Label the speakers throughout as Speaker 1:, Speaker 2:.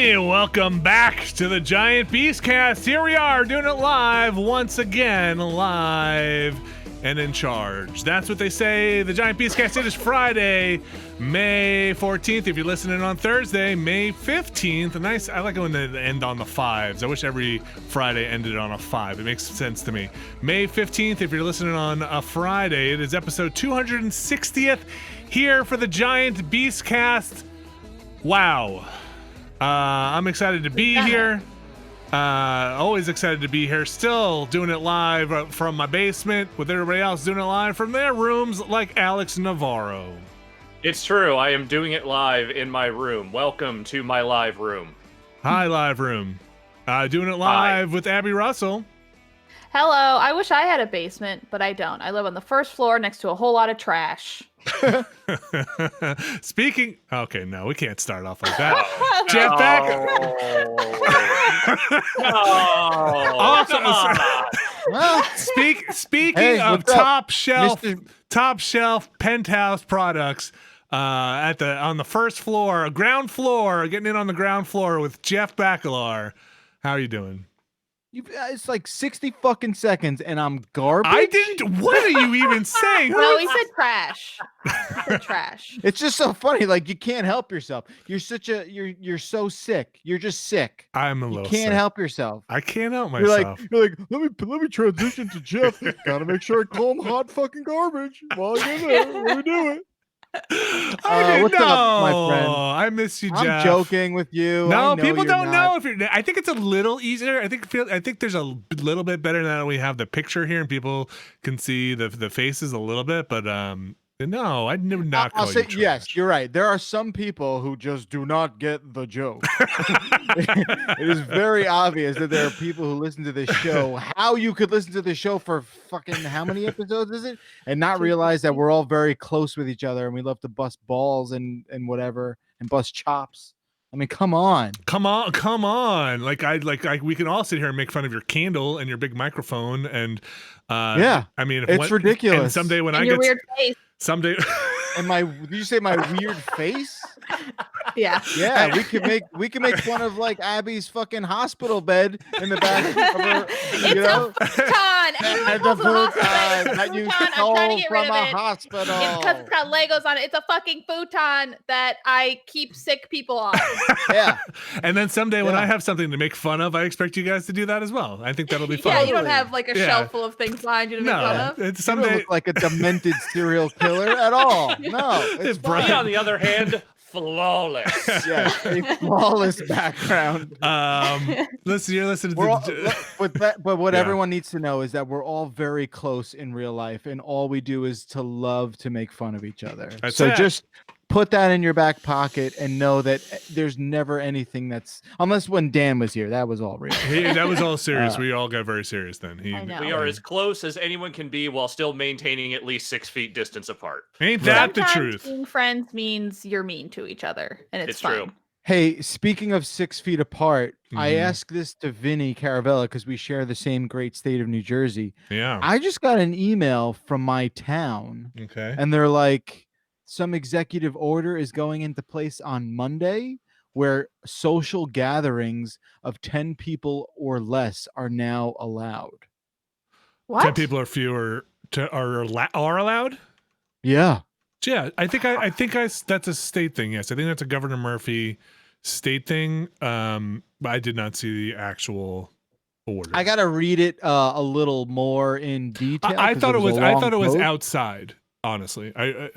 Speaker 1: everybody. Welcome back to the Giant Beastcast. Here we are doing it live once again, live and in charge. That's what they say. The Giant Beastcast. It is Friday, May 14th. If you're listening on Thursday, May 15th. Nice. I like it when they end on the fives. I wish every Friday ended on a 5. It makes sense to me. May 15th. If you're listening on a Friday, it is episode 260th here for the Giant Beastcast. Wow. I'm excited to be here. Always excited to be here. Still doing it live from my basement with everybody else doing it live from their rooms like Alex Navarro.
Speaker 2: It's true. I am doing it live in my room. Welcome to my live room.
Speaker 1: Hi, live room. Doing it live with Abby Russell.
Speaker 3: Hello. I wish I had a basement, but I don't. I live on the first floor next to a whole lot of trash.
Speaker 1: Speaking, okay, no, we can't start off like that. Jeff Beck. Speaking of top shelf penthouse products, on the first floor, ground floor, getting in on the ground floor with Jeff Bakalar. How are you doing?
Speaker 4: It's like 60 fucking seconds, and I'm garbage.
Speaker 1: I didn't. What are you even saying?
Speaker 3: No, he said trash. He said trash.
Speaker 4: It's just so funny. Like, you can't help yourself. You're so sick. You're just sick.
Speaker 1: I'm a little.
Speaker 4: You can't
Speaker 1: sick.
Speaker 4: help yourself.
Speaker 1: I can't help myself.
Speaker 4: You're like, let me transition to Jeff. Gotta make sure I call him hot fucking garbage while I'm there. Let me do it.
Speaker 1: What's up, my friend? I miss you, Jeff.
Speaker 4: I'm joking with you.
Speaker 1: No, people don't know if you're. I think it's a little easier. I think there's a little bit better now that we have the picture here and people can see the faces a little bit. But no, I'd never not.
Speaker 4: I'll say yes. You're right. There are some people who just do not get the joke. It is very obvious that there are people who listen to this show. How you could listen to the show for fucking how many episodes is it, and not realize that we're all very close with each other and we love to bust balls and whatever and bust chops. I mean, come on. Like
Speaker 1: we can all sit here and make fun of your candle and your big microphone and
Speaker 4: yeah.
Speaker 1: I mean,
Speaker 4: it's ridiculous.
Speaker 1: And someday when
Speaker 3: and
Speaker 1: I
Speaker 3: your
Speaker 1: get
Speaker 3: weird face.
Speaker 1: Someday.
Speaker 4: And did you say my weird face?
Speaker 3: Yeah.
Speaker 4: Yeah, we can make fun of like Abby's fucking hospital bed in the back of her.
Speaker 3: A futon.
Speaker 4: It's a futon that you stole from a hospital.
Speaker 3: It's because it's got Legos on it. It's a fucking futon that I keep sick people on.
Speaker 4: Yeah.
Speaker 1: And then someday when I have something to make fun of, I expect you guys to do that as well. I think that'll be fun.
Speaker 3: Yeah, you don't have like a shelf full of things behind you to make fun of.
Speaker 1: It's someday.
Speaker 4: You don't look like a demented serial killer at all. No, it's
Speaker 2: Brian, on the other hand, flawless.
Speaker 4: Yeah, a flawless background.
Speaker 1: Listen, you're listening
Speaker 4: but what everyone needs to know is that we're all very close in real life, and all we do is to love to make fun of each other. Just put that in your back pocket and know that there's never anything unless when Dan was here, that was all real.
Speaker 1: That was all serious. We all got very serious then.
Speaker 2: We are as close as anyone can be while still maintaining at least 6 feet distance apart.
Speaker 1: Ain't that
Speaker 3: Sometimes
Speaker 1: the truth?
Speaker 3: Being friends means you're mean to each other, and it's fine.
Speaker 2: True.
Speaker 4: Hey, speaking of 6 feet apart, I asked this to Vinny Caravella because we share the same great state of New Jersey.
Speaker 1: Yeah.
Speaker 4: I just got an email from my town.
Speaker 1: Okay.
Speaker 4: And they're like, some executive order is going into place on Monday where social gatherings of 10 people or less are now allowed.
Speaker 3: What?
Speaker 1: 10 people or fewer are allowed?
Speaker 4: Yeah.
Speaker 1: Yeah, I think that's a state thing. Yes, I think that's a Governor Murphy state thing. But I did not see the actual order.
Speaker 4: I gotta read it a little more in detail.
Speaker 1: I thought it was outside. Honestly,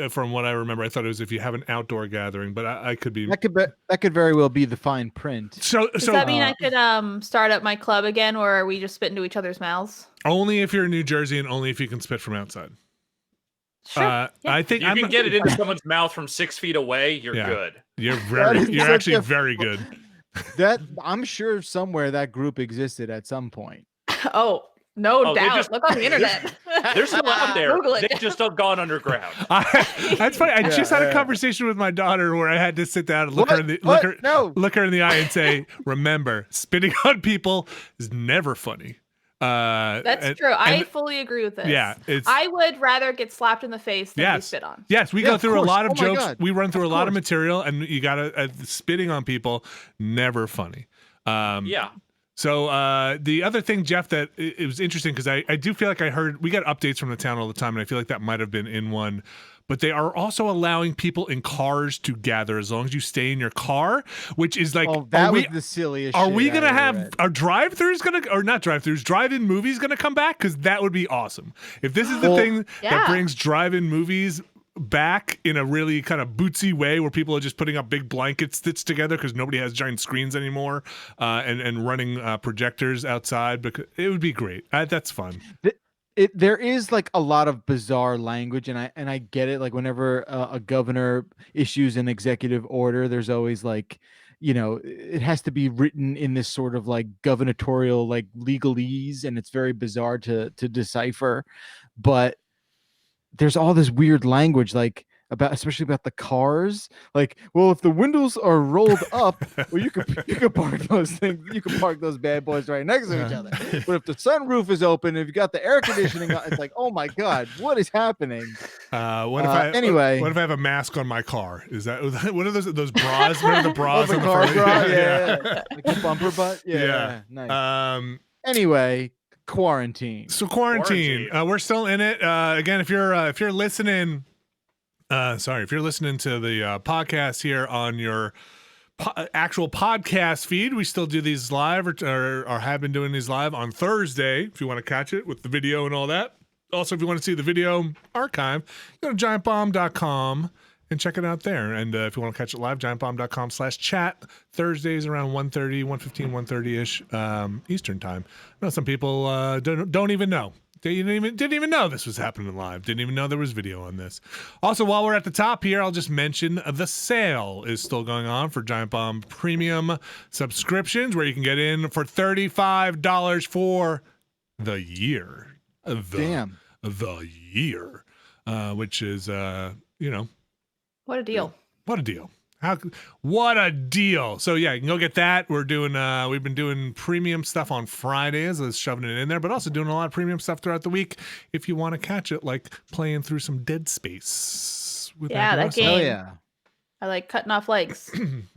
Speaker 1: from what I remember, I thought it was if you have an outdoor gathering. But I could be
Speaker 4: that could very well be the fine print.
Speaker 1: So
Speaker 3: does that mean I could start up my club again, or we just spit into each other's mouths?
Speaker 1: Only if you're in New Jersey, and only if you can spit from outside.
Speaker 3: Sure. Yeah.
Speaker 1: I think
Speaker 2: you can get it into someone's mouth from 6 feet away. You're good.
Speaker 1: You're actually very good.
Speaker 4: That I'm sure somewhere that group existed at some point.
Speaker 3: Oh, no doubt. Look on the internet.
Speaker 2: They're still out there. They've just gone underground.
Speaker 1: That's funny. I just had a conversation with my daughter where I had to sit down and look her in the eye and say, "Remember, spitting on people is never funny."
Speaker 3: That's true. I fully agree with this.
Speaker 1: Yeah,
Speaker 3: I would rather get slapped in the face than be
Speaker 1: yes,
Speaker 3: spit on.
Speaker 1: yes. We go through a lot of
Speaker 4: Oh my
Speaker 1: jokes.
Speaker 4: God.
Speaker 1: We run through
Speaker 4: Of
Speaker 1: a lot of
Speaker 4: course.
Speaker 1: material, and you gotta spitting on people, never funny.
Speaker 2: Yeah.
Speaker 1: So the other thing, Jeff, that it was interesting because I do feel like I heard we get updates from the town all the time, and I feel like that might have been in one. But they are also allowing people in cars to gather as long as you stay in your car, which is like,
Speaker 4: Oh, that was the silliest.
Speaker 1: are
Speaker 4: shit
Speaker 1: we
Speaker 4: I
Speaker 1: gonna
Speaker 4: ever
Speaker 1: have
Speaker 4: read.
Speaker 1: our drive-throughs or not drive-throughs, drive-in movies gonna come back? Because that would be awesome. If this is the thing that
Speaker 3: Yeah.
Speaker 1: brings drive-in movies back in a really kind of bootsy way where people are just putting up big blankets stitched together because nobody has giant screens anymore, and running projectors outside, because it would be great. That's fun.
Speaker 4: There is like a lot of bizarre language, and I get it. Like whenever a governor issues an executive order, there's always like, it has to be written in this sort of like gubernatorial like legalese, and it's very bizarre to decipher. But there's all this weird language, like especially about the cars. Like, well, if the windows are rolled up, well, you can park those things. You can park those bad boys right next to each other. But if the sunroof is open, if you got the air conditioning on, it's like, oh my God, what is happening?
Speaker 1: What if I have a mask on my car? Is that what are those bras? Remember the bras
Speaker 4: the
Speaker 1: on the
Speaker 4: car
Speaker 1: front?
Speaker 4: bra, yeah. Like the bumper butt, yeah. Nice. Anyway, quarantine.
Speaker 1: So quarantine. We're still in it. Again, if you're listening, if you're listening to the podcast here on your actual podcast feed, we still do these live or have been doing these live on Thursday. If you want to catch it with the video and all that. Also, if you want to see the video archive, go to giantbomb.com and check it out there. And if you want to catch it live, giantbomb.com/chat. Thursdays around 1:30, 1:15, 1:30-ish Eastern time. I know some people don't even know. They didn't even know this was happening live. Didn't even know there was video on this. Also, while we're at the top here, I'll just mention the sale is still going on for Giant Bomb Premium subscriptions, where you can get in for $35 for the year.
Speaker 4: Damn.
Speaker 1: The year, which is,
Speaker 3: What a deal.
Speaker 1: What a deal. What a deal. So yeah, you can go get that. We've been doing premium stuff on Fridays, shoving it in there, but also doing a lot of premium stuff throughout the week if you want to catch it, like playing through some Dead Space.
Speaker 3: That game.
Speaker 4: Oh yeah.
Speaker 3: I like cutting off legs.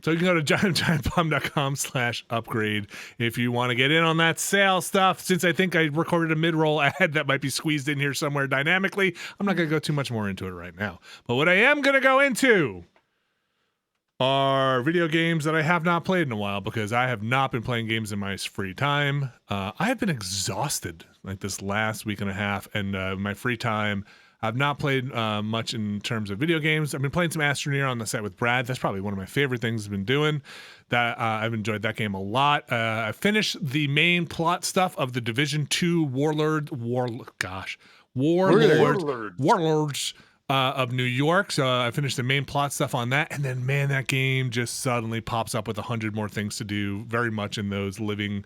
Speaker 1: So you can go to giantbomb.com/upgrade if you want to get in on that sale stuff. Since I think I recorded a mid-roll ad that might be squeezed in here somewhere dynamically, I'm not going to go too much more into it right now. But what I am going to go into are video games that I have not played in a while, because I have not been playing games in my free time. I have been exhausted like this last week and a half, and my free time, I've not played much in terms of video games. I've been playing some Astroneer on the set with Brad. That's probably one of my favorite things I've been doing. That I've enjoyed that game a lot. I finished the main plot stuff of the Division 2 Warlords of New York. So I finished the main plot stuff on that, and then man, that game just suddenly pops up with 100 more things to do, very much in those living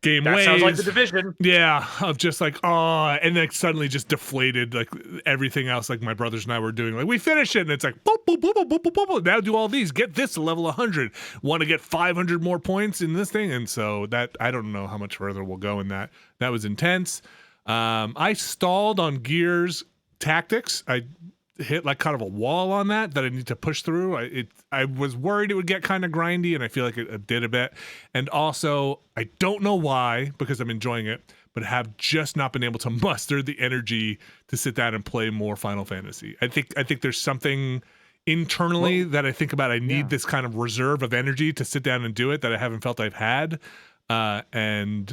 Speaker 1: game
Speaker 2: That
Speaker 1: ways.
Speaker 2: sounds like the Division.
Speaker 1: Yeah, of just like, and then suddenly just deflated like everything else, like my brothers and I were doing. Like, we finish it, and it's like, boop, boop, boop, boop, boop, boop, boop. Now do all these. Get this to level 100. Want to get 500 more points in this thing? And so that, I don't know how much further we'll go in that. That was intense. I stalled on Gears Tactics. I hit like kind of a wall on that I need to push through. I was worried it would get kind of grindy, and I feel like it did a bit. And also, I don't know why, because I'm enjoying it, but have just not been able to muster the energy to sit down and play more Final Fantasy. I think there's something internally that I think about. I need this kind of reserve of energy to sit down and do it that I haven't felt I've had. Not to
Speaker 2: You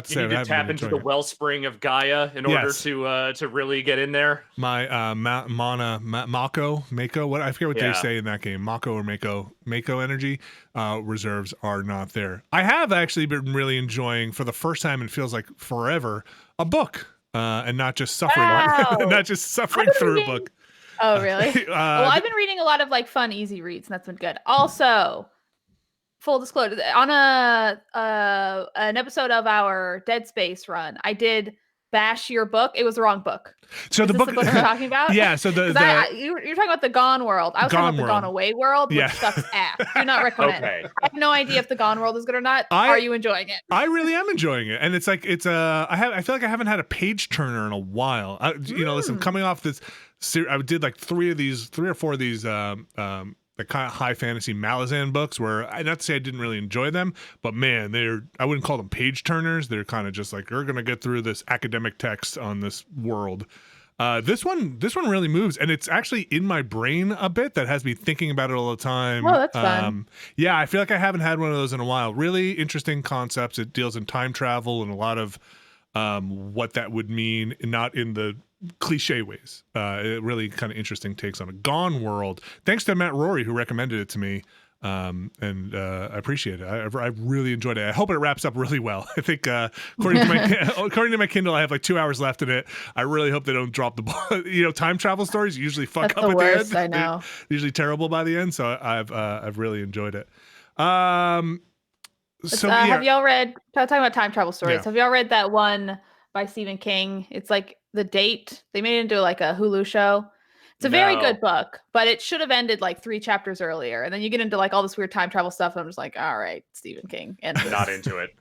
Speaker 1: say
Speaker 2: need
Speaker 1: I
Speaker 2: to
Speaker 1: haven't
Speaker 2: tap
Speaker 1: been
Speaker 2: into
Speaker 1: enjoying
Speaker 2: the
Speaker 1: it.
Speaker 2: wellspring of Gaia in order to really get in there.
Speaker 1: My Mako, what I forget what they say in that game, Mako or Mako energy reserves are not there. I have actually been really enjoying, for the first time, it feels like forever, a book, and not just suffering, not just suffering through a book.
Speaker 3: Oh, really? Well, I've been reading a lot of like fun, easy reads, and that's been good. Also, full disclosure, on an episode of our Dead Space run, I did bash your book, it was the wrong book.
Speaker 1: So
Speaker 3: Is
Speaker 1: the
Speaker 3: this
Speaker 1: book,
Speaker 3: the book you're talking about?
Speaker 1: yeah. So
Speaker 3: You're talking about the Gone World. I was talking about the Gone Away World, which
Speaker 1: Yeah.
Speaker 3: sucks ass. Do not recommend.
Speaker 2: Okay.
Speaker 3: I have no idea if the Gone World is good or not. Are you enjoying it?
Speaker 1: I really am enjoying it, and it's like I feel like I haven't had a page turner in a while. Listen, coming off this, I did like 3 or 4 of these the kind of high fantasy Malazan books where not to say I didn't really enjoy them, but man, I wouldn't call them page turners. They're kind of just like, you're going to get through this academic text on this world. This one really moves, and it's actually in my brain a bit. That has me thinking about it all the time.
Speaker 3: Oh, that's fun.
Speaker 1: Yeah, I feel like I haven't had one of those in a while. Really interesting concepts. It deals in time travel and a lot of what that would mean, not in the cliche ways. It really kind of interesting takes on a Gone World. Thanks to Matt Rory who recommended it to me, and I appreciate it. I really enjoyed it. I hope it wraps up really well. I think according to my Kindle, I have like 2 hours left in it. I really hope they don't drop the ball. Time travel stories usually fuck up at
Speaker 3: worst,
Speaker 1: the end.
Speaker 3: I know.
Speaker 1: They're usually terrible by the end. So I've really enjoyed it.
Speaker 3: Have y'all read? Talking about time travel stories.
Speaker 1: Yeah.
Speaker 3: Have y'all read that one by Stephen King? It's like The Date. They made it into like a Hulu show. It's a very good book, but it should have ended like 3 chapters earlier. And then you get into like all this weird time travel stuff. And I'm just like, all right, Stephen King. And
Speaker 2: Not into it.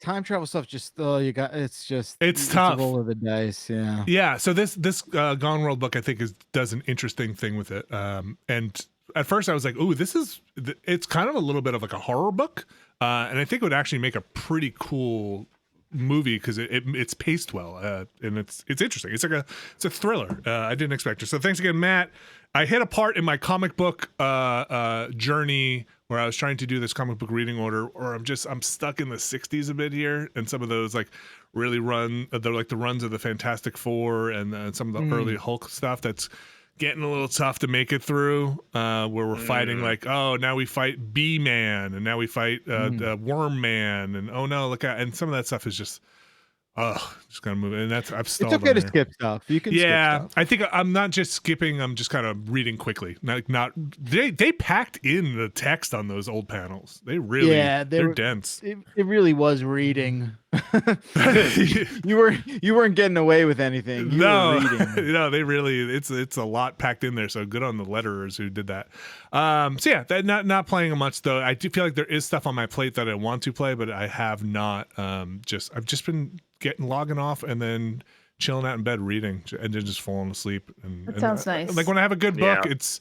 Speaker 4: Time travel stuff just it's
Speaker 1: tough.
Speaker 4: A roll of the dice.
Speaker 1: Yeah. So this Gone World book I think does an interesting thing with it. And at first I was like, ooh, it's kind of a little bit of like a horror book. And I think it would actually make a pretty cool movie because it's paced well, and it's interesting. It's a thriller. I didn't expect it. So thanks again, Matt. I hit a part in my comic book journey where I was trying to do this comic book reading order, or I'm stuck in the 60s a bit here, and some of those like really they're like the runs of the Fantastic Four and some of the early Hulk stuff that's getting a little tough to make it through, where we're fighting like, oh, now we fight Bee-Man, and now we fight Worm Man, and oh no, look at, and some of that stuff is just just gonna move it. And I've stalled.
Speaker 4: It's okay to skip stuff. You can skip stuff.
Speaker 1: I think I'm not just skipping, I'm just kind of reading quickly. They packed in the text on those old panels. They really they're dense.
Speaker 4: It really was reading. you weren't getting away with anything. You were reading.
Speaker 1: No, they really it's a lot packed in there. So good on the letterers who did that. So yeah, not playing much though. I do feel like there is stuff on my plate that I want to play, but I have not. I've just been logging off and then chilling out in bed reading and then just falling asleep.
Speaker 3: That sounds nice.
Speaker 1: Like when I have a good book, it's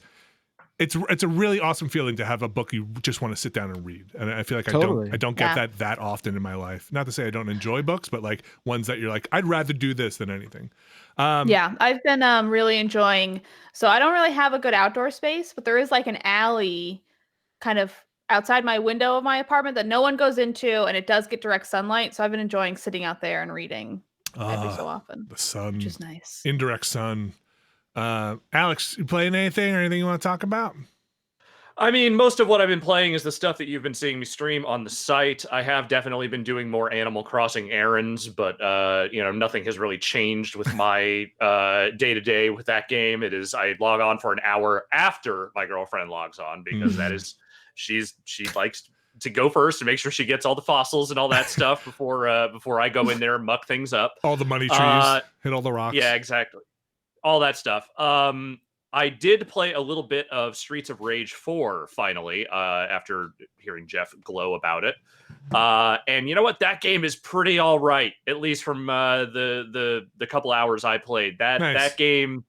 Speaker 1: a really awesome feeling to have a book you just want to sit down and read. And I feel like I don't get that often in my life. Not to say I don't enjoy books, but like ones that you're like, I'd rather do this than anything.
Speaker 3: I've been really enjoying. So I don't really have a good outdoor space, but there is like an alley kind of outside my window of my apartment that no one goes into, and it does get direct sunlight. So I've been enjoying sitting out there and reading every so often.
Speaker 1: The sun,
Speaker 3: which is nice.
Speaker 1: Indirect sun. Alex, you playing anything or anything you want to talk about?
Speaker 2: I mean, most of what I've been playing is the stuff that you've been seeing me stream on the site. I have definitely been doing more Animal Crossing errands, but nothing has really changed with my day-to-day with that game. It is, I log on for an hour after my girlfriend logs on because that is, she likes to go first and make sure she gets all the fossils and all that stuff before I go in there and muck things up.
Speaker 1: All the money trees, hit all the rocks.
Speaker 2: Yeah, exactly. All that stuff. I did play a little bit of Streets of Rage 4 finally, after hearing Jeff glow about it. And you know what? That game is pretty all right, at least from the couple hours I played. That game,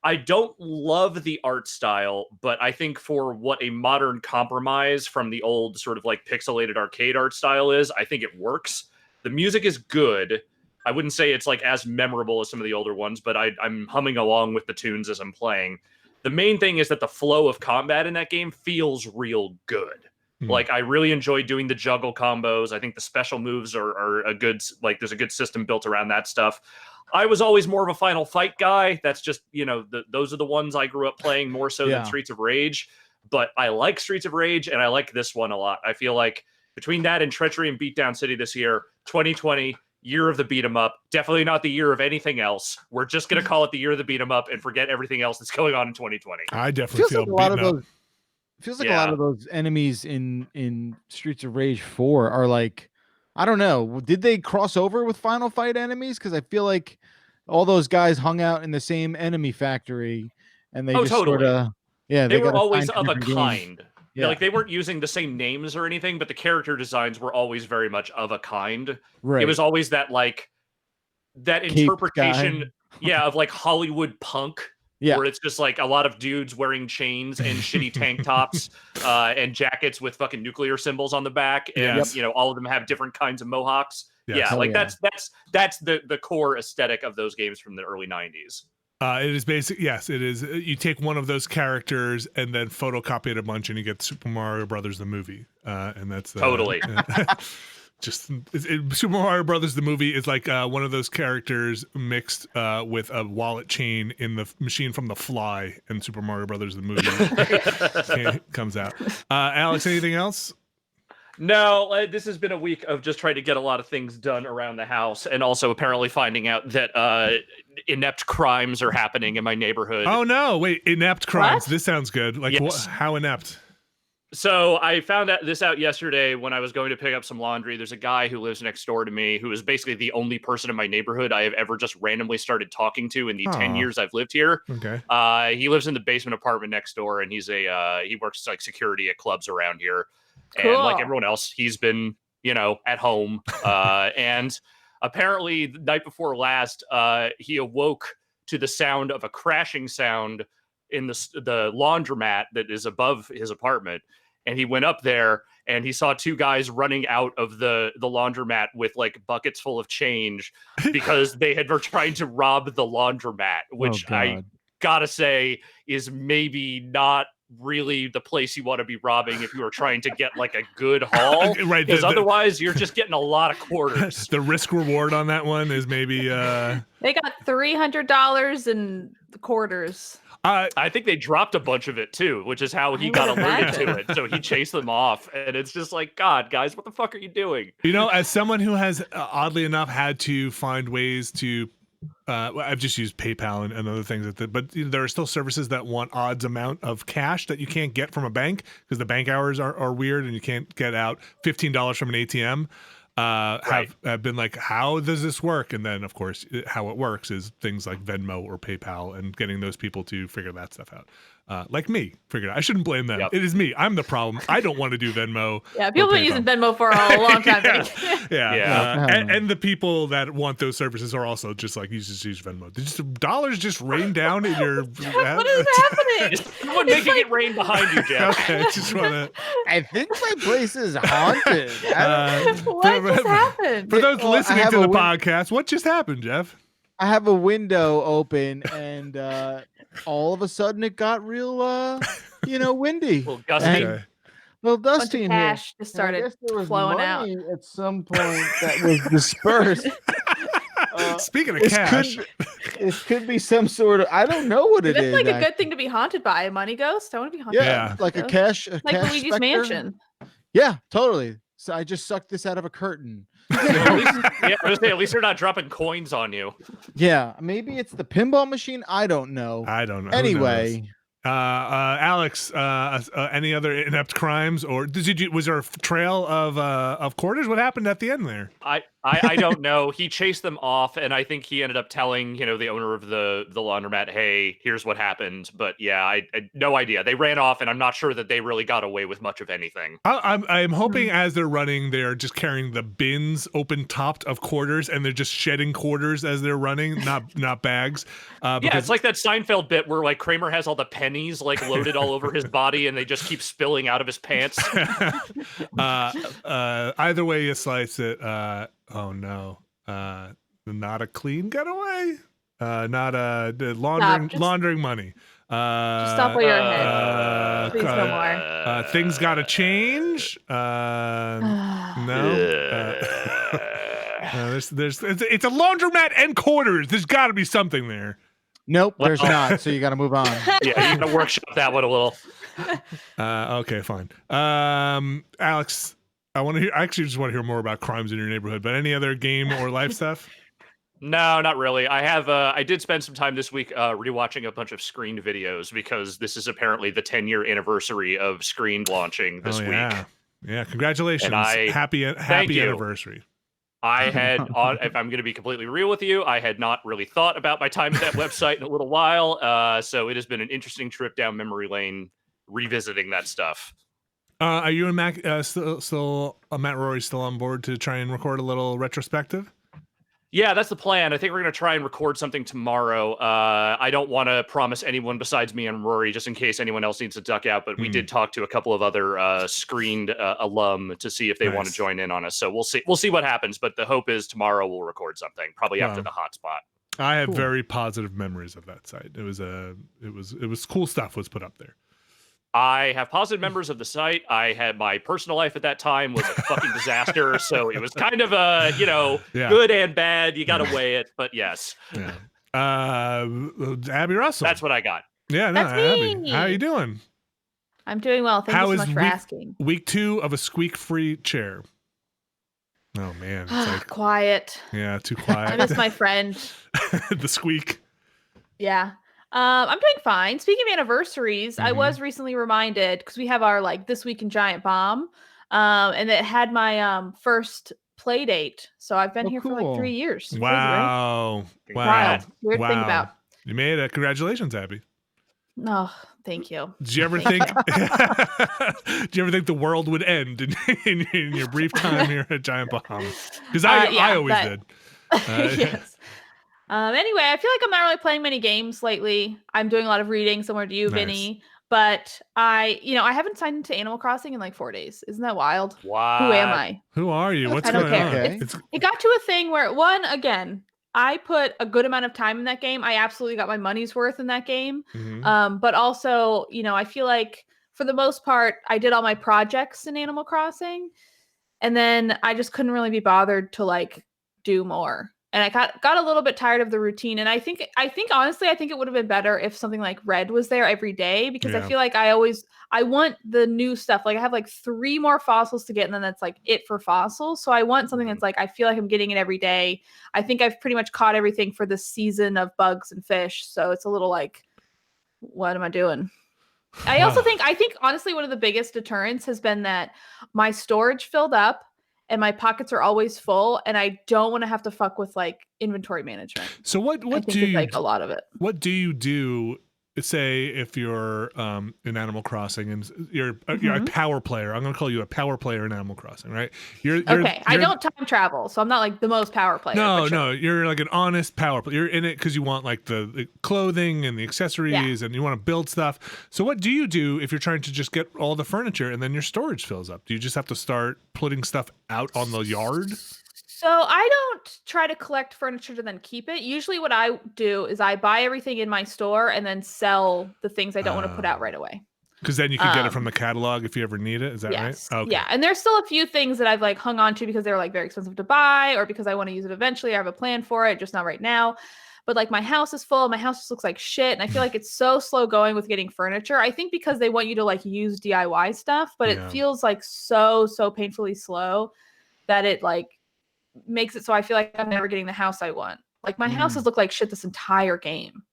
Speaker 2: I don't love the art style, but I think for what a modern compromise from the old sort of like pixelated arcade art style is, I think it works. The music is good. I wouldn't say it's like as memorable as some of the older ones, but I'm humming along with the tunes as I'm playing. The main thing is that the flow of combat in that game feels real good. Like, I really enjoy doing the juggle combos. I think the special moves are a good, like, there's a good system built around that stuff. I was always more of a Final Fight guy. That's just, those are the ones I grew up playing more so than Streets of Rage. But I like Streets of Rage, and I like this one a lot. I feel like between that and Treachery and Beatdown City this year, 2020... year of the beat 'em up, definitely not the year of anything else. We're just gonna call it the year of the beat 'em up and forget everything else that's going on in 2020.
Speaker 1: I definitely feel
Speaker 4: like a lot of those enemies in Streets of Rage 4 are like I don't know. Did they cross over with Final Fight enemies? Because I feel like all those guys hung out in the same enemy factory, and they just
Speaker 2: totally.
Speaker 4: sort of
Speaker 2: They were
Speaker 4: got
Speaker 2: always
Speaker 4: assigned to
Speaker 2: of a
Speaker 4: different games.
Speaker 2: kind.
Speaker 4: Yeah.
Speaker 2: Like they weren't using the same names or anything, but the character designs were always very much of a kind.
Speaker 4: Right.
Speaker 2: It was always that like that
Speaker 4: Caped
Speaker 2: interpretation,
Speaker 4: guy.
Speaker 2: of like Hollywood punk.
Speaker 4: Yeah.
Speaker 2: Where it's just like a lot of dudes wearing chains and shitty tank tops and jackets with fucking nuclear symbols on the back, and
Speaker 1: Yes.
Speaker 2: all of them have different kinds of mohawks.
Speaker 1: Yes.
Speaker 2: Yeah,
Speaker 4: Oh,
Speaker 2: like
Speaker 4: yeah.
Speaker 2: that's the core aesthetic of those games from the early 90s.
Speaker 1: It is basic. Yes, it is. You take one of those characters and then photocopy it a bunch, and you get Super Mario Brothers the movie. And that's
Speaker 2: Totally.
Speaker 1: Just Super Mario Brothers the movie is like one of those characters mixed with a wallet chain in the machine from The Fly, and Super Mario Brothers the movie comes out. Alex, anything else?
Speaker 2: No, this has been a week of just trying to get a lot of things done around the house, and also apparently finding out that inept crimes are happening in my neighborhood.
Speaker 1: Oh no! Wait, inept crimes.
Speaker 3: What?
Speaker 1: This sounds good. Like,
Speaker 2: Yes.
Speaker 1: how inept?
Speaker 2: So I found this out yesterday when I was going to pick up some laundry. There's a guy who lives next door to me who is basically the only person in my neighborhood I have ever just randomly started talking to in the 10
Speaker 1: Aw.
Speaker 2: years I've lived here.
Speaker 1: Okay.
Speaker 2: He lives in the basement apartment next door, and he's he works like security at clubs around here. And like
Speaker 3: Cool.
Speaker 2: everyone else, he's been, at home. And apparently the night before last, he awoke to the sound of a crashing sound in the laundromat that is above his apartment. And he went up there and he saw two guys running out of the laundromat with like buckets full of change because they were trying to rob the laundromat, which I gotta say is maybe not really the place you want to be robbing if you are trying to get like a good haul.
Speaker 1: Right.
Speaker 2: Because otherwise you're just getting a lot of quarters.
Speaker 1: The risk reward on that one is maybe
Speaker 3: They got $300 in quarters.
Speaker 2: I think they dropped a bunch of it too, which is how he
Speaker 3: I
Speaker 2: got
Speaker 3: would
Speaker 2: alerted to
Speaker 3: imagine.
Speaker 2: it. So he chased them off, and it's just like, God, guys, what the fuck are you doing?
Speaker 1: as someone who has oddly enough had to find ways to I've just used PayPal and other things but there are still services that want odds amount of cash that you can't get from a bank because the bank hours are weird and you can't get out $15 from an ATM. Have been like, how does this work? And then of course how it works is things like Venmo or PayPal and getting those people to figure that stuff out. Like me, figured out. I shouldn't blame them.
Speaker 2: Yep.
Speaker 1: It is me. I'm the problem. I don't want to do Venmo.
Speaker 3: Yeah, people
Speaker 1: or
Speaker 3: have been using
Speaker 1: PayPal.
Speaker 3: Venmo for a long time.
Speaker 1: Yeah.
Speaker 2: Yeah.
Speaker 1: And the people that want those services are also just like, you just use Venmo. Did dollars just rain down in your
Speaker 3: What is happening?
Speaker 2: Is someone making it rain behind you, Jeff?
Speaker 1: Okay, just want to.
Speaker 4: I think my place is haunted.
Speaker 3: What just happened?
Speaker 1: For those
Speaker 4: Well, I
Speaker 1: listening
Speaker 4: have
Speaker 1: to the
Speaker 4: a win-
Speaker 1: podcast, what just happened, Jeff?
Speaker 4: I have a window open, and all of a sudden it got real, windy.
Speaker 2: Well, gusty.
Speaker 4: And-
Speaker 1: Okay.
Speaker 4: little
Speaker 3: Bunch
Speaker 4: dusty
Speaker 3: of
Speaker 4: in here.
Speaker 3: cash just
Speaker 4: And I
Speaker 3: started
Speaker 4: guess there was
Speaker 3: flowing out.
Speaker 4: money at some point that was dispersed.
Speaker 1: Speaking of
Speaker 4: This
Speaker 1: cash,
Speaker 4: It could be some sort of, I don't know what it
Speaker 3: That's
Speaker 4: is.
Speaker 3: like a
Speaker 4: actually.
Speaker 3: good thing to be haunted by. A money ghost? I want to be haunted
Speaker 4: Yeah,
Speaker 3: by a
Speaker 4: like a
Speaker 3: ghost.
Speaker 4: cash,
Speaker 3: Like
Speaker 4: cash
Speaker 3: Luigi's
Speaker 4: specter.
Speaker 3: Mansion.
Speaker 4: Yeah, totally. So I just sucked this out of a curtain.
Speaker 2: At least, I was gonna say, at least they're not dropping coins on you.
Speaker 4: Yeah, maybe it's the pinball machine. I don't know.
Speaker 1: I don't know. Who
Speaker 4: Anyway,
Speaker 1: knows? Alex, any other inept crimes, or was there a trail of quarters? What happened at the end there?
Speaker 2: I don't know. He chased them off, and I think he ended up telling the owner of the laundromat, "Hey, here's what happened." But yeah, I no idea. They ran off, and I'm not sure that they really got away with much of anything.
Speaker 1: I'm hoping as they're running, they are just carrying the bins open topped of quarters, and they're just shedding quarters as they're running, not bags.
Speaker 2: Yeah, it's like that Seinfeld bit where like Kramer has all the pennies like loaded all over his body, and they just keep spilling out of his pants.
Speaker 1: Either way you slice it, oh no, not a clean getaway, not laundering money.
Speaker 3: Just stop while you're ahead. Please no more.
Speaker 1: Things gotta change. No. It's a laundromat and quarters. There's got to be something there.
Speaker 4: nope,
Speaker 2: Well-
Speaker 4: there's not. So you got to move on.
Speaker 2: Yeah, you gotta workshop that one a little.
Speaker 1: Okay, fine. Alex, I actually just want to hear more about crimes in your neighborhood. But any other game or life stuff?
Speaker 2: No, not really. I did spend some time this week rewatching a bunch of Screened videos because this is apparently the 10-year anniversary of Screened launching this week.
Speaker 1: Yeah, congratulations.
Speaker 2: And
Speaker 1: happy
Speaker 2: you.
Speaker 1: anniversary.
Speaker 2: I had, if I'm going to be completely real with you, I had not really thought about my time at that website in a little while. So it has been an interesting trip down memory lane, revisiting that stuff.
Speaker 1: Are you and Matt Matt Rory still on board to try and record a little retrospective?
Speaker 2: Yeah, that's the plan. I think we're going to try and record something tomorrow. I don't want to promise anyone besides me and Rory, just in case anyone else needs to duck out. But we did talk to a couple of other screened alum to see if they want to join in on us. So we'll see. We'll see what happens. But the hope is tomorrow we'll record something, probably after the hotspot.
Speaker 1: I have very positive memories of that site. It was cool stuff was put up there.
Speaker 2: I have positive members of the site. I had my personal life at that time was a fucking disaster. So it was kind of a, good and bad. You got to weigh it. But yes.
Speaker 1: Yeah. Abby Russell.
Speaker 2: That's what I got.
Speaker 1: Yeah, no,
Speaker 3: That's
Speaker 1: Abby.
Speaker 3: me.
Speaker 1: How are you doing?
Speaker 3: I'm doing well. Thank you so much for asking.
Speaker 1: Week 2 of a squeak-free chair. Oh, man. It's
Speaker 3: quiet.
Speaker 1: Yeah, too quiet.
Speaker 3: I miss my friend.
Speaker 1: The squeak.
Speaker 3: Yeah. I'm doing fine. Speaking of anniversaries, I was recently reminded because we have our This Week in Giant Bomb, and it had my first play date. So I've been here for like 3 years.
Speaker 1: Wow.
Speaker 3: Crazy, right? Wild. Weird to think about.
Speaker 1: You made it. Congratulations, Abby.
Speaker 3: No, thank you.
Speaker 1: Did you ever think? Did you ever think the world would end in your brief time here at Giant Bomb? Because I always did.
Speaker 3: Yes. Anyway, I feel like I'm not really playing many games lately. I'm doing a lot of reading, similar to you, Vinny. But I haven't signed into Animal Crossing in like 4 days. Isn't that wild?
Speaker 2: Wow.
Speaker 3: Who am I?
Speaker 1: Who are you? What's
Speaker 3: I don't
Speaker 1: going
Speaker 3: care.
Speaker 1: on?
Speaker 3: It got to a thing where I put a good amount of time in that game. I absolutely got my money's worth in that game. But also, I feel like for the most part, I did all my projects in Animal Crossing, and then I just couldn't really be bothered to do more. And I got a little bit tired of the routine. And I think honestly, I think it would have been better if something like Red was there every day, because I feel like I want the new stuff. Like I have 3 more fossils to get, and then that's it for fossils. So I want something that's I feel like I'm getting it every day. I think I've pretty much caught everything for this season of bugs and fish. So it's a little what am I doing? I also think honestly, one of the biggest deterrents has been that my storage filled up and my pockets are always full, and I don't want to have to fuck with inventory management.
Speaker 1: So what do you
Speaker 3: a lot of it?
Speaker 1: What do you do? Say if you're in Animal Crossing and you're a power player. I'm going to call you a power player in Animal Crossing, right? You're
Speaker 3: I don't time travel, so I'm not the most power player.
Speaker 1: No, you're an honest power player. You're in it because you want the clothing and the accessories, and you want to build stuff. So what do you do if you're trying to just get all the furniture and then your storage fills up? Do you just have to start putting stuff out on the yard?
Speaker 3: So I don't try to collect furniture to then keep it. Usually what I do is I buy everything in my store and then sell the things I don't want to put out right away.
Speaker 1: Because then you can get it from the catalog if you ever need it. Is that right?
Speaker 3: Okay. Yeah. And there's still a few things that I've hung on to because they're very expensive to buy, or because I want to use it eventually. I have a plan for it, just not right now. But my house is full. My house just looks like shit. And I feel like it's so slow going with getting furniture. I think because they want you to use DIY stuff, but it feels so painfully slow that it makes it so I feel like I'm never getting the house I want. My house has looked like shit this entire game.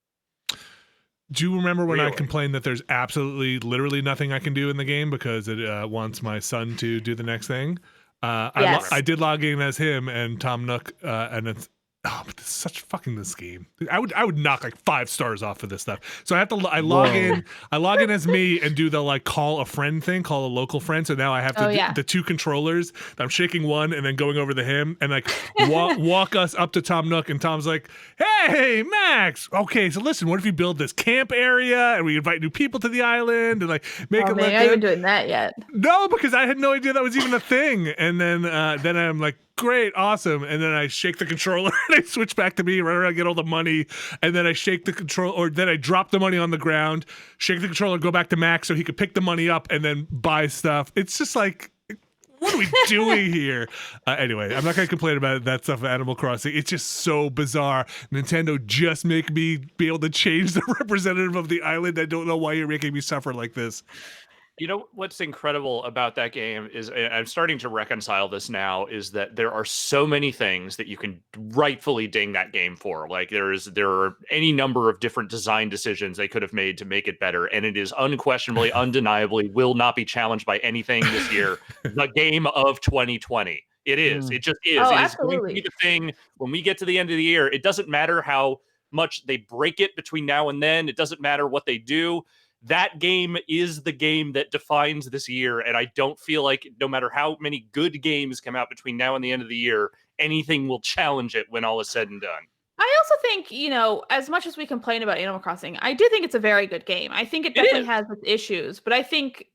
Speaker 1: Do you remember when I complained that there's literally nothing I can do in the game because it wants my son to do the next thing?
Speaker 3: Yes.
Speaker 1: I did log in as him and Tom Nook, and it's but this is such fucking this game. I would knock 5 stars off of this stuff. So I log in as me and do the call a friend thing, call a local friend. So now I have to the 2 controllers. I'm shaking one and then going over to him and walk us up to Tom Nook, and Tom's like, "Hey Max, okay, so listen, what if you build this camp area and we invite new people to the island and make it look good?"
Speaker 3: You're not even doing that yet.
Speaker 1: No, because I had no idea that was even a thing. And then I'm like, great, awesome. And then I shake the controller and I switch back to me right around, get all the money. And then I shake the control, or then I drop the money on the ground, shake the controller, go back to Max so he could pick the money up and then buy stuff. It's just what are we doing here? Anyway, I'm not going to complain about that stuff of Animal Crossing. It's just so bizarre. Nintendo, just make me be able to change the representative of the island. I don't know why you're making me suffer like this.
Speaker 2: You know what's incredible about that game is, and I'm starting to reconcile this now, is that there are so many things that you can rightfully ding that game for. Like there are any number of different design decisions they could have made to make it better, and it is unquestionably, undeniably, will not be challenged by anything this year. The game of 2020. It is. It just is.
Speaker 3: Oh,
Speaker 2: It is going to
Speaker 3: absolutely.
Speaker 2: be the thing when we get to the end of the year. It doesn't matter how much they break it between now and then. It doesn't matter what they do. That game is the game that defines this year. And I don't feel like no matter how many good games come out between now and the end of the year, anything will challenge it when all is said and done.
Speaker 3: I also think, as much as we complain about Animal Crossing, I do think it's a very good game. I think it definitely has its issues, but I think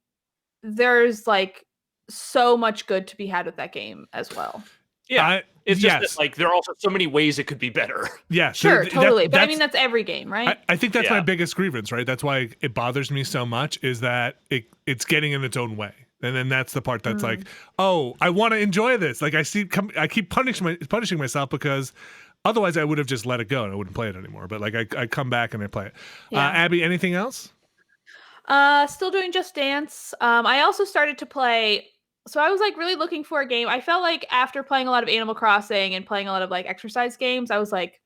Speaker 3: there's like so much good to be had with that game as well.
Speaker 2: Yeah. It's just that, like, there are also so many ways it could be better.
Speaker 1: Yeah,
Speaker 3: sure, totally. But I mean, that's every game, right?
Speaker 1: I think that's my biggest grievance, right? That's why it bothers me so much, is that it's getting in its own way. And then that's the part that's like, oh, I want to enjoy this. Like I keep punishing myself, because otherwise I would have just let it go and I wouldn't play it anymore. But like I come back and I play it.
Speaker 3: Yeah.
Speaker 1: Abby, anything else?
Speaker 3: Still doing Just Dance. I also started to play. So I was like really looking for a game. I felt like after playing a lot of Animal Crossing and playing a lot of like exercise games, I was like,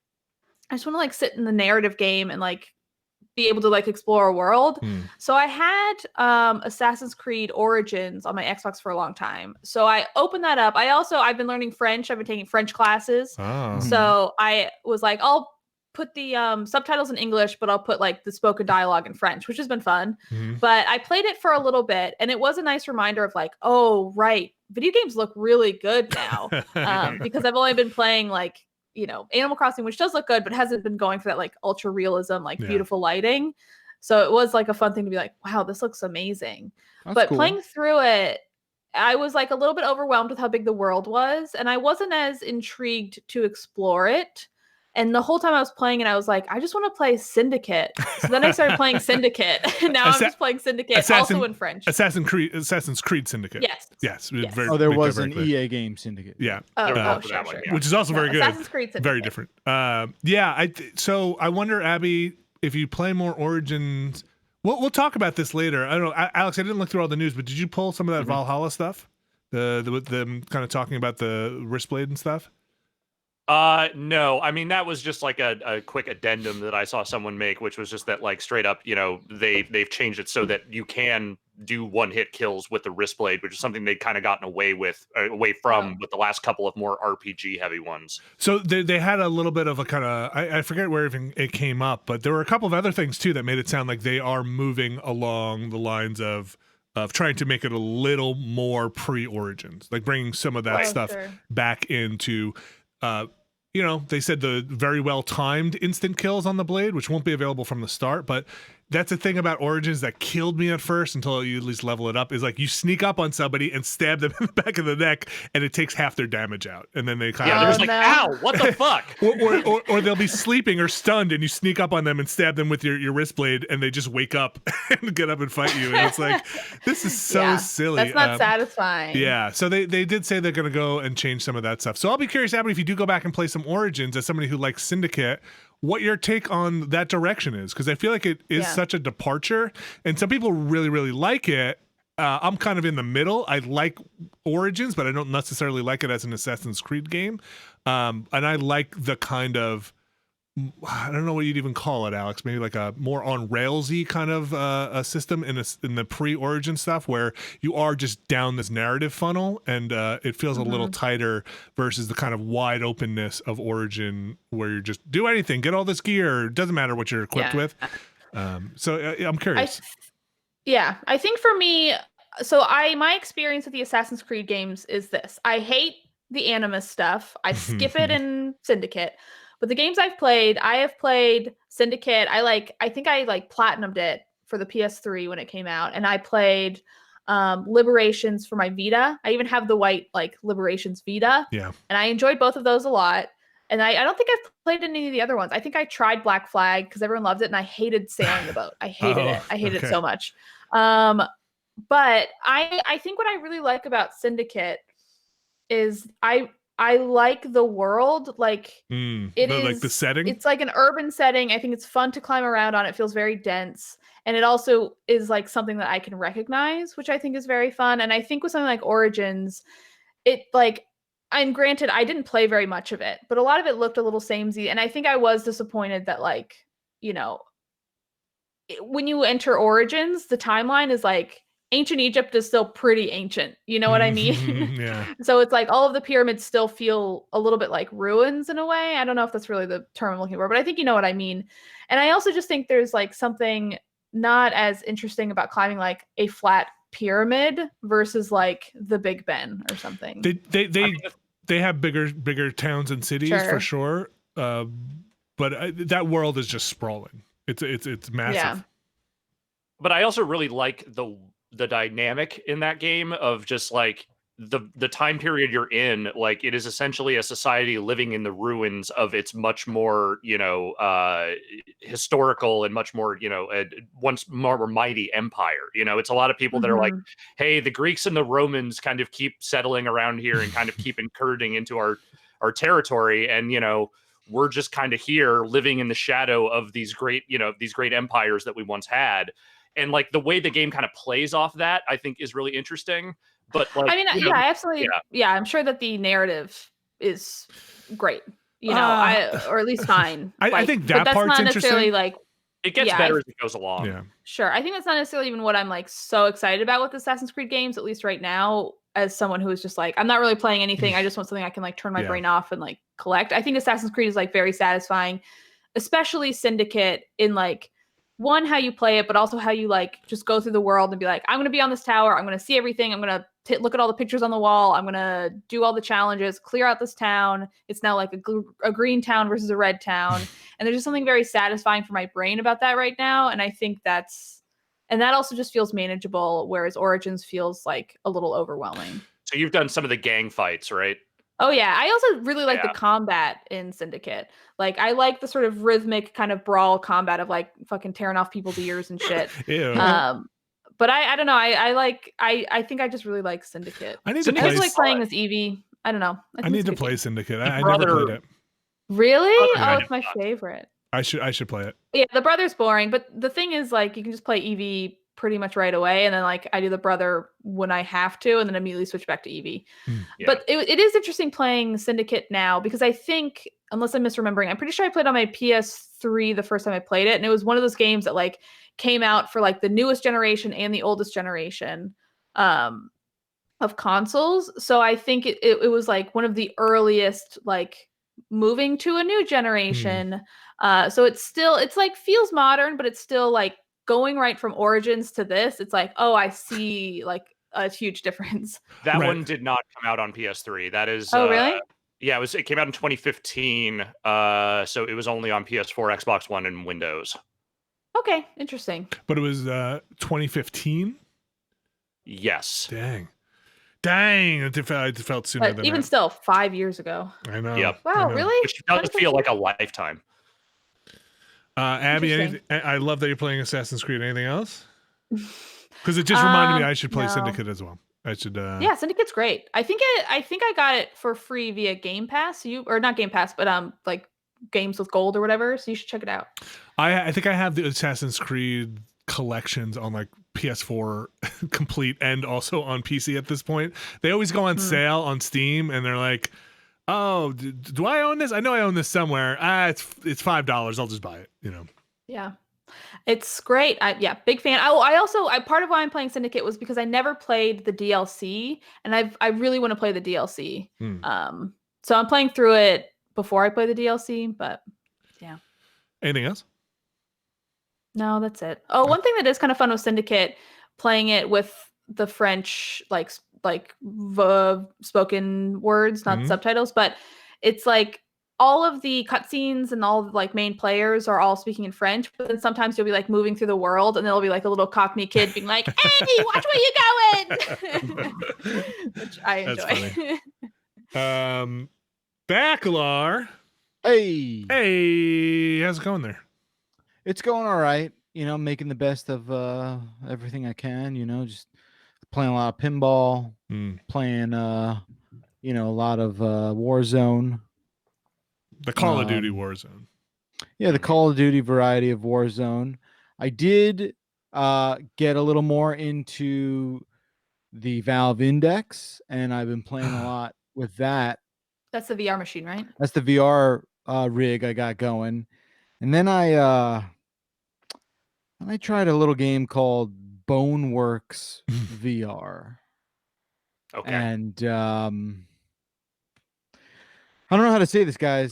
Speaker 3: I just want to like sit in the narrative game and like be able to like explore a world. So I had Assassin's Creed Origins on my Xbox for a long time. So I opened that up. I've been learning French. I've been taking French classes. So I was like, I'll put the subtitles in English, but I'll put like the spoken dialogue in French, which has been fun. But I played it for a little bit, and it was a nice reminder of like, oh, right, video games look really good now. Because I've only been playing like, Animal Crossing, which does look good, but hasn't been going for that like ultra realism, like beautiful lighting. So it was like a fun thing to be like, wow, this looks amazing. But cool. Playing through it, I was like a little bit overwhelmed with how big the world was, and I wasn't as intrigued to explore it. And the whole time I was playing it, I was like, I just want to play Syndicate. So then I started playing Syndicate. And now I'm just playing Syndicate, also in French.
Speaker 1: Assassin's Creed Syndicate.
Speaker 3: Yes.
Speaker 1: Very,
Speaker 4: there was an EA game Syndicate.
Speaker 1: Yeah.
Speaker 3: Sure.
Speaker 1: Which is also very good.
Speaker 3: Assassin's Creed Syndicate.
Speaker 1: Very different. So I wonder, Abby, if you play more Origins. We'll talk about this later. I don't know, Alex, I didn't look through all the news, but did you pull some of that Valhalla stuff? The them kind of talking about the wristblade and stuff?
Speaker 2: No, I mean, that was just like a quick addendum that I saw someone make, which was just that, like, straight up, they've changed it so that you can do one-hit kills with the wristblade, which is something they'd kind of gotten away from with the last couple of more RPG heavy ones.
Speaker 1: So they had a little bit of a kind of, I forget where even it came up, but there were a couple of other things too that made it sound like they are moving along the lines of trying to make it a little more pre-Origins, like bringing some of that stuff back into. They said the very well timed instant kills on the blade, which won't be available from the start, but that's the thing about Origins that killed me at first until you at least level it up, is like you sneak up on somebody and stab them in the back of the neck and it takes half their damage out. And then they kind of
Speaker 2: there's like, ow, what the fuck?
Speaker 1: or they'll be sleeping or stunned and you sneak up on them and stab them with your wrist blade and they just wake up and get up and fight you. And it's like, this is so silly.
Speaker 3: That's not satisfying.
Speaker 1: Yeah. So they did say they're going to go and change some of that stuff. So I'll be curious, Abby, if you do go back and play some Origins as somebody who likes Syndicate, what your take on that direction is, because I feel like it is such a departure, and some people really, really like it. I'm kind of in the middle. I like Origins, but I don't necessarily like it as an Assassin's Creed game. And I like the kind of, I don't know what you'd even call it, Alex. Maybe like a more on railsy kind of a system in the pre-Origin stuff, where you are just down this narrative funnel, and it feels a little tighter versus the kind of wide openness of Origin, where you just do anything, get all this gear. It doesn't matter what you're equipped with. So I'm curious.
Speaker 3: I think for me, my experience with the Assassin's Creed games is this: I hate the Animus stuff. I skip it in Syndicate. But the games I have played Syndicate. I think I platinumed it for the PS3 when it came out, and I played Liberations for my Vita. I even have the white Liberations Vita.
Speaker 1: Yeah. And
Speaker 3: I enjoyed both of those a lot. And I don't think I've played any of the other ones. I think I tried Black Flag because everyone loved it, and I hated sailing the boat. I hated it. I hated it so much. But I think what I really like about Syndicate is I I like the world. Like
Speaker 1: like the setting.
Speaker 3: It's like an urban setting. I think it's fun to climb around on. It feels very dense. And it also is like something that I can recognize, which I think is very fun. And I think with something like Origins, it like, and granted, I didn't play very much of it, but a lot of it looked a little samey. And I think I was disappointed that, like, you know, when you enter Origins, the timeline is like ancient Egypt is still pretty ancient. You know what I mean?
Speaker 1: Yeah.
Speaker 3: So it's like all of the pyramids still feel a little bit like ruins in a way. I don't know if that's really the term I'm looking for, but I think you know what I mean. And I also just think there's like something not as interesting about climbing like a flat pyramid versus like the Big Ben or something.
Speaker 1: They have bigger towns and cities for sure. But that world is just sprawling. It's massive.
Speaker 3: Yeah.
Speaker 2: But I also really like the dynamic in that game of just like the time period you're in. Like, it is essentially a society living in the ruins of its much more, you know, historical and much more, you know, once more mighty empire. You know, it's a lot of people that are like, hey, the Greeks and the Romans kind of keep settling around here and kind of keep intruding into our territory, and, you know, we're just kind of here living in the shadow of these great, you know, these great empires that we once had. And like the way the game kind of plays off that, I think is really interesting. But like,
Speaker 3: I mean, yeah, absolutely. Yeah, I'm sure that the narrative is great. You know, or at least fine.
Speaker 1: I think that
Speaker 3: that's
Speaker 1: part's
Speaker 3: not
Speaker 1: interesting.
Speaker 3: necessarily like
Speaker 2: it gets better as it goes along.
Speaker 1: Yeah.
Speaker 3: Sure. I think that's not necessarily even what I'm like so excited about with Assassin's Creed games, at least right now, as someone who is just like, I'm not really playing anything. I just want something I can like turn my brain off and like collect. I think Assassin's Creed is like very satisfying, especially Syndicate, in like, one, how you play it, but also how you like just go through the world and be like, I'm going to be on this tower. I'm going to see everything. I'm going to look at all the pictures on the wall. I'm going to do all the challenges, clear out this town. It's now like a green town versus a red town. And there's just something very satisfying for my brain about that right now. And I think that also just feels manageable, whereas Origins feels like a little overwhelming.
Speaker 2: So you've done some of the gang fights, right?
Speaker 3: Oh, yeah. I also really like the combat in Syndicate. Like, I like the sort of rhythmic kind of brawl combat of like fucking tearing off people's ears and shit.
Speaker 1: Ew.
Speaker 3: But I don't know. I think I just really like Syndicate.
Speaker 1: I
Speaker 3: just like playing as Eevee. I don't know.
Speaker 1: I need to play Syndicate. I never played it.
Speaker 3: Really? Oh, it's my favorite.
Speaker 1: I should play it.
Speaker 3: Yeah, the brother's boring, but the thing is, like, you can just play Eevee pretty much right away, and then like I do the brother when I have to, and then immediately switch back to Eevee. But it is interesting playing Syndicate now, because I think, unless I'm misremembering, I'm pretty sure I played on my PS3 the first time I played it, and it was one of those games that like came out for like the newest generation and the oldest generation of consoles. So I think it was like one of the earliest like moving to a new generation. So it's like feels modern, but it's still like going right from Origins to this. It's like, oh, I see like a huge difference.
Speaker 2: That one did not come out on PS3. That is
Speaker 3: really?
Speaker 2: Yeah, it came out in 2015. So it was only on PS4, Xbox One, and Windows.
Speaker 3: Okay, interesting.
Speaker 1: But it was 2015?
Speaker 2: Yes.
Speaker 1: Dang, it felt sooner
Speaker 3: but
Speaker 1: than
Speaker 3: even
Speaker 1: that.
Speaker 3: Still 5 years ago.
Speaker 1: I know.
Speaker 2: Yep.
Speaker 3: Wow, really?
Speaker 2: Which does feel like a lifetime.
Speaker 1: Abby, I love that you're playing Assassin's Creed. Anything else? Because it just reminded me I should play Syndicate as well. I should.
Speaker 3: Yeah, Syndicate's great. I think I got it for free via Game Pass. Or not Game Pass, but like Games with Gold or whatever. So you should check it out.
Speaker 1: I think I have the Assassin's Creed collections on like PS4 complete and also on PC at this point. They always go on sale on Steam, and they're like, oh, do I own this? I know I own this somewhere. It's $5. I'll just buy it, you know.
Speaker 3: Yeah. It's great. Big fan. Part of why I'm playing Syndicate was because I never played the DLC, and I really want to play the DLC. So I'm playing through it before I play the DLC, but yeah.
Speaker 1: Anything else?
Speaker 3: No, that's it. Oh, one thing that is kind of fun with Syndicate, playing it with the French like spoken words, not subtitles, but it's like all of the cutscenes and all the like main players are all speaking in French, but then sometimes you'll be like moving through the world, and there'll be like a little Cockney kid being like, "Hey, watch where you going," which I enjoy.
Speaker 1: That's funny. Bacalar.
Speaker 4: Hey,
Speaker 1: how's it going there?
Speaker 4: It's going all right. You know, making the best of everything I can. You know, just playing a lot of pinball, playing a lot of Warzone.
Speaker 1: The Call of Duty Warzone.
Speaker 4: Yeah, the Call of Duty variety of Warzone. I did get a little more into the Valve Index, and I've been playing a lot with that.
Speaker 3: That's the VR machine, right?
Speaker 4: That's the VR rig I got going. And then I tried a little game called Boneworks VR.
Speaker 2: Okay.
Speaker 4: And I don't know how to say this, guys.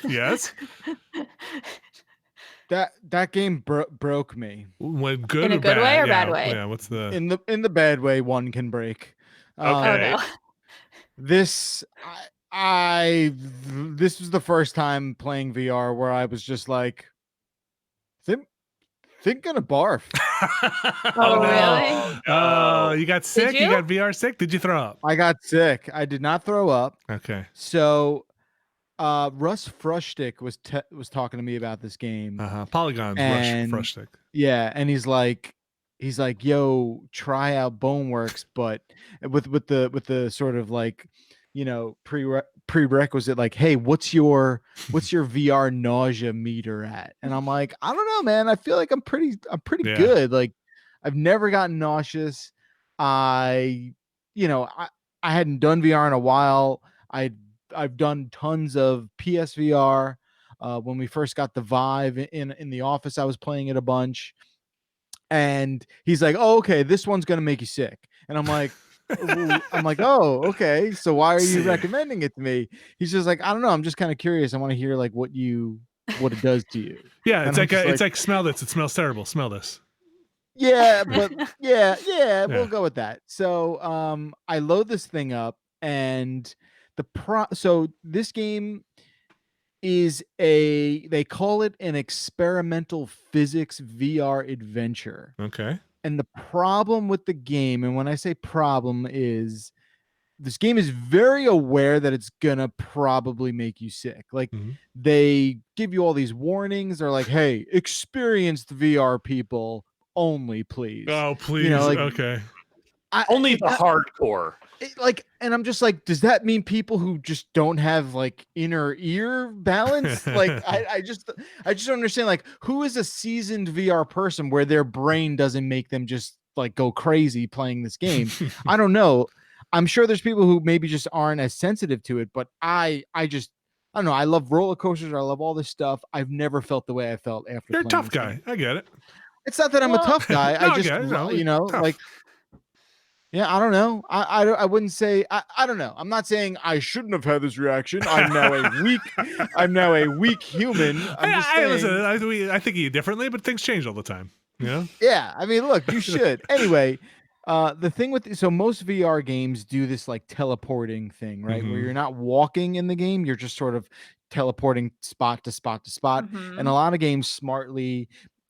Speaker 1: Yes.
Speaker 4: That game broke me.
Speaker 1: When good
Speaker 3: In a
Speaker 1: or
Speaker 3: good
Speaker 1: bad?
Speaker 3: way or
Speaker 1: Yeah,
Speaker 3: bad way?
Speaker 1: Yeah. What's the
Speaker 4: In the bad way, one can break.
Speaker 2: Okay.
Speaker 3: Oh no.
Speaker 4: This this was the first time playing VR where I was just like, think gonna barf.
Speaker 3: Oh,
Speaker 1: no.
Speaker 3: really?
Speaker 2: no.
Speaker 1: You got sick? You
Speaker 3: you?
Speaker 1: got VR sick? Did you throw up?
Speaker 4: I got sick. I did not throw up.
Speaker 1: Okay.
Speaker 4: So Russ Frushtick was talking to me about this game.
Speaker 1: Polygon's
Speaker 4: And-
Speaker 1: Rush Stick.
Speaker 4: Yeah, and he's like, yo, try out Boneworks, but with the sort of like, prerequisite, like, hey, what's your VR nausea meter at? And I'm like, I don't know, man. I feel like I'm pretty
Speaker 1: Yeah.
Speaker 4: good. Like, I've never gotten nauseous. I hadn't done VR in a while. I've done tons of PSVR. When we first got the Vive in the office, I was playing it a bunch. And he's like, "Oh, okay, this one's gonna make you sick." And I'm like, "Oh, okay. So why are you
Speaker 1: Sick.
Speaker 4: recommending it to me?" He's just like, "I don't know. I'm just kind of curious. I want to hear like what it does to you."
Speaker 1: Yeah,
Speaker 4: And
Speaker 1: it's
Speaker 4: I'm
Speaker 1: like
Speaker 4: just
Speaker 1: it's like smell this. It smells terrible. Smell this.
Speaker 4: Yeah, but yeah,
Speaker 1: Yeah.
Speaker 4: we'll go with that. So I load this thing up, and so this game is they call it an experimental physics VR adventure.
Speaker 1: Okay.
Speaker 4: And the problem with the game, and when I say problem, is this game is very aware that it's gonna probably make you sick. Like,
Speaker 1: Mhm.
Speaker 4: they give you all these warnings. They're like, hey, experienced VR people only, please.
Speaker 1: Oh, please.
Speaker 4: like,
Speaker 1: Okay.
Speaker 2: Only the hardcore.
Speaker 4: And I'm just like, does that mean people who just don't have like inner ear balance? Like, I just don't understand. Like, who is a seasoned VR person where their brain doesn't make them just like go crazy playing this game? I don't know. I'm sure there's people who maybe just aren't as sensitive to it, but I don't know. I love roller coasters. I love all this stuff. I've never felt the way I felt after.
Speaker 1: You're a
Speaker 4: playing
Speaker 1: tough
Speaker 4: this
Speaker 1: guy.
Speaker 4: game.
Speaker 1: I get it.
Speaker 4: It's not that I'm a tough guy.
Speaker 1: No,
Speaker 4: I just,
Speaker 1: I get it. Tough.
Speaker 4: like, yeah, I don't know. I wouldn't say I don't know. I'm not saying I shouldn't have had this reaction. I'm now a weak human. I'm just saying,
Speaker 1: listen, I think of you differently, but things change all the time. Yeah.
Speaker 4: yeah, I mean, look, you should. Anyway, the thing with so most VR games do this like teleporting thing, right? Where
Speaker 1: Mhm.
Speaker 4: you're not walking in the game, you're just sort of teleporting spot to spot to spot.
Speaker 3: Mhm.
Speaker 4: And a lot of games smartly,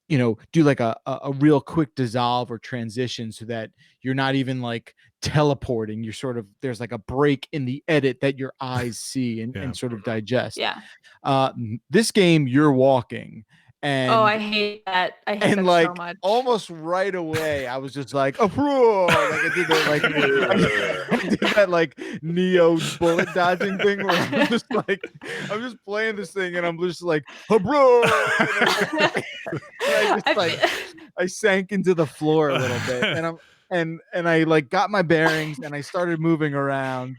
Speaker 4: do like a real quick dissolve or transition so that you're not even like teleporting. You're sort of, there's like a break in the edit that your eyes see and,
Speaker 1: Yeah.
Speaker 4: and sort of digest.
Speaker 3: Yeah.
Speaker 4: This game, you're walking. And
Speaker 3: Oh, I hate that. I hate that
Speaker 4: like
Speaker 3: so much.
Speaker 4: almost right away, I was just like, oh, like I did that, like I did that like Neo bullet dodging thing where I'm just playing this thing and I'm just like, oh, bro. I sank into the floor a little bit, and I like got my bearings and I started moving around,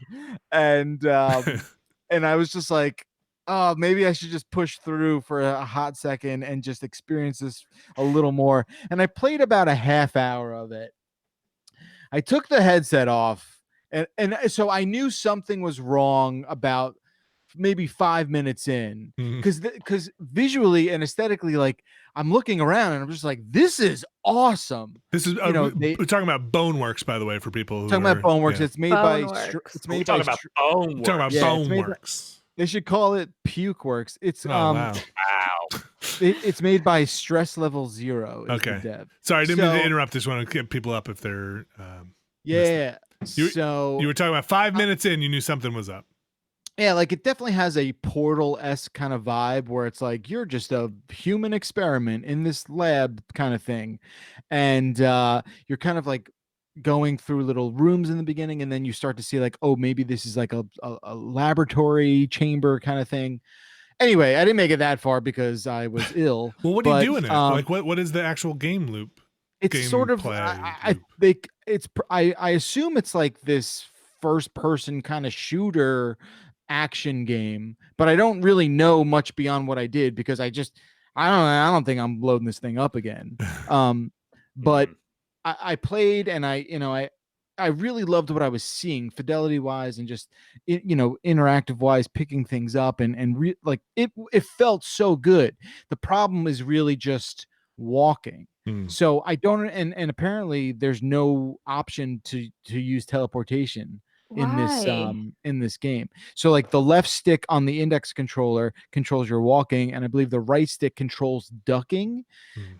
Speaker 4: and I was just like, oh, maybe I should just push through for a hot second and just experience this a little more. And I played about a half hour of it. I took the headset off, and so I knew something was wrong about maybe 5 minutes in,
Speaker 1: Mhm.
Speaker 4: because visually and aesthetically, like, I'm looking around and I'm just like, this is awesome.
Speaker 1: This is we're talking about Boneworks, by the way, for people who
Speaker 4: Talking about Boneworks.
Speaker 1: Yeah.
Speaker 4: It's made by
Speaker 3: Boneworks.
Speaker 4: it's
Speaker 2: We're
Speaker 4: made
Speaker 2: talking
Speaker 4: by
Speaker 2: about bone.
Speaker 1: We're talking about
Speaker 4: Yeah, it's made by-
Speaker 1: Boneworks.
Speaker 4: they should call it Pukeworks. It's
Speaker 1: Oh, wow.
Speaker 2: Wow.
Speaker 4: it's made by Stress Level Zero. Is the
Speaker 1: Okay.
Speaker 4: dev.
Speaker 1: Sorry, I didn't mean to
Speaker 4: So-
Speaker 1: interrupt. Just want to get people up if they're.
Speaker 4: Yeah.
Speaker 1: You-
Speaker 4: So
Speaker 1: You were talking about 5 minutes in, you knew something was up.
Speaker 4: yeah, like it definitely has a Portal-esque kind of vibe where it's like you're just a human experiment in this lab kind of thing, and you're kind of like going through little rooms in the beginning, and then you start to see like, oh, maybe this is like a laboratory chamber kind of thing. Anyway, I didn't make it that far because I was ill.
Speaker 1: Well, what do you do in it?
Speaker 4: But,
Speaker 1: Like, what is the actual game loop?
Speaker 4: it's sort of I think I assume it's like this first person kind of shooter action game, but I don't really know much beyond what I did because I don't think I'm loading this thing up again. But I played, and I really loved what I was seeing fidelity wise and just interactive wise, picking things up and like it felt so good. The problem is really just walking. So I don't, and apparently there's no option to use teleportation in this game. So like the left stick on the index controller controls your walking, and I believe the right stick controls ducking.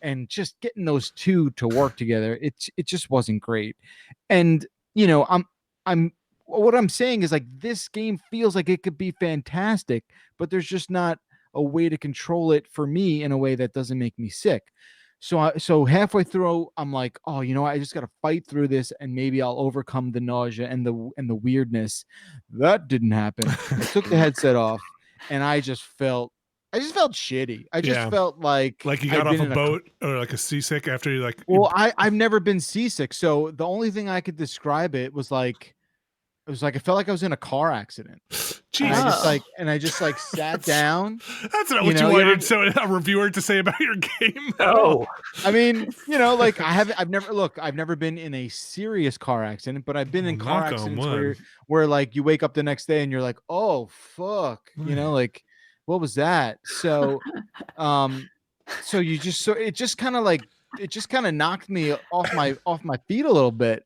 Speaker 4: And just getting those two to work together, it just wasn't great. And I'm what I'm saying is like this game feels like it could be fantastic, but there's just not a way to control it for me in a way that doesn't make me sick. So halfway through, I'm like, oh, I just got to fight through this, and maybe I'll overcome the nausea and the weirdness. That didn't happen. I took the headset off, and I just felt shitty. I just felt like
Speaker 1: you got off a boat or like a seasick after you like.
Speaker 4: Well, I've never been seasick, so the only thing I could describe it was like. It was like I felt like I was in a car accident.
Speaker 1: Jesus.
Speaker 4: And I just sat down.
Speaker 1: That's not what you wanted a reviewer to say about your game.
Speaker 2: Oh,
Speaker 4: I mean, like I've never been in a serious car accident, but I've been in car accidents where like you wake up the next day and you're like, oh fuck, like what was that? So, it just kind of knocked me off my feet a little bit.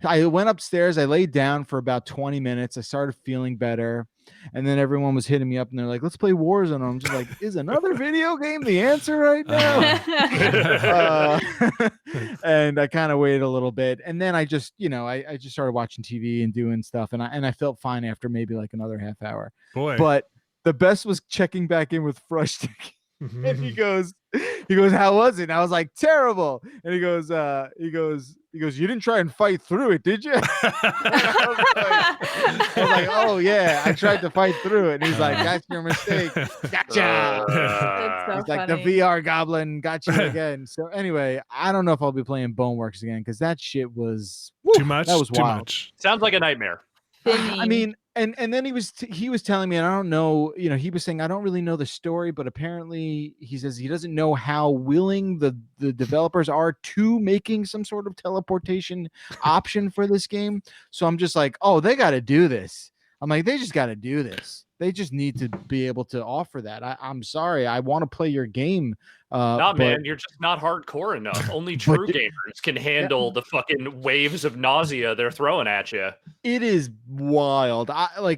Speaker 4: I went upstairs, I laid down for about 20 minutes. I started feeling better. And then everyone was hitting me up and they're like, let's play Warzone. I'm just like, is another video game the answer right now? And I kind of waited a little bit. And then I just, I just started watching TV and doing stuff. And I felt fine after maybe like another half hour.
Speaker 1: Boy.
Speaker 4: But the best was checking back in with Frushtick. And he goes, how was it? And I was like, terrible. And he goes, you didn't try and fight through it, did you? I was like, oh yeah, I tried to fight through it. And he's like, that's your mistake. Gotcha. He's like, the VR goblin got you again. So anyway, I don't know if I'll be playing Boneworks again because that shit was
Speaker 1: too much. That was
Speaker 2: too
Speaker 1: wild.
Speaker 2: Much. Sounds like a nightmare.
Speaker 4: I mean, and then he was telling me, and I don't know, he was saying I don't really know the story, but apparently he says he doesn't know how willing the developers are to making some sort of teleportation option for this game. So I'm just like, oh, they got to do this. I'm like, they just got to do this. They just need to be able to offer that. I'm sorry, I want to play your game.
Speaker 2: Man, you're just not hardcore enough. Only true gamers can handle the fucking waves of nausea they're throwing at you.
Speaker 4: It is wild. I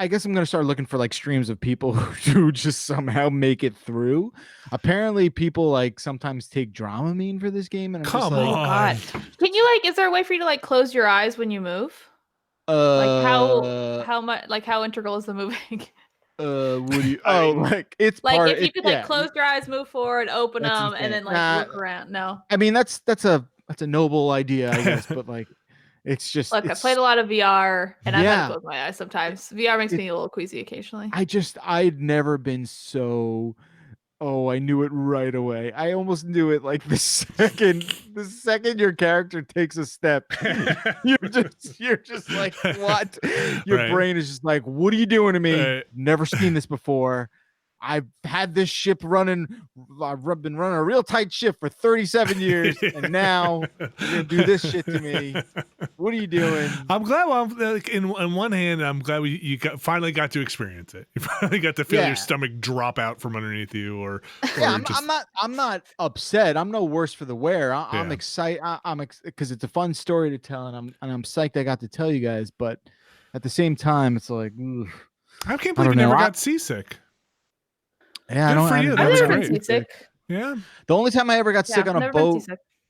Speaker 4: guess I'm gonna start looking for like streams of people who just somehow make it through. Apparently, people like sometimes take Dramamine for this game, and I'm
Speaker 1: Come
Speaker 4: just like,
Speaker 1: on.
Speaker 3: Oh God, can you is there a way for you to close your eyes when you move? How much? How integral is the moving?
Speaker 4: What do you? It's
Speaker 3: if you could close your eyes, move forward, open them, and then look around. No,
Speaker 4: I mean that's a noble idea, I guess, but it's just.
Speaker 3: Look, I played a lot of VR, and I've had to close my eyes sometimes. VR makes me a little queasy occasionally.
Speaker 4: I'd never been so. Oh, I knew it right away. I almost knew it the second your character takes a step. you're just like, what? Your brain is just like, what are you doing to me?
Speaker 1: Right.
Speaker 4: Never seen this before. I've had this ship running. I've been running a real tight ship for 37 years, and now you're gonna do this shit to me. What are you doing?
Speaker 1: I'm glad. Well, in one hand, I'm glad you finally got to experience it. You finally got to feel your stomach drop out from underneath you, or
Speaker 4: I'm not upset. I'm no worse for the wear. I'm excited. Because it's a fun story to tell, and I'm psyched I got to tell you guys. But at the same time, it's like, ugh.
Speaker 1: I can't believe you never got seasick.
Speaker 4: Yeah,
Speaker 1: Good for you.
Speaker 3: I've never been seasick.
Speaker 1: Yeah.
Speaker 4: The only time I ever got sick on a boat.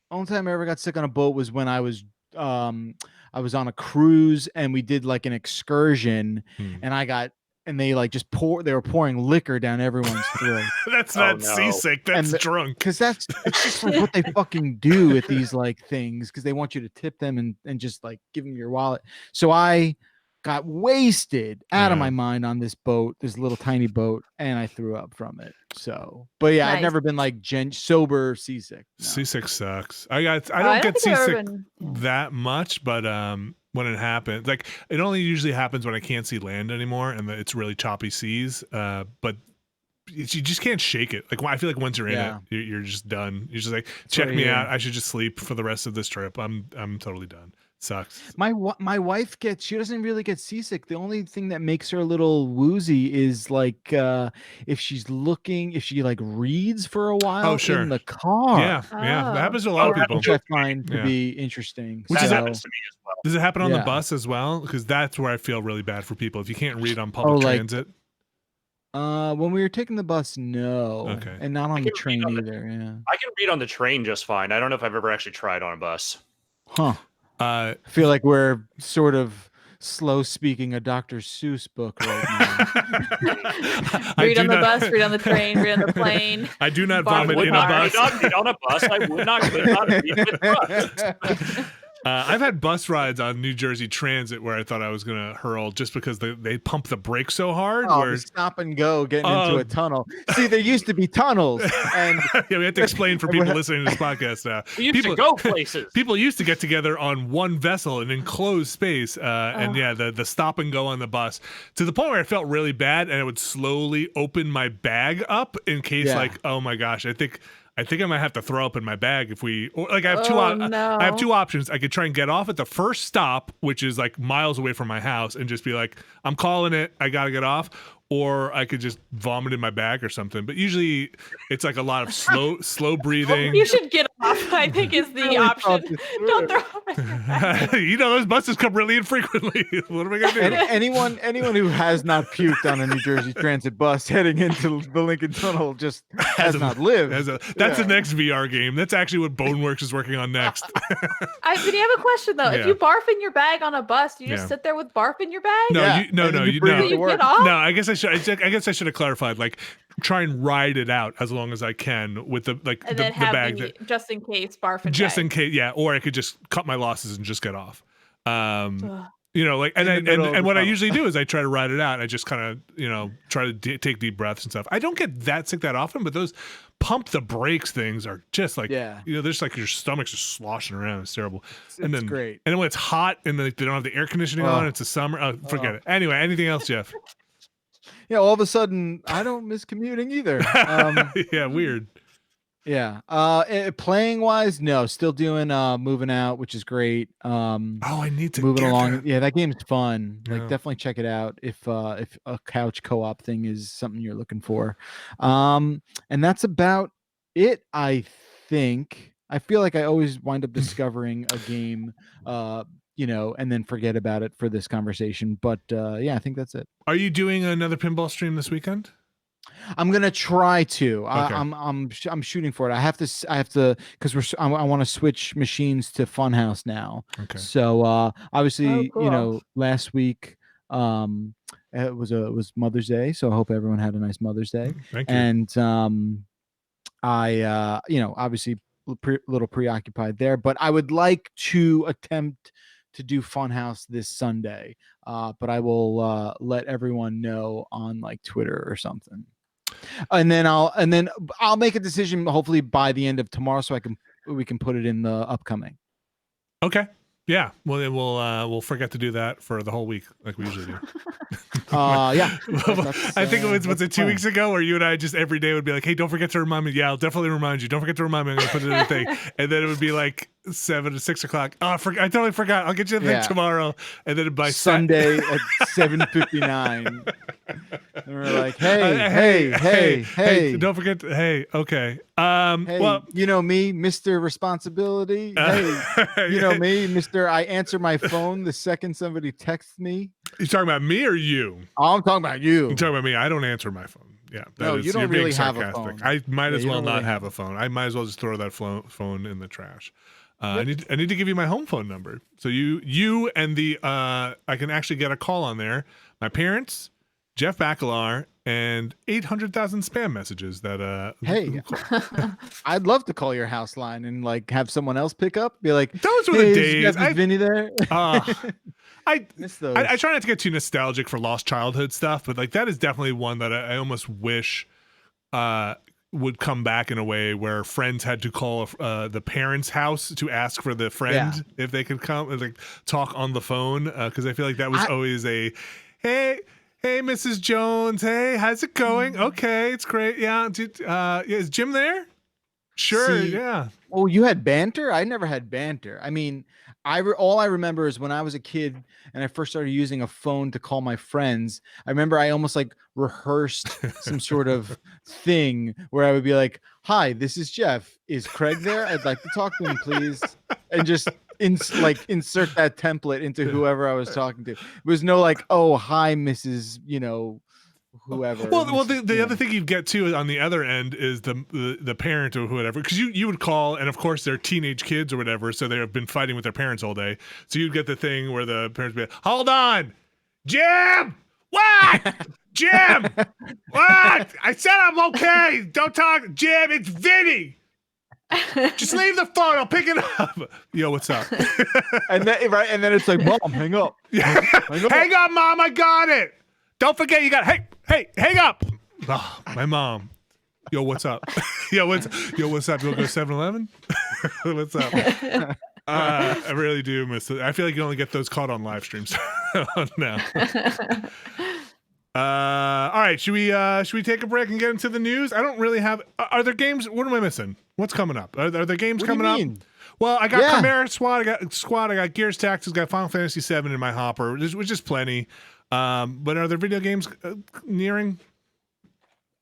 Speaker 4: Only time I ever got sick on a boat was when I was on a cruise and we did an excursion, and I got and they like just they were pouring liquor down everyone's throat.
Speaker 1: That's
Speaker 2: Oh,
Speaker 1: not
Speaker 2: no.
Speaker 1: seasick. That's drunk.
Speaker 4: Because it's just like what they fucking do at these like things, because they want you to tip them and just like give them your wallet. So I got wasted out of
Speaker 1: Yeah.
Speaker 4: my mind on this boat, this little tiny boat, and I threw up from it. So, but yeah, I've
Speaker 3: Nice.
Speaker 4: never been like sober seasick. No.
Speaker 1: Seasick sucks. I don't get
Speaker 3: think I've ever
Speaker 1: seasick
Speaker 3: been-
Speaker 1: that much, but when it happens, like it only usually happens when I can't see land anymore and it's really choppy seas. But you just can't shake it. Like I feel like once you're in
Speaker 4: Yeah.
Speaker 1: it, you're just done. You're just like,
Speaker 4: That's
Speaker 1: check
Speaker 4: what I
Speaker 1: me
Speaker 4: hear.
Speaker 1: out. I should just sleep for the rest of this trip. I'm totally done. Sucks.
Speaker 4: My wife she doesn't really get seasick. The only thing that makes her a little woozy is like if she like reads for a while
Speaker 1: sure.
Speaker 4: in the car.
Speaker 1: Yeah, yeah.
Speaker 3: Oh.
Speaker 1: That happens to a lot of people.
Speaker 4: Which I find to
Speaker 1: Yeah.
Speaker 4: be interesting.
Speaker 1: Which
Speaker 2: That
Speaker 1: is
Speaker 4: So-
Speaker 2: happens to me as well.
Speaker 1: Does it happen on the
Speaker 4: Yeah.
Speaker 1: bus as well? Because that's where I feel really bad for people. If you can't read on public
Speaker 4: like-
Speaker 1: transit.
Speaker 4: when we were taking the bus, no.
Speaker 1: Okay.
Speaker 4: And not on
Speaker 2: I
Speaker 4: the
Speaker 2: can
Speaker 4: train
Speaker 2: read on
Speaker 4: either. Yeah.
Speaker 2: I can read on the train just fine. I don't know if I've ever actually tried on a bus.
Speaker 4: Huh.
Speaker 1: Uh,
Speaker 4: I feel like we're sort of slow speaking a Dr. Seuss book right now.
Speaker 1: I
Speaker 3: Read
Speaker 1: do
Speaker 3: on the
Speaker 1: not-
Speaker 3: bus, read on the train, read on the plane.
Speaker 1: I do not
Speaker 3: Barf
Speaker 1: vomit
Speaker 3: would
Speaker 1: in a
Speaker 3: not
Speaker 1: bus.
Speaker 2: not read on a bus. I would not could not read with bus.
Speaker 1: I've had bus rides on New Jersey Transit where I thought I was going to hurl just because they pump the brakes so hard.
Speaker 4: Oh,
Speaker 1: where,
Speaker 4: the stop and go getting into
Speaker 1: Oh.
Speaker 4: a tunnel. See, there used to be tunnels, and
Speaker 1: yeah, we have to explain for people listening to this podcast now.
Speaker 2: We used to go places.
Speaker 1: People used to get together on one vessel, an enclosed space, and yeah, the stop and go on the bus to the point where I felt really bad, and I would slowly open my bag up in case,
Speaker 4: Yeah.
Speaker 1: like, oh my gosh, I think I might have to throw up in my bag if we, or like I have
Speaker 3: No.
Speaker 1: I have two options. I could try and get off at the first stop, which is like miles away from my house, and just be like, I'm calling it, I gotta get off. Or I could just vomit in my bag or something. But usually it's like a lot of slow breathing.
Speaker 3: You should get off, I think, is the
Speaker 4: Really
Speaker 3: option.
Speaker 4: thought this through.
Speaker 3: Don't throw up in your bag.
Speaker 1: You know, those buses come really infrequently. What am I gonna do?
Speaker 4: and anyone who has not puked on a New Jersey Transit bus heading into the Lincoln Tunnel just has
Speaker 1: a-
Speaker 4: not lived.
Speaker 1: That's the
Speaker 4: Yeah.
Speaker 1: next VR game. That's actually what Boneworks is working on next.
Speaker 3: But you have a question though.
Speaker 1: Yeah.
Speaker 3: If you barf in your bag on a bus, you just
Speaker 1: Yeah.
Speaker 3: sit there with barf in your bag?
Speaker 1: No,
Speaker 4: Yeah,
Speaker 1: no,
Speaker 4: and then
Speaker 1: no,
Speaker 4: you bring
Speaker 1: no.
Speaker 4: it to
Speaker 3: You
Speaker 4: work.
Speaker 3: get off?
Speaker 1: No, I guess I should have clarified. Like, try and ride it out as long as I can with the like
Speaker 3: And
Speaker 1: the
Speaker 3: then have
Speaker 1: bag
Speaker 3: the, just in case barf in
Speaker 1: just
Speaker 3: bag.
Speaker 1: in case, yeah. Or I could just cut my losses and just get off.
Speaker 3: Ugh.
Speaker 1: You know, like,
Speaker 4: In the middle of
Speaker 1: and
Speaker 4: the
Speaker 1: what I
Speaker 4: tunnel.
Speaker 1: usually do is I try to ride it out. I just kind of, try to take deep breaths and stuff. I don't get that sick that often, but those pump the brakes things are just like,
Speaker 4: Yeah.
Speaker 1: there's like your stomach's just sloshing around. It's terrible.
Speaker 4: It's
Speaker 1: then
Speaker 4: great.
Speaker 1: And then when it's hot and they don't have the air conditioning
Speaker 4: Oh.
Speaker 1: on, it's a summer. Oh, forget
Speaker 4: Oh.
Speaker 1: it. Anyway, anything else, Jeff?
Speaker 4: Yeah, all of a sudden I don't miss commuting either.
Speaker 1: Yeah, weird.
Speaker 4: Yeah. Playing wise, no, still doing moving out, which is great.
Speaker 1: Oh, I need to
Speaker 4: Moving
Speaker 1: get
Speaker 4: along.
Speaker 1: that.
Speaker 4: Yeah, that game's fun. Like
Speaker 1: Yeah.
Speaker 4: definitely check it out if a couch co-op thing is something you're looking for. And that's about it, I think. I feel like I always wind up discovering a game and then forget about it for this conversation. But yeah, I think that's it.
Speaker 1: Are you doing another pinball stream this weekend?
Speaker 4: I'm gonna try to.
Speaker 1: Okay.
Speaker 4: I'm shooting for it. I have to because I want to switch machines to Funhouse now.
Speaker 1: Okay.
Speaker 4: So obviously,
Speaker 3: cool.
Speaker 4: last week it was Mother's Day, so I hope everyone had a nice Mother's Day.
Speaker 1: Thank you.
Speaker 4: And I obviously little preoccupied there, but I would like to attempt to do Funhouse this Sunday. But I will let everyone know on like Twitter or something. And then I'll make a decision hopefully by the end of tomorrow so we can put it in the upcoming.
Speaker 1: Okay. Yeah. Well, then we'll forget to do that for the whole week like we usually do.
Speaker 4: Yeah.
Speaker 1: I think it was
Speaker 4: that's the
Speaker 1: 2
Speaker 4: plan.
Speaker 1: weeks ago where you and I just every day would be like, hey, don't forget to remind me. Yeah, I'll definitely remind you. Don't forget to remind me. I'm gonna put it in the thing. And then it would be like 7 to 6 o'clock. Oh, I totally forgot. I'll get you the thing
Speaker 4: Yeah.
Speaker 1: tomorrow. And then by
Speaker 4: Sunday at 7:59. And we're like, hey.
Speaker 1: Don't forget. Okay.
Speaker 4: Hey,
Speaker 1: Well,
Speaker 4: you know me, Mr. Responsibility. Hey, you know me, Mr. I answer my phone the second somebody texts me.
Speaker 1: You talking about me or you?
Speaker 4: Oh, I'm talking about you.
Speaker 1: You talking about me? I don't answer my phone. Yeah,
Speaker 4: No, you don't
Speaker 1: you're being
Speaker 4: really have a
Speaker 1: sarcastic.
Speaker 4: phone.
Speaker 1: I might
Speaker 4: Yeah,
Speaker 1: as
Speaker 4: you
Speaker 1: well
Speaker 4: don't
Speaker 1: not
Speaker 4: really
Speaker 1: have a phone. I might as well just throw that phone in the trash. I need to give you my home phone number. So you and the I can actually get a call on there. My parents, Jeff Bakalar, and 800,000 spam messages that
Speaker 4: Hey, I'd love to call your house line and like have someone else pick up. Be like,
Speaker 1: those were
Speaker 4: hey,
Speaker 1: the
Speaker 4: is
Speaker 1: days.
Speaker 4: Vinny there?
Speaker 1: I
Speaker 4: Miss those.
Speaker 1: I try not to get too nostalgic for lost childhood stuff, but like that is definitely one that I almost wish would come back in a way where friends had to call the parents' house to ask for the friend if they could come and like talk on the phone, because I feel like that was always a hey Mrs. Jones, hey, how's it going? Okay, it's great. Yeah, is Jim there? Sure. Yeah.
Speaker 4: Oh, you had banter? I never had banter. I mean, all I remember is when I was a kid and I first started using a phone to call my friends. I remember I almost like rehearsed some sort of thing where I would be like, "Hi, this is Jeff. Is Craig there? I'd like to talk to him, please." And just insert that template into whoever I was talking to. It was no like, "Oh, hi, Mrs. Whoever."
Speaker 1: Well, the other thing you'd get too on the other end is the parent or whatever, because you would call, and of course they're teenage kids or whatever, so they have been fighting with their parents all day. So you'd get the thing where the parents would be like, "Hold on, Jim, what? Jim, what? I said I'm okay. Don't talk, Jim. It's Vinny. Just leave the phone. I'll pick it up. Yo, what's up?"
Speaker 4: and then it's like, "Mom, hang up.
Speaker 1: Hang up, Mom. I got it. Don't forget you got hey, hang up." Oh, my mom. Yo, what's up? Yo, what's up? You want to go to 7-Eleven? What's up? I really do miss it. I feel like you only get those caught on live streams now. All right, should we take a break and get into the news? I don't really have. Are there games? What am I missing? What's coming up? Are there games coming up? Well, I got Chimera Squad. I got Gears Tactics. Got Final Fantasy VII in my hopper, which is plenty. But are there video games nearing?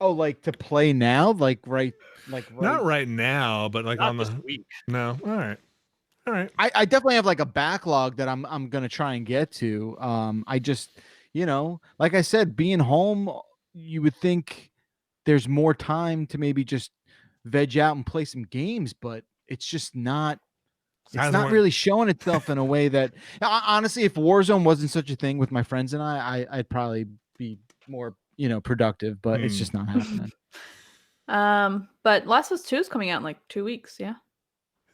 Speaker 4: Oh, like to play now? Like
Speaker 1: Not right now, but like
Speaker 2: Not
Speaker 1: on
Speaker 2: this
Speaker 1: the
Speaker 2: week.
Speaker 1: No. All right.
Speaker 4: I definitely have like a backlog that I'm gonna try and get to. I just, like I said, being home, you would think there's more time to maybe just veg out and play some games, but it's just not. It's not really showing itself in a way that, honestly, if Warzone wasn't such a thing with my friends and I'd probably be more, productive, but it's just not happening.
Speaker 3: But Last of Us 2 is coming out in like 2 weeks. Yeah.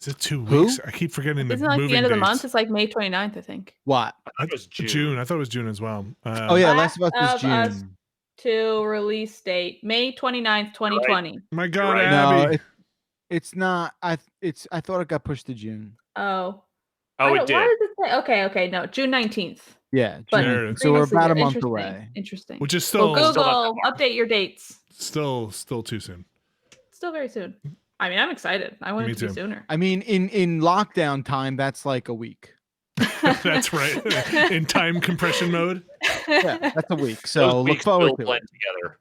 Speaker 1: Is it 2 weeks? I keep forgetting the
Speaker 3: Isn't it like
Speaker 1: moving
Speaker 3: the end of the
Speaker 1: dates.
Speaker 3: month? It's like May 29th, I think.
Speaker 4: What?
Speaker 2: I thought it was June.
Speaker 1: June. I thought it was June as well.
Speaker 4: Oh yeah, Last of Us is
Speaker 3: Last of Us
Speaker 4: June.
Speaker 3: 2 release date May 29th, 2020.
Speaker 1: My God,
Speaker 2: Right.
Speaker 1: Abby.
Speaker 4: No, it's not. I thought it got pushed to June.
Speaker 3: Oh.
Speaker 2: It did.
Speaker 3: Why does it say? Okay, no, June 19th.
Speaker 4: Yeah,
Speaker 3: But
Speaker 4: June. So we're about a month
Speaker 3: Interesting.
Speaker 4: away.
Speaker 3: Interesting.
Speaker 1: Which is
Speaker 3: Well,
Speaker 1: still
Speaker 3: Google, update your dates.
Speaker 1: still too soon.
Speaker 3: Still very soon. I mean, I'm excited. I want
Speaker 1: Me
Speaker 3: it to
Speaker 1: too.
Speaker 3: be sooner.
Speaker 4: I mean, in lockdown time, that's like a week.
Speaker 1: That's right. In time compression mode.
Speaker 4: Yeah, that's a week.
Speaker 2: Those
Speaker 4: So look
Speaker 2: weeks
Speaker 4: forward
Speaker 2: will
Speaker 4: to it.
Speaker 2: blend together.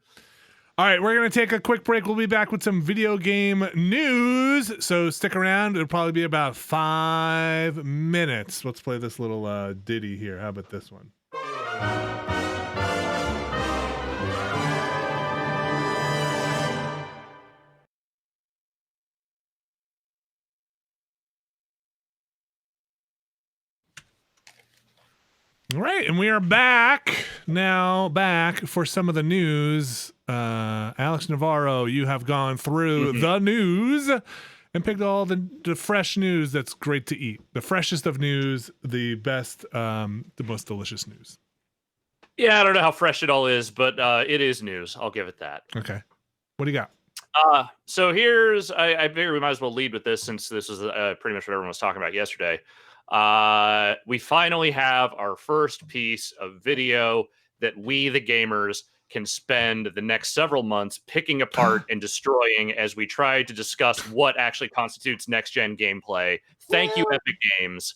Speaker 1: All right, we're going to take a quick break. We'll be back with some video game news. So stick around. It'll probably be about 5 minutes. Let's play this little ditty here. How about this one? All right, and we are back for some of the news. Alex Navarro, you have gone through the news and picked all the fresh news that's great to eat. The freshest of news, the best, the most delicious news.
Speaker 2: Yeah, I don't know how fresh it all is, but it is news. I'll give it that.
Speaker 1: Okay. What do you got?
Speaker 2: So here's, I figure we might as well lead with this since this is pretty much what everyone was talking about yesterday. We finally have our first piece of video that we, the gamers, can spend the next several months picking apart and destroying as we try to discuss what actually constitutes next-gen gameplay. Thank you, Epic Games.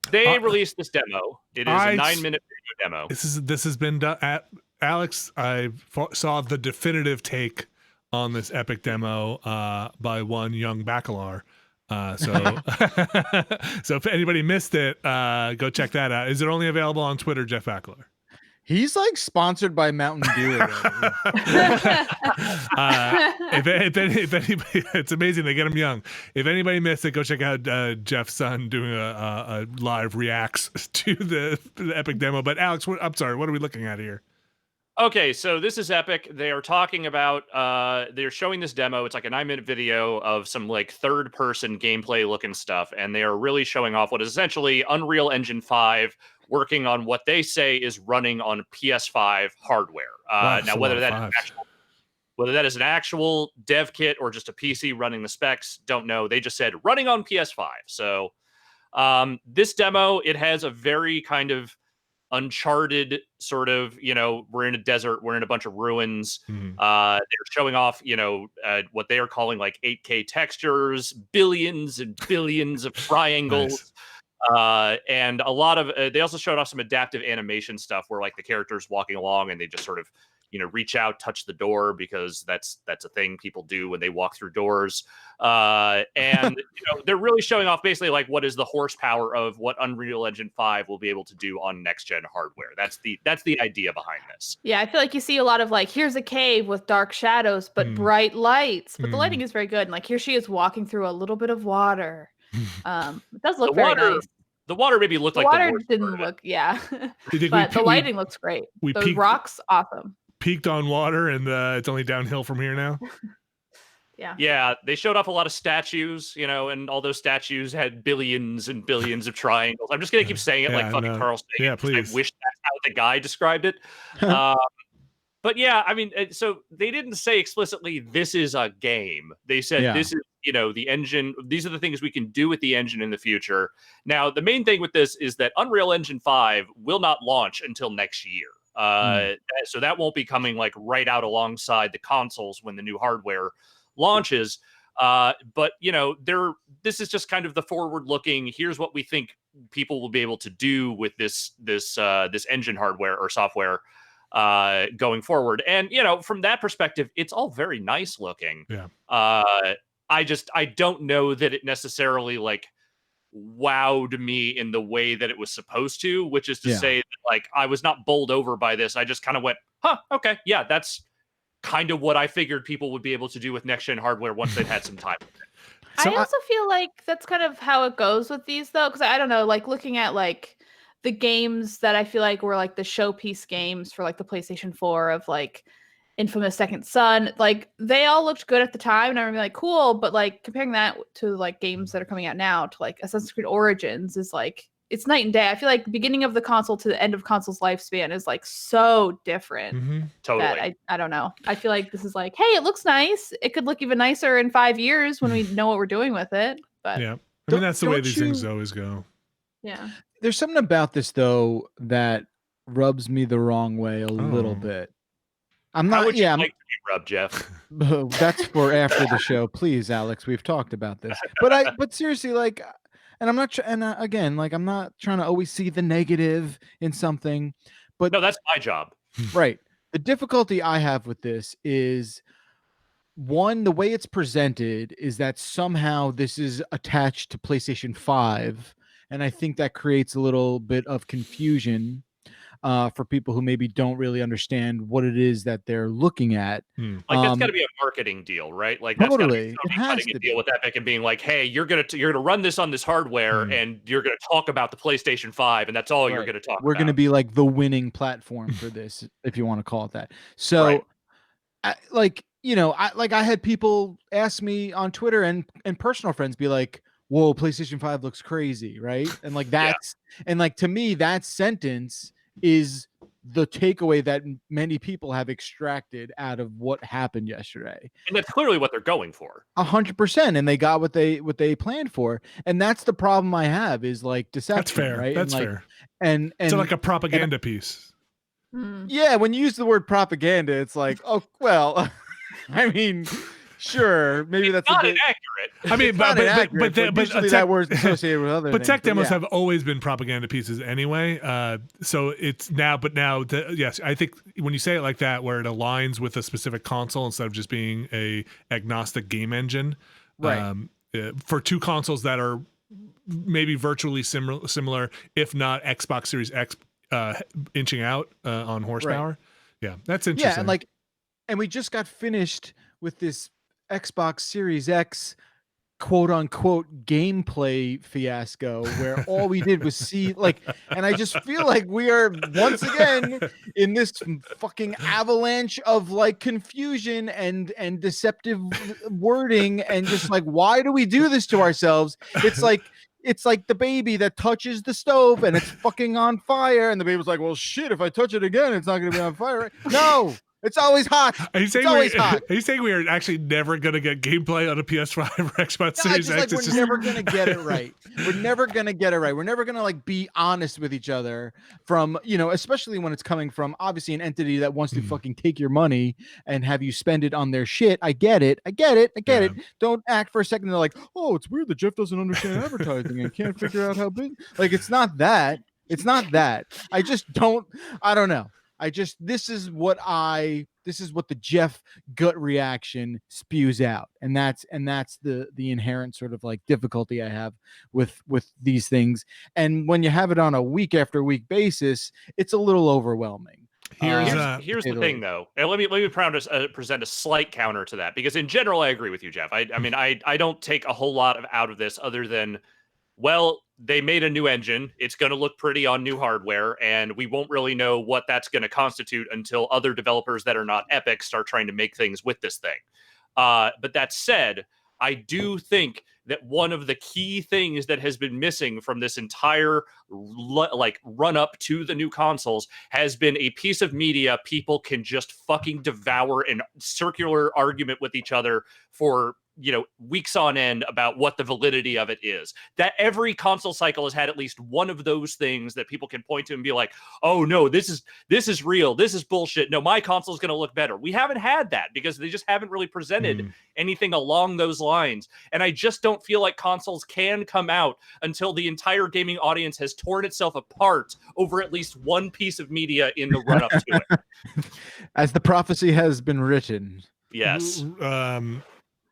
Speaker 2: They released this demo. It is a 9-minute video demo.
Speaker 1: This has been done at Alex. I saw the definitive take on this Epic demo by one young Bakalar. So if anybody missed it, go check that out. Is it only available on Twitter, Jeff Bakalar?
Speaker 4: He's like sponsored by Mountain Dew.
Speaker 1: If anybody, it's amazing they get him young. If anybody missed it, go check out Jeff's son doing a live reacts to the Epic demo. But Alex, I'm sorry, what are we looking at here?
Speaker 2: Okay, so this is epic. They are talking about they're showing this demo. It's like a 9-minute video of some like third-person gameplay looking stuff, and they are really showing off what is essentially Unreal Engine 5 working on what they say is running on PS5 hardware.
Speaker 1: Wow,
Speaker 2: Now, whether that is an actual dev kit or just a PC running the specs, don't know. They just said running on PS5. So this demo, it has a very kind of Uncharted sort of, we're in a desert, we're in a bunch of ruins. They're showing off, what they are calling like 8K textures, billions and billions of triangles. Nice. And a lot of, they also showed off some adaptive animation stuff where like the characters walking along and they just sort of, reach out, touch the door, because that's a thing people do when they walk through doors. And they're really showing off basically like what is the horsepower of what Unreal Engine 5 will be able to do on next gen hardware. That's the idea behind this.
Speaker 3: Yeah, I feel like you see a lot of like, here's a cave with dark shadows but bright lights, but the lighting is very good. And like here she is walking through a little bit of water. It does look very nice.
Speaker 2: The water maybe looked like
Speaker 3: the water didn't look, yeah. But the lighting looks great. The rocks, awesome.
Speaker 1: Peaked on water, and it's only downhill from here now.
Speaker 2: Yeah, they showed off a lot of statues, and all those statues had billions and billions of triangles. I'm just gonna keep saying it like fucking Carl Sagan.
Speaker 1: Yeah, please.
Speaker 2: I wish that's how the guy described it. But yeah, I mean, so they didn't say explicitly this is a game. They said this is, the engine. These are the things we can do with the engine in the future. Now, the main thing with this is that Unreal Engine 5 will not launch until next year. So that won't be coming like right out alongside the consoles when the new hardware launches. But this is just kind of the forward-looking. Here's what we think people will be able to do with this engine hardware or software going forward. And from that perspective, it's all very nice looking.
Speaker 1: Yeah.
Speaker 2: I don't know that it necessarily like wowed me in the way that it was supposed to, which is to say that like I was not bowled over by this. I just kind of went, okay, yeah, that's kind of what I figured people would be able to do with next gen hardware once they've had some time with it.
Speaker 3: So I also feel like that's kind of how it goes with these though, because I don't know, like looking at like the games that I feel like were like the showpiece games for like the PlayStation 4 of like Infamous Second Son, like they all looked good at the time and I remember like cool, but like comparing that to like games that are coming out now to like Assassin's Creed Origins is like it's night and day. I feel like the beginning of the console to the end of console's lifespan is like so different.
Speaker 2: Totally.
Speaker 3: That I don't know. I feel like this is like, hey, it looks nice. It could look even nicer in 5 years when we know what we're doing with it. But
Speaker 1: yeah, I mean that's the way these things always go.
Speaker 3: Yeah.
Speaker 4: There's something about this though that rubs me the wrong way a little bit. I'm not.
Speaker 2: How would you like to be rubbed, Jeff?
Speaker 4: That's for after the show, please, Alex. We've talked about this, but seriously, like, and I'm not. And again, like, I'm not trying to always see the negative in something, but
Speaker 2: no, that's my job.
Speaker 4: Right. The difficulty I have with this is one, the way it's presented is that somehow this is attached to PlayStation 5, and I think that creates a little bit of confusion. For people who maybe don't really understand what it is that they're looking at.
Speaker 2: Like that's got to be a marketing deal, right? Like that's
Speaker 4: totally.
Speaker 2: It has to deal with Epic and being like, hey, you're gonna run this on this hardware and you're gonna talk about the PlayStation 5 and that's all you're gonna talk about.
Speaker 4: We're gonna be like the winning platform for this, if you want to call it that. So I had people ask me on Twitter and personal friends be like, whoa, PlayStation 5 looks crazy, right? And like that's and like to me, that sentence is the takeaway that many people have extracted out of what happened yesterday.
Speaker 2: And that's clearly what they're going for.
Speaker 4: 100%. And they got what they planned for. And that's the problem I have is like deception.
Speaker 1: That's fair.
Speaker 4: Right?
Speaker 1: That's
Speaker 4: and
Speaker 1: fair.
Speaker 4: And
Speaker 1: so like a propaganda piece.
Speaker 4: Yeah. When you use the word propaganda, it's like, oh, well, I mean, sure, maybe that's
Speaker 2: not
Speaker 4: a bit
Speaker 2: inaccurate.
Speaker 1: I mean, but
Speaker 4: that word's associated with other.
Speaker 1: But
Speaker 4: things,
Speaker 1: tech demos have always been propaganda pieces anyway. So it's now, yes, I think when you say it like that, where it aligns with a specific console instead of just being a agnostic game engine,
Speaker 4: right?
Speaker 1: For two consoles that are maybe virtually similar, if not Xbox Series X inching out on horsepower. Right. Yeah, that's interesting.
Speaker 4: Yeah, and we just got finished with this Xbox Series X quote unquote gameplay fiasco where all we did was see like, and I just feel like we are once again in this fucking avalanche of like confusion and deceptive wording, and just like, why do we do this to ourselves? It's like the baby that touches the stove and it's fucking on fire, and the baby's like, well shit, if I touch it again it's not gonna be on fire, right? No, it's always hot.
Speaker 1: Are you saying
Speaker 4: It's always hot.
Speaker 1: Are you saying we are actually never going to get gameplay on a PS5 or Xbox
Speaker 4: No,
Speaker 1: Series X?
Speaker 4: we're never gonna get it right. We're never gonna get it right. We're never gonna like be honest with each other from, especially when it's coming from obviously an entity that wants to fucking take your money and have you spend it on their shit. I get it. Don't act for a second. They're like, oh, it's weird that Jeff doesn't understand advertising and can't figure out how big. Like, it's not that. It's not that. I just don't. I don't know. This is what the Jeff gut reaction spews out, and that's the inherent sort of like difficulty I have with these things. And when you have it on a week after week basis, it's a little overwhelming.
Speaker 2: Here's the thing, though, and let me present a slight counter to that, because in general I agree with you, Jeff. I mean I don't take a whole lot out of this other than, well, they made a new engine. It's going to look pretty on new hardware, and we won't really know what that's going to constitute until other developers that are not Epic start trying to make things with this thing. But that said, I do think that one of the key things that has been missing from this entire run up to the new consoles has been a piece of media people can just fucking devour in circular argument with each other for weeks on end about what the validity of it is. That every console cycle has had at least one of those things that people can point to and be like, oh no, this is real, this is bullshit, no, my console is going to look better. We haven't had that because they just haven't really presented anything along those lines. And I just don't feel like consoles can come out until the entire gaming audience has torn itself apart over at least one piece of media in the run up to it.
Speaker 4: As the prophecy has been written.
Speaker 2: Yes.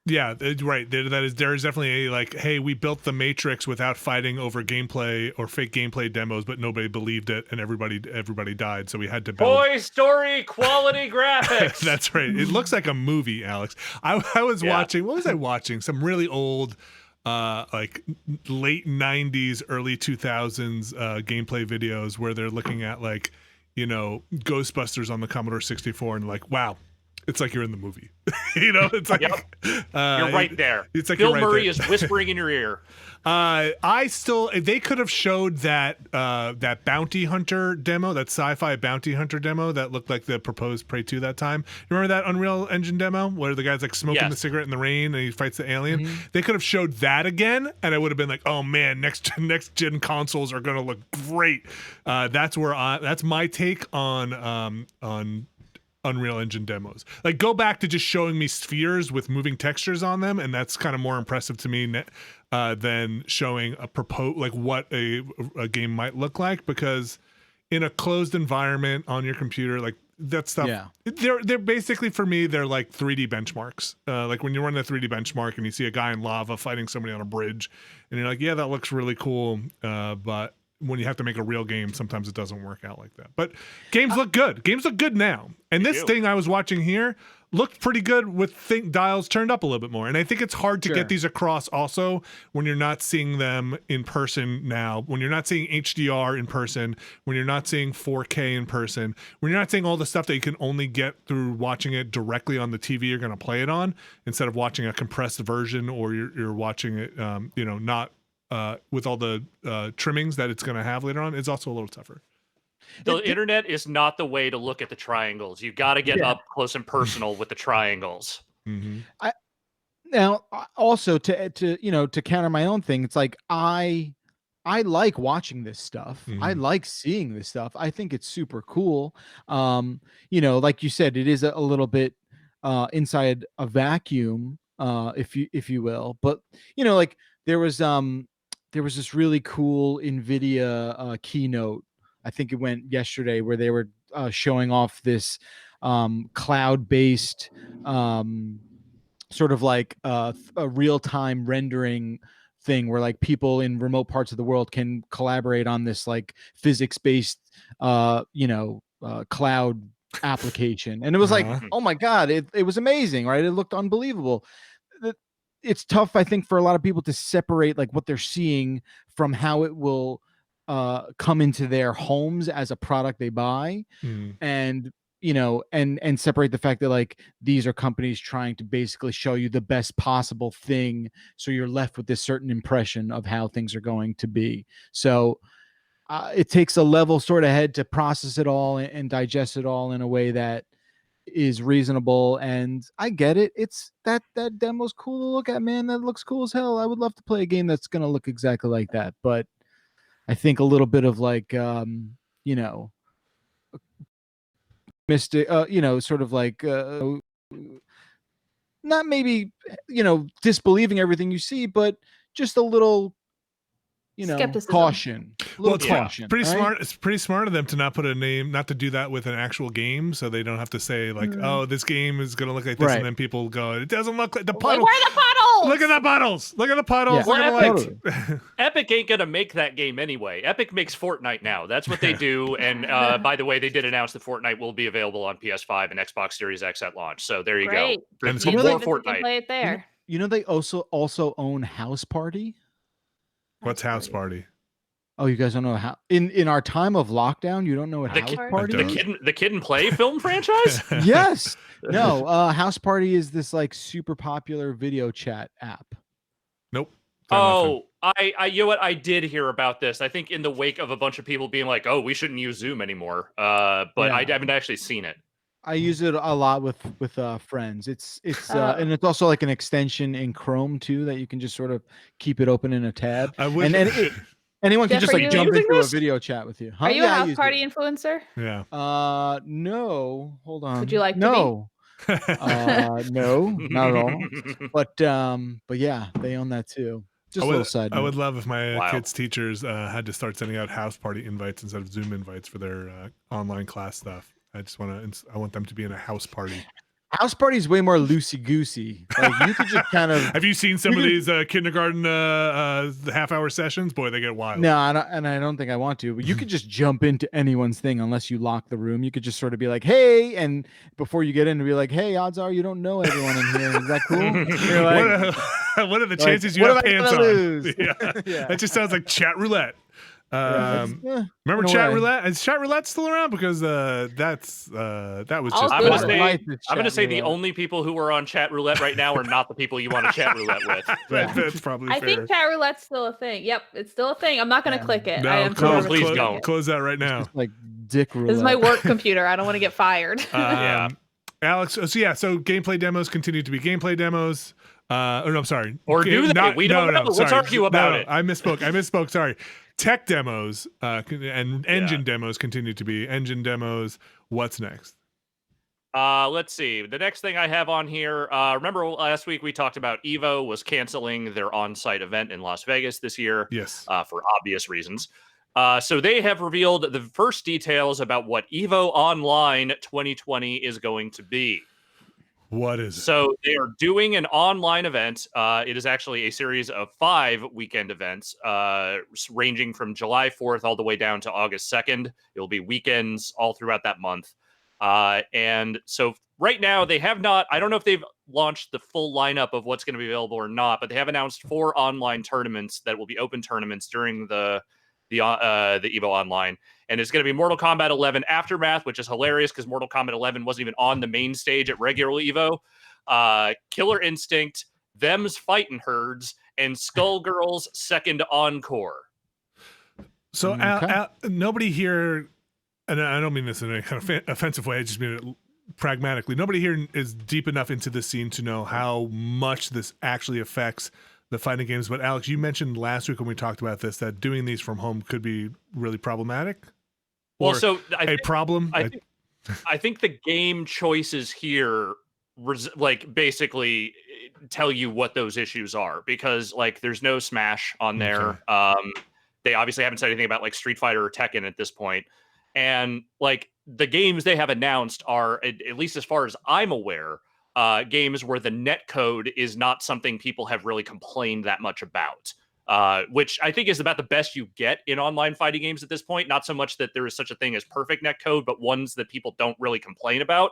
Speaker 1: Yeah, right. There is definitely a like, hey, we built the Matrix without fighting over gameplay or fake gameplay demos, but nobody believed it and everybody died, so we had to build
Speaker 2: Toy Story quality graphics.
Speaker 1: That's right. It looks like a movie, Alex. I was watching. What was I watching? Some really old, like late '90s, early 2000s gameplay videos where they're looking at like, Ghostbusters on the Commodore 64 and like, wow. It's like you're in the movie. It's like
Speaker 2: you're right there.
Speaker 1: It's like
Speaker 2: Bill Murray is whispering in your ear.
Speaker 1: They could have showed that bounty hunter demo, that sci-fi bounty hunter demo that looked like the proposed Prey 2 that time. You remember that Unreal Engine demo where the guy's like smoking the cigarette in the rain and he fights the alien? They could have showed that again, and I would have been like, oh man, next gen consoles are gonna look great. That's my take on Unreal Engine demos. Like, go back to just showing me spheres with moving textures on them, and that's kind of more impressive to me than showing what a game might look like, because in a closed environment on your computer, like that stuff, they're basically, for me, they're like 3D benchmarks. Like when you run a 3D benchmark and you see a guy in lava fighting somebody on a bridge, and you're like, yeah, that looks really cool, but when you have to make a real game, sometimes it doesn't work out like that. But games look good. Games look good now. And this thing I was watching here looked pretty good with dials turned up a little bit more. And I think it's hard to get these across also when you're not seeing them in person now, when you're not seeing HDR in person, when you're not seeing 4K in person, when you're not seeing all the stuff that you can only get through watching it directly on the TV you're going to play it on, instead of watching a compressed version, or you're watching it, not with all the trimmings that it's going to have later on. It's also a little tougher.
Speaker 2: The internet is not the way to look at the triangles. You got to get up close and personal with the triangles.
Speaker 4: Now, also to counter my own thing, it's like I like watching this stuff. I like seeing this stuff. I think it's super cool. Like you said, it is a little bit inside a vacuum, if you will. But like there was this really cool Nvidia keynote. I think it went yesterday, where they were showing off this cloud-based sort of like a real-time rendering thing, where like people in remote parts of the world can collaborate on this like physics-based cloud application. And it was like, oh my God, it was amazing, right? It looked unbelievable. it's tough, I think, for a lot of people to separate like what they're seeing from how it will come into their homes as a product they buy. And and separate the fact that like these are companies trying to basically show you the best possible thing, so you're left with this certain impression of how things are going to be. So it takes a level sort of head to process it all and digest it all in a way that is reasonable. And I get it. It's that demo's cool to look at, man. That looks cool as hell. I would love to play a game that's gonna look exactly like that. But I think a little bit of like mystic, sort of like not maybe disbelieving everything you see, but just a little
Speaker 3: Skepticism.
Speaker 4: caution. A little caution.
Speaker 1: Pretty
Speaker 4: right?
Speaker 1: smart. It's pretty smart of them to not put a name, not to do that with an actual game, so they don't have to say like, "Oh, this game is going to look like this," and then people go, "It doesn't look like the puddle."
Speaker 3: Where are the puddles?
Speaker 1: Look at the puddles. Look at the puddles.
Speaker 4: Yeah.
Speaker 1: Look at the lights.
Speaker 2: Epic ain't gonna make that game anyway. Epic makes Fortnite now. That's what they do. And by the way, they did announce that Fortnite will be available on PS5 and Xbox Series X at launch. So there you
Speaker 3: Great.
Speaker 2: go.
Speaker 1: And it's
Speaker 2: More
Speaker 3: Can't wait to
Speaker 2: Fortnite.
Speaker 3: play it there.
Speaker 4: They also own House Party.
Speaker 1: What's House Party?
Speaker 4: Oh, you guys don't know how in our time of lockdown, you don't know what
Speaker 2: The
Speaker 4: House
Speaker 2: kid-
Speaker 4: Party
Speaker 1: I
Speaker 4: is?
Speaker 1: don't.
Speaker 2: The Kid and Play film franchise?
Speaker 4: Yes. No, House Party is this like super popular video chat app.
Speaker 1: Nope.
Speaker 2: Oh, I you know what? I did hear about this. I think in the wake of a bunch of people being like, "Oh, we shouldn't use Zoom anymore." But
Speaker 4: Yeah.
Speaker 2: I haven't actually seen it.
Speaker 4: I use it a lot with friends. It's and it's also like an extension in Chrome too that you can just sort of keep it open in a tab.
Speaker 1: I wish.
Speaker 4: And then anyone can
Speaker 3: Jeff,
Speaker 4: just
Speaker 3: are
Speaker 4: like
Speaker 3: you
Speaker 4: jump
Speaker 2: using
Speaker 4: into
Speaker 2: this?
Speaker 4: a video chat with you. Huh?
Speaker 3: Are you
Speaker 4: Yeah,
Speaker 3: a
Speaker 4: I
Speaker 3: house
Speaker 4: used
Speaker 3: party
Speaker 4: it.
Speaker 3: influencer?
Speaker 1: Yeah.
Speaker 4: No. Hold on.
Speaker 3: Would you like to be?
Speaker 4: No. No, not at all. But yeah, they own that too. Just a little side
Speaker 1: I would
Speaker 4: note.
Speaker 1: love if my
Speaker 2: Wow.
Speaker 1: kids' teachers had to start sending out house party invites instead of Zoom invites for their online class stuff. I want them to be in a house party.
Speaker 4: House Party is way more loosey goosey. Like you could just kind of.
Speaker 1: Have you seen some of these kindergarten half-hour sessions? Boy, they get wild.
Speaker 4: No, I don't think I want to. But you could just jump into anyone's thing unless you lock the room. You could just sort of be like, "Hey," and before you get in, be like, "Hey, odds are you don't know everyone in here. Is that cool?" And you're like,
Speaker 1: what are the
Speaker 4: like,
Speaker 1: chances you
Speaker 4: what
Speaker 1: have
Speaker 4: am I
Speaker 1: pants
Speaker 4: gonna
Speaker 1: on?
Speaker 4: lose?
Speaker 1: Yeah.
Speaker 4: Yeah.
Speaker 1: That just sounds like chat roulette. Remember
Speaker 4: in a
Speaker 1: chat
Speaker 4: way.
Speaker 1: roulette? Is chat roulette still around? Because that was
Speaker 3: I'll
Speaker 1: just.
Speaker 2: I'm
Speaker 3: do
Speaker 2: gonna
Speaker 3: it.
Speaker 2: say,
Speaker 4: Life is
Speaker 2: I'm gonna
Speaker 4: chat
Speaker 2: say the
Speaker 4: roulette.
Speaker 2: only people who are on chat roulette right now are not the people you want to chat roulette with.
Speaker 1: That's probably
Speaker 3: I
Speaker 1: fair.
Speaker 3: think chat roulette's still a thing. Yep, it's still a thing. I'm not going to
Speaker 4: Yeah.
Speaker 3: click it.
Speaker 1: No,
Speaker 3: I am
Speaker 1: close,
Speaker 2: please
Speaker 1: close,
Speaker 2: don't.
Speaker 1: close that right now.
Speaker 4: Just like dick roulette.
Speaker 3: This is my work computer. I don't want to get fired.
Speaker 2: Yeah.
Speaker 1: Alex. So gameplay demos continue to be gameplay demos. Or no, I'm sorry.
Speaker 2: Or do they? We don't know. Let's
Speaker 1: sorry.
Speaker 2: argue about it.
Speaker 1: I misspoke. Sorry. Tech demos and engine demos continue to be engine demos. What's next?
Speaker 2: Let's see. The next thing I have on here, remember last week we talked about Evo was canceling their on-site event in Las Vegas this year.
Speaker 1: Yes.
Speaker 2: For obvious reasons. So they have revealed the first details about what Evo Online 2020 is going to be.
Speaker 1: What is it?
Speaker 2: So they are doing an online event. It is actually a series of 5 weekend events, ranging from July 4th all the way down to August 2nd. It'll be weekends all throughout that month. And so right now they have not, I don't know if they've launched the full lineup of what's going to be available or not, but they have announced 4 online tournaments that will be open tournaments during the Evo Online. And it's going to be Mortal Kombat 11 Aftermath, which is hilarious because Mortal Kombat 11 wasn't even on the main stage at regular Evo. Killer Instinct, Them's Fightin' Herds, and Skullgirls Second Encore.
Speaker 1: So
Speaker 4: Okay.
Speaker 1: nobody here, and I don't mean this in a kind of offensive way, I just mean it pragmatically. Nobody here is deep enough into the scene to know how much this actually affects the fighting games. But Alex, you mentioned last week when we talked about this that doing these from home could be really problematic.
Speaker 2: Well,
Speaker 1: Or
Speaker 2: so
Speaker 1: problem.
Speaker 2: I think the game choices here basically tell you what those issues are, because like there's no Smash on there. They obviously haven't said anything about like Street Fighter or Tekken at this point. And like the games they have announced are, at least as far as I'm aware, games where the net code is not something people have really complained that much about. which I think is about the best you get in online fighting games at this point. Not so much that there is such a thing as perfect netcode, but ones that people don't really complain about.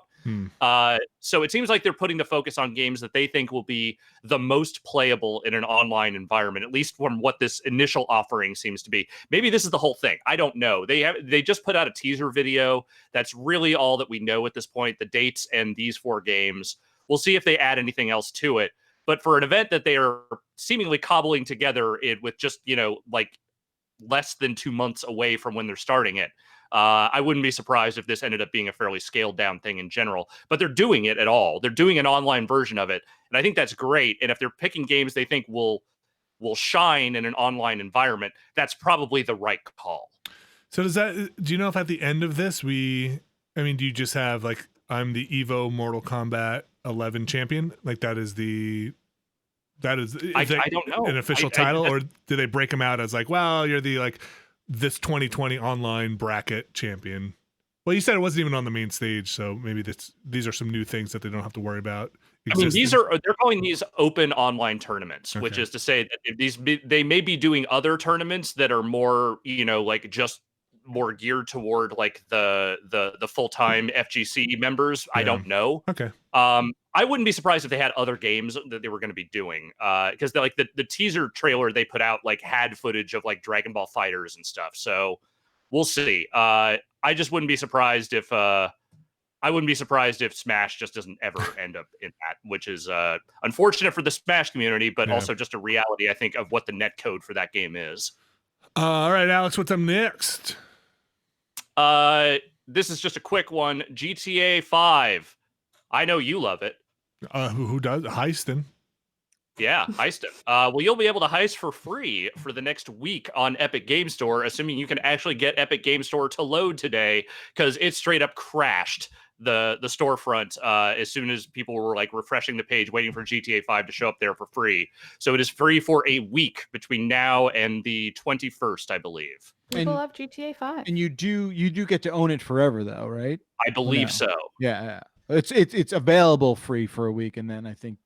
Speaker 2: So it seems like they're putting the focus on games that they think will be the most playable in an online environment, at least from what this initial offering seems to be. Maybe this is the whole thing. I don't know. They just put out a teaser video. That's really all that we know at this point, the dates and these 4 games. We'll see if they add anything else to it. But for an event that they are seemingly cobbling together with just, like less than 2 months away from when they're starting it, I wouldn't be surprised if this ended up being a fairly scaled down thing in general. But they're doing it at all. They're doing an online version of it. And I think that's great. And if they're picking games they think will shine in an online environment, that's probably the right call.
Speaker 1: So do you know if at the end of this, do you just have like, I'm the Evo Mortal Kombat 11 champion? Like I don't know, an official title, or do they break them out as like, well, you're the like this 2020 online bracket champion? Well, you said it wasn't even on the main stage, so maybe these are some new things that they don't have to worry about existing.
Speaker 2: They're calling these open online tournaments, which is to say that they may be doing other tournaments that are more, like just more geared toward like the full-time FGC members. Yeah. I don't know.
Speaker 1: Okay.
Speaker 2: I wouldn't be surprised if they had other games that they were going to be doing, because like the teaser trailer they put out like had footage of like Dragon Ball Fighters and stuff. So we'll see. I just wouldn't be surprised if Smash just doesn't ever end up in that, which is unfortunate for the Smash community, but also just a reality, I think, of what the net code for that game is.
Speaker 1: All right, Alex, what's up next?
Speaker 2: This is just a quick one. GTA 5. I know you love it.
Speaker 1: Who does? Heistin.
Speaker 2: Yeah, heist it. Well, you'll be able to heist for free for the next week on Epic Game Store, assuming you can actually get Epic Game Store to load today, because it straight up crashed the storefront as soon as people were like refreshing the page, waiting for GTA 5 to show up there for free. So it is free for a week between now and the 21st, I believe.
Speaker 3: People love GTA 5.
Speaker 4: And you do get to own it forever, though, right?
Speaker 2: I believe so.
Speaker 4: Yeah. It's available free for a week, and then I think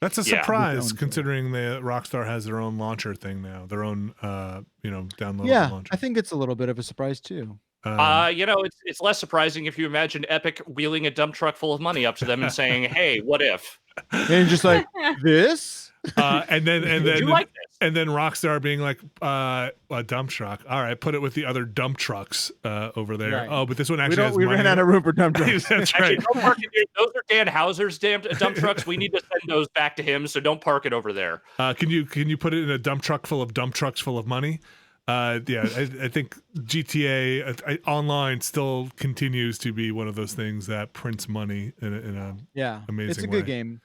Speaker 1: that's a surprise, considering the Rockstar has their own launcher thing now, their own downloadable launcher.
Speaker 4: I think it's a little bit of a surprise too.
Speaker 2: It's less surprising if you imagine Epic wheeling a dump truck full of money up to them and saying, "Hey, what if?"
Speaker 4: And just like this,
Speaker 1: and then
Speaker 2: you like this?
Speaker 1: And then Rockstar being like, a dump truck. All right, put it with the other dump trucks over there. Right. Oh, but this one actually
Speaker 4: we ran out of room for dump trucks.
Speaker 1: That's
Speaker 2: actually,
Speaker 1: right.
Speaker 2: Don't park it. Those are Dan Houser's dump trucks. We need to send those back to him, so don't park it over there.
Speaker 1: Can you put it in a dump truck full of dump trucks full of money? I think GTA Online still continues to be one of those things that prints money in a amazing
Speaker 4: it's a
Speaker 1: way.
Speaker 4: good game.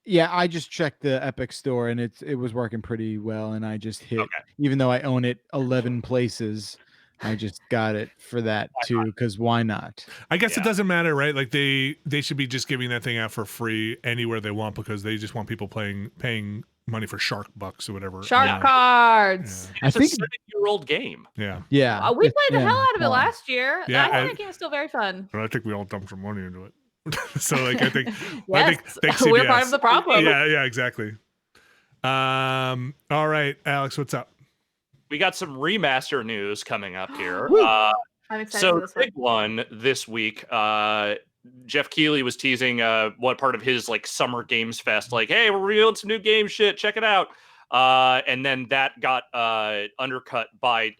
Speaker 4: I just checked the Epic Store and it was working pretty well, and I just hit, even though I own it 11 places, I just got it for that too, because why not?
Speaker 1: I guess it doesn't matter, right? Like they should be just giving that thing out for free anywhere they want, because they just want people paying money for shark bucks or whatever.
Speaker 3: Shark cards.
Speaker 2: Yeah. It's a 7-year-old game.
Speaker 1: Yeah.
Speaker 3: We played the hell out of it last year.
Speaker 1: Yeah,
Speaker 3: I think that game is still very fun.
Speaker 1: But I think we all dumped some money into it. So like I think
Speaker 3: we're part of the problem.
Speaker 1: Yeah, exactly. All right, Alex, what's up?
Speaker 2: We got some remaster news coming up here.
Speaker 3: I'm excited
Speaker 2: so
Speaker 3: for this
Speaker 2: the big one this week, Jeff Keighley was teasing what part of his like summer games fest, like, hey, we're revealing some new game shit, check it out. And then that got undercut by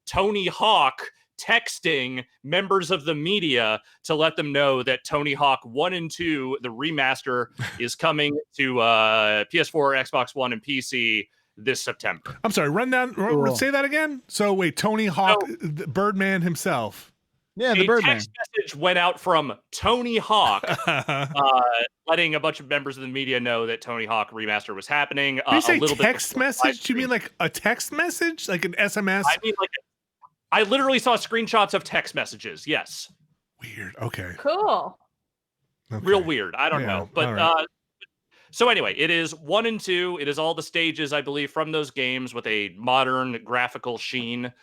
Speaker 2: Tony Hawk texting members of the media to let them know that Tony Hawk 1 and 2, the remaster, is coming to PS4, Xbox One, and PC this September.
Speaker 1: I'm sorry, say that again. So wait, Tony Hawk, Birdman himself.
Speaker 4: Yeah, the Birdman.
Speaker 2: Text message went out from Tony Hawk, letting a bunch of members of the media know that Tony Hawk Remaster was happening.
Speaker 1: Did you say text message? Do you mean like a text message, like an SMS?
Speaker 2: I mean, like, I literally saw screenshots of text messages. Yes.
Speaker 1: Weird. Okay.
Speaker 3: Cool.
Speaker 1: Okay.
Speaker 2: Real weird. I don't know, but
Speaker 1: right.
Speaker 2: So anyway, it is 1 and 2. It is all the stages, I believe, from those games with a modern graphical sheen.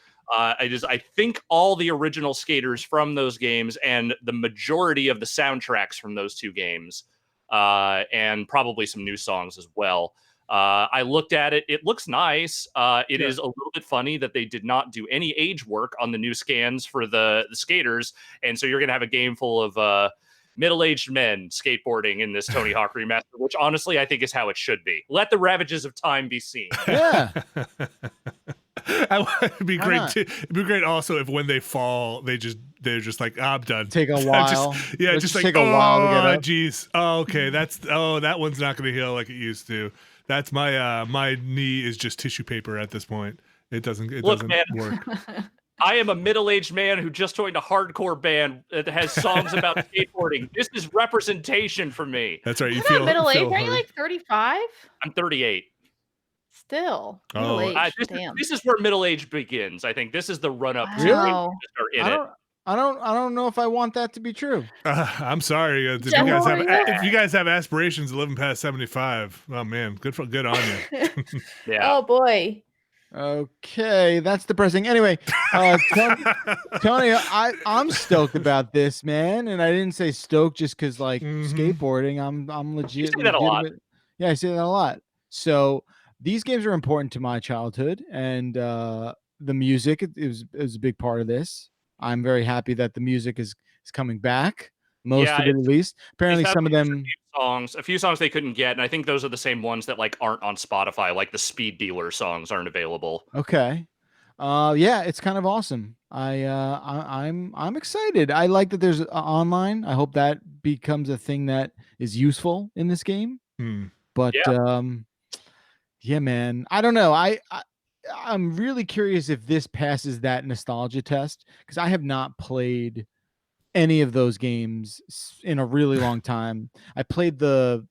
Speaker 2: It is, I think, all the original skaters from those games and the majority of the soundtracks from those two games, and probably some new songs as well. I looked at it. It looks nice. It
Speaker 4: Sure.
Speaker 2: is a little bit funny that they did not do any age work on the new scans for the skaters. And so you're going to have a game full of middle-aged men skateboarding in this Tony Hawk remaster, which honestly I think is how it should be. Let the ravages of time be seen.
Speaker 4: Yeah.
Speaker 1: It'd be
Speaker 4: Why
Speaker 1: great
Speaker 4: not?
Speaker 1: too. It'd be great also if when they fall, they're just like, I'm done.
Speaker 4: Take a while.
Speaker 1: Let's
Speaker 4: just
Speaker 1: like,
Speaker 4: take a while to get up.
Speaker 1: Geez. Oh, okay. That one's not going to heal like it used to. That's my knee is just tissue paper at this point. It doesn't
Speaker 2: Man.
Speaker 1: work.
Speaker 2: I am a middle-aged man who just joined a hardcore band that has songs about skateboarding. This is representation for me.
Speaker 1: That's right. You
Speaker 3: You're
Speaker 1: feel
Speaker 3: not middle aged. Are you
Speaker 1: hard.
Speaker 3: like 35?
Speaker 2: I'm 38.
Speaker 3: Still
Speaker 1: Oh.
Speaker 3: middle aged.
Speaker 2: This, this is where middle age begins. I think this is the run-up to
Speaker 3: Really?
Speaker 2: when you start in it.
Speaker 4: I don't know if I want that to be true.
Speaker 1: I'm sorry if you guys have aspirations of living past 75. Oh man, good on you.
Speaker 2: Yeah.
Speaker 3: Oh boy.
Speaker 4: Okay, that's depressing. Anyway, Tony, I'm stoked about this, man, and I didn't say stoked just because like skateboarding. I'm legit.
Speaker 2: You say that a lot.
Speaker 4: Yeah, I say that a lot. So these games are important to my childhood, and the music is a big part of this. I'm very happy that the music is coming back. Most of it, at least. Apparently, some of them
Speaker 2: a few songs they couldn't get, and I think those are the same ones that like aren't on Spotify. Like the Speed Dealer songs aren't available.
Speaker 4: Okay. Yeah, it's kind of awesome. I'm excited. I like that there's online. I hope that becomes a thing that is useful in this game. But yeah, man. I don't know. I'm really curious if this passes that nostalgia test because I have not played any of those games in a really long time. I played the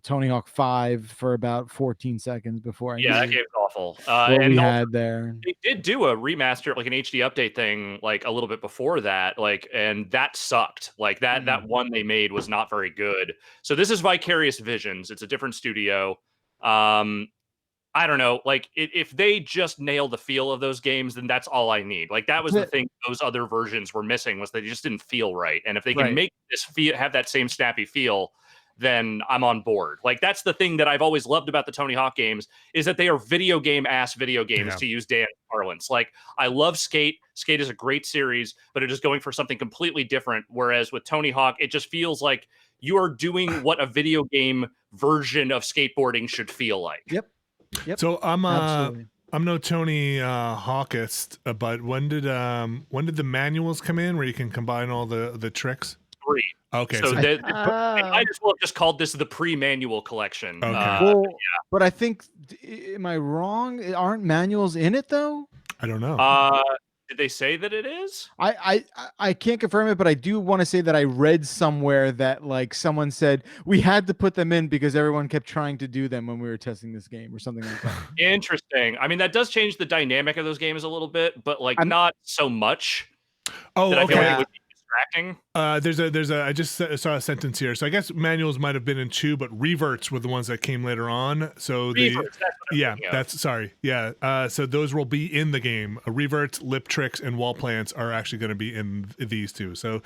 Speaker 4: Tony Hawk 5 for about 14 seconds before I
Speaker 2: that game's awful.
Speaker 4: what
Speaker 2: and
Speaker 4: we had there.
Speaker 2: They did do a remaster, like an HD update thing, like a little bit before that, and that sucked. Like that one they made was not very good. So this is Vicarious Visions. It's a different studio. I don't know, like if they just nail the feel of those games, then that's all I need. Like that was the thing those other versions were missing, was they just didn't feel right. And if they can make this have that same snappy feel, then I'm on board. Like that's the thing that I've always loved about the Tony Hawk games, is that they are video games, to use Dan's parlance. Like I love Skate. Skate is a great series, but it is going for something completely different. Whereas with Tony Hawk, it just feels like you are doing what a video game version of skateboarding should feel like.
Speaker 4: Yep.
Speaker 1: So I'm no Tony Hawkist, but when did the manuals come in where you can combine all the tricks?
Speaker 2: 3.
Speaker 1: Okay,
Speaker 2: so I just will have just called this the pre-manual collection.
Speaker 1: Okay.
Speaker 4: But I think, am I wrong? Aren't manuals in it though?
Speaker 1: I don't know.
Speaker 2: Did they say that it is?
Speaker 4: I can't confirm it, but I do want to say that I read somewhere that like someone said we had to put them in because everyone kept trying to do them when we were testing this game or something like that.
Speaker 2: Interesting. I mean, that does change the dynamic of those games a little bit, but like not so much.
Speaker 1: Oh,
Speaker 2: that I
Speaker 1: okay.
Speaker 2: feel like it would be distracting.
Speaker 1: There's a I just saw a sentence here. So I guess manuals might have been in 2, but reverts were the ones that came later on. So so those will be in the game. Reverts, lip tricks, and wall plants are actually going to be in these 2. So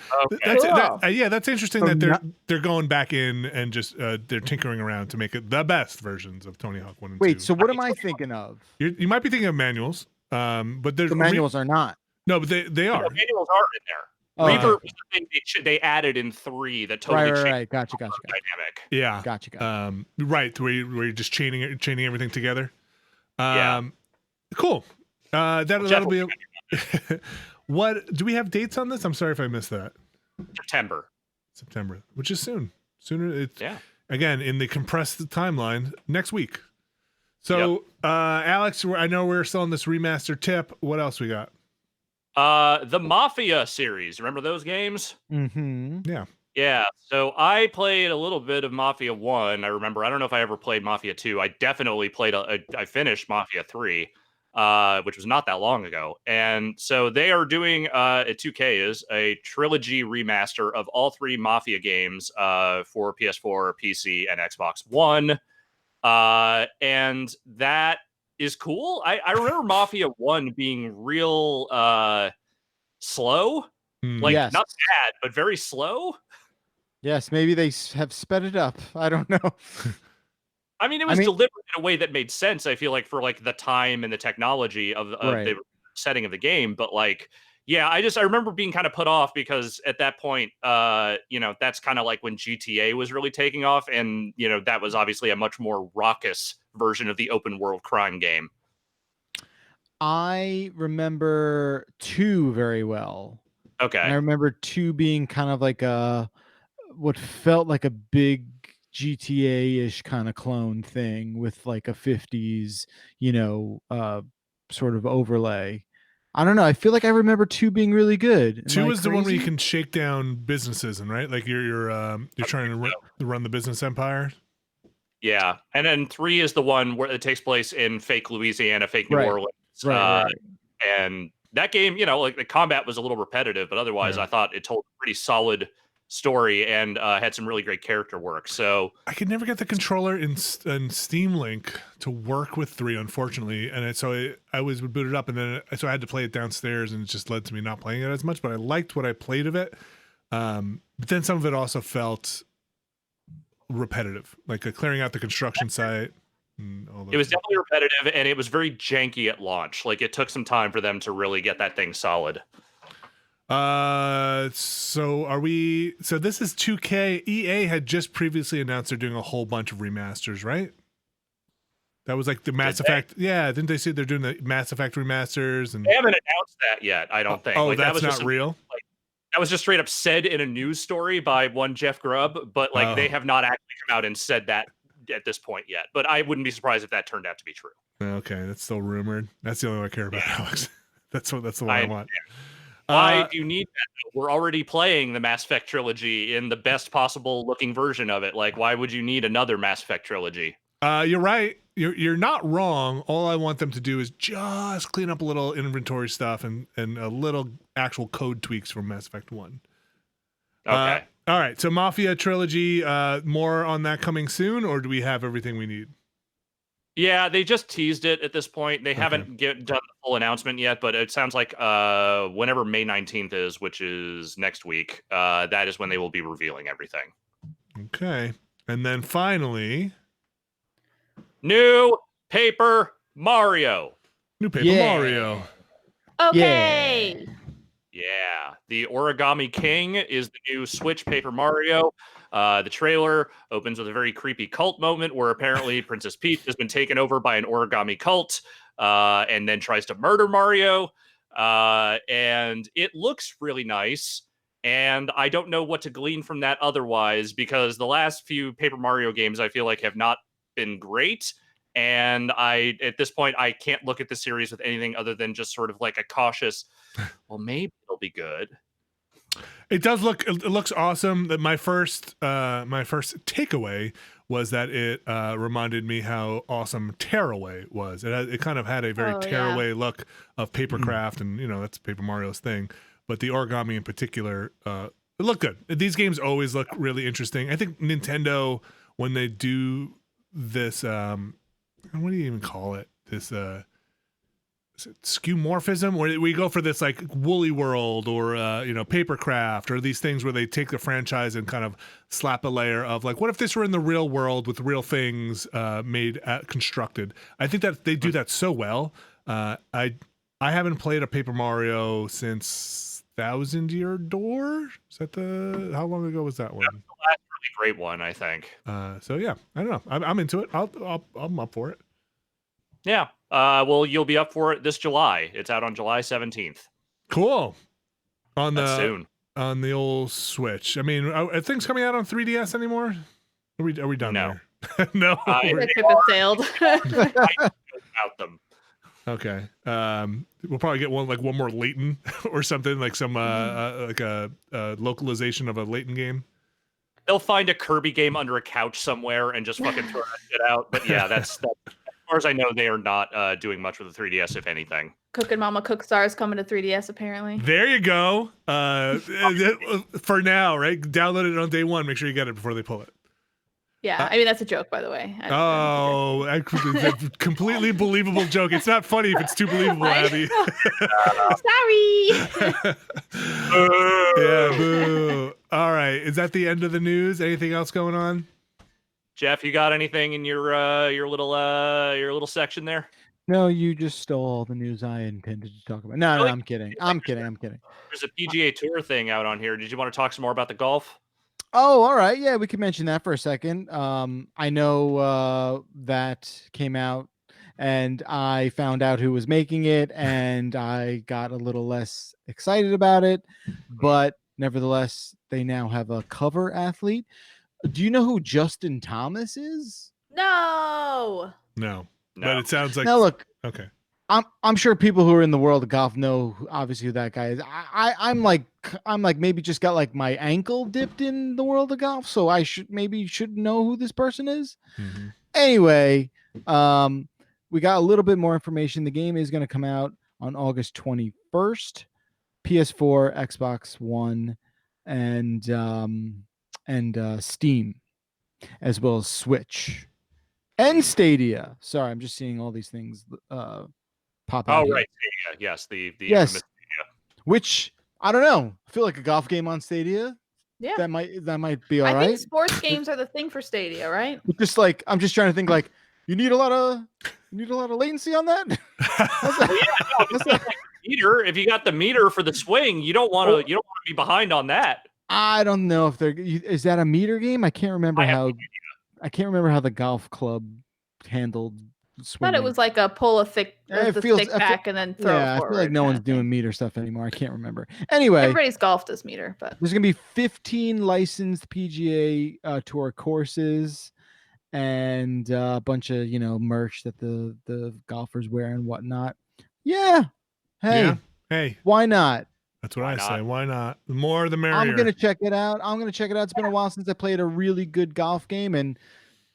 Speaker 1: that's interesting that they're going back in and just they're tinkering around to make it the best versions of Tony Hawk 1 and 2.
Speaker 4: Wait, so what am I thinking of?
Speaker 1: You might be thinking of manuals, but the
Speaker 4: manuals are not.
Speaker 1: No, but they are.
Speaker 2: No, manuals are in there. Revert was the thing they added in 3 that totally changed
Speaker 4: Gotcha.
Speaker 2: the dynamic.
Speaker 1: Yeah.
Speaker 4: Gotcha.
Speaker 1: Right, where you're just chaining everything together. Cool. That'll be what do we have dates on this? I'm sorry if I missed that. September, which is soon. Sooner it's again in the compressed timeline next week. So Alex, I know we're still on this remaster tip. What else we got?
Speaker 2: The Mafia series. Remember those games?
Speaker 4: Mm-hmm.
Speaker 2: Yeah. So I played a little bit of Mafia 1. I remember. I don't know if I ever played Mafia 2. I definitely played I finished Mafia 3, which was not that long ago. And so they are doing at 2K is a trilogy remaster of all 3 Mafia games for PS4, PC, and Xbox One. And that is cool. I remember Mafia 1 being real slow. Like not bad, but very slow.
Speaker 4: Yes, maybe they have sped it up. I don't know.
Speaker 2: I mean, it was delivered in a way that made sense. I feel like for like the time and the technology of the setting of the game, but like, yeah, I remember being kind of put off because at that point, that's kind of like when GTA was really taking off, and that was obviously a much more raucous version of the open world crime game.
Speaker 4: I remember 2 very well.
Speaker 2: Okay.
Speaker 4: And I remember 2 being kind of like what felt like a big GTA-ish kind of clone thing with like a 50s, sort of overlay. I don't know. I feel like I remember 2 being really good.
Speaker 1: 2 is the one where you can shake down businesses, and right? Like you're trying to run the business empire.
Speaker 2: Yeah, and then 3 is the one where it takes place in fake Louisiana, fake New Orleans.
Speaker 4: Right.
Speaker 2: And that game, like the combat was a little repetitive, but otherwise I thought it told a pretty solid story and had some really great character work. So
Speaker 1: I could never get the controller in Steam Link to work with 3, unfortunately, and I always would boot it up, and then so I had to play it downstairs, and it just led to me not playing it as much. But I liked what I played of it, but then some of it also felt repetitive, like clearing out the construction site.
Speaker 2: It was definitely repetitive, and it was very janky at launch. Like it took some time for them to really get that thing solid.
Speaker 1: So this is 2K. EA had just previously announced they're doing a whole bunch of remasters, right? That was like the Mass Effect. Yeah, didn't they say they're doing the Mass Effect remasters? And
Speaker 2: they haven't announced that yet, I don't think.
Speaker 1: Oh,
Speaker 2: like,
Speaker 1: that's
Speaker 2: that was
Speaker 1: not real?
Speaker 2: That was just straight up said in a news story by one Jeff Grubb, but like they have not actually come out and said that at this point yet. But I wouldn't be surprised if that turned out to be true.
Speaker 1: Okay, that's still rumored. That's the only one I care about, Alex. That's the one I want.
Speaker 2: Why do you need that? We're already playing the Mass Effect trilogy in the best possible looking version of it. Like, why would you need another Mass Effect trilogy?
Speaker 1: You're right. You're not wrong. All I want them to do is just clean up a little inventory stuff and a little actual code tweaks from Mass Effect 1.
Speaker 2: Okay.
Speaker 1: All right. So Mafia trilogy, more on that coming soon, or do we have everything we need?
Speaker 2: Yeah, they just teased it at this point. They haven't done the full announcement yet, but it sounds like whenever May 19th is, which is next week, that is when they will be revealing everything.
Speaker 1: Okay. And then finally...
Speaker 2: New Paper Mario.
Speaker 1: New Paper Mario.
Speaker 3: Okay.
Speaker 2: Yeah. The Origami King is the new Switch Paper Mario. The trailer opens with a very creepy cult moment where apparently Princess Peach has been taken over by an origami cult and then tries to murder Mario. And it looks really nice. And I don't know what to glean from that otherwise, because the last few Paper Mario games I feel like have not been great. And at this point, I can't look at the series with anything other than just sort of like a cautious, well, maybe it'll be good.
Speaker 1: It does look. It looks awesome. That my first takeaway was that it reminded me how awesome Tearaway was. It kind of had a very Tearaway look of papercraft, and that's Paper Mario's thing. But the origami in particular, it looked good. These games always look really interesting. I think Nintendo, when they do this, what do you even call it? This skeuomorphism, where we go for this like Woolly World or Papercraft, or these things where they take the franchise and kind of slap a layer of like, what if this were in the real world with real things constructed? I think that they do that so well. I haven't played a Paper Mario since Thousand Year Door. Is that how long ago was that one?
Speaker 2: That's the last really great one, I think.
Speaker 1: So yeah, I don't know. I'm into it. I'm up for it.
Speaker 2: Yeah. Well, you'll be up for it this July. It's out on July 17th.
Speaker 1: Cool.
Speaker 2: That's soon.
Speaker 1: On the old Switch. I mean, are things coming out on 3DS anymore? Are we done
Speaker 2: No.
Speaker 1: there? No.
Speaker 3: The ship has sailed.
Speaker 2: About them.
Speaker 1: Okay. We'll probably get one more Layton or something, like some like a localization of a Layton game.
Speaker 2: They'll find a Kirby game under a couch somewhere and just fucking throw that shit out. But yeah, that's as far as I know, they are not doing much with the 3DS, if anything.
Speaker 3: Cookin' Mama Cook Stars coming to 3DS, apparently.
Speaker 1: There you go. For now, right? Download it on day one. Make sure you get it before they pull it.
Speaker 3: Yeah, I mean, that's a joke, by the way.
Speaker 1: It's a completely believable joke. It's not funny if it's too believable, Abby.
Speaker 3: Sorry.
Speaker 1: Yeah, boo. All right. Is that the end of the news? Anything else going on?
Speaker 2: Jeff, you got anything in your little section there?
Speaker 4: No, you just stole all the news I intended to talk about. No,
Speaker 2: Really?
Speaker 4: I'm kidding. I'm kidding. I'm kidding.
Speaker 2: There's a PGA Tour thing out on here. Did you want to talk some more about the golf?
Speaker 4: Oh, all right. Yeah, we can mention that for a second. I know that came out, and I found out who was making it, and I got a little less excited about it. But nevertheless, they now have a cover athlete. Do you know who Justin Thomas is?
Speaker 3: No.
Speaker 1: No,
Speaker 2: No.
Speaker 1: but it sounds like
Speaker 4: Now look,
Speaker 1: okay.
Speaker 4: I'm sure people who are in the world of golf know obviously who that guy is. I'm like maybe just got like my ankle dipped in the world of golf, so I should know who this person is.
Speaker 1: Mm-hmm.
Speaker 4: Anyway, we got a little bit more information. The game is going to come out on August 21st, PS4, Xbox One, and Steam, as well as Switch and Stadia. Sorry, I'm just seeing all these things pop out.
Speaker 2: Oh,
Speaker 4: here.
Speaker 2: right. Stadia. Yes, the
Speaker 4: Yes.
Speaker 2: infamous Stadia.
Speaker 4: Which I don't know. I feel like a golf game on Stadia.
Speaker 3: Yeah.
Speaker 4: That might be all
Speaker 3: I
Speaker 4: right.
Speaker 3: think sports games are the thing for Stadia, right?
Speaker 4: But just like I'm just trying to think like you need a lot of latency on that.
Speaker 2: Meter. If you got the meter for the swing, you don't want to be behind on that.
Speaker 4: I don't know if is that a meter game? I can't remember how the golf club handled
Speaker 3: I
Speaker 4: swinging.
Speaker 3: thought it was like a pull a stick back and then throw it
Speaker 4: I
Speaker 3: forward.
Speaker 4: feel like no one's doing meter stuff anymore. I can't remember. Anyway,
Speaker 3: everybody's golf does meter, but
Speaker 4: there's gonna be 15 licensed PGA Tour courses and a bunch of merch that the golfers wear and whatnot. Yeah. Hey, why not?
Speaker 1: That's what say. Why not? The more the merrier.
Speaker 4: I'm gonna check it out. It's been a while since I played a really good golf game, and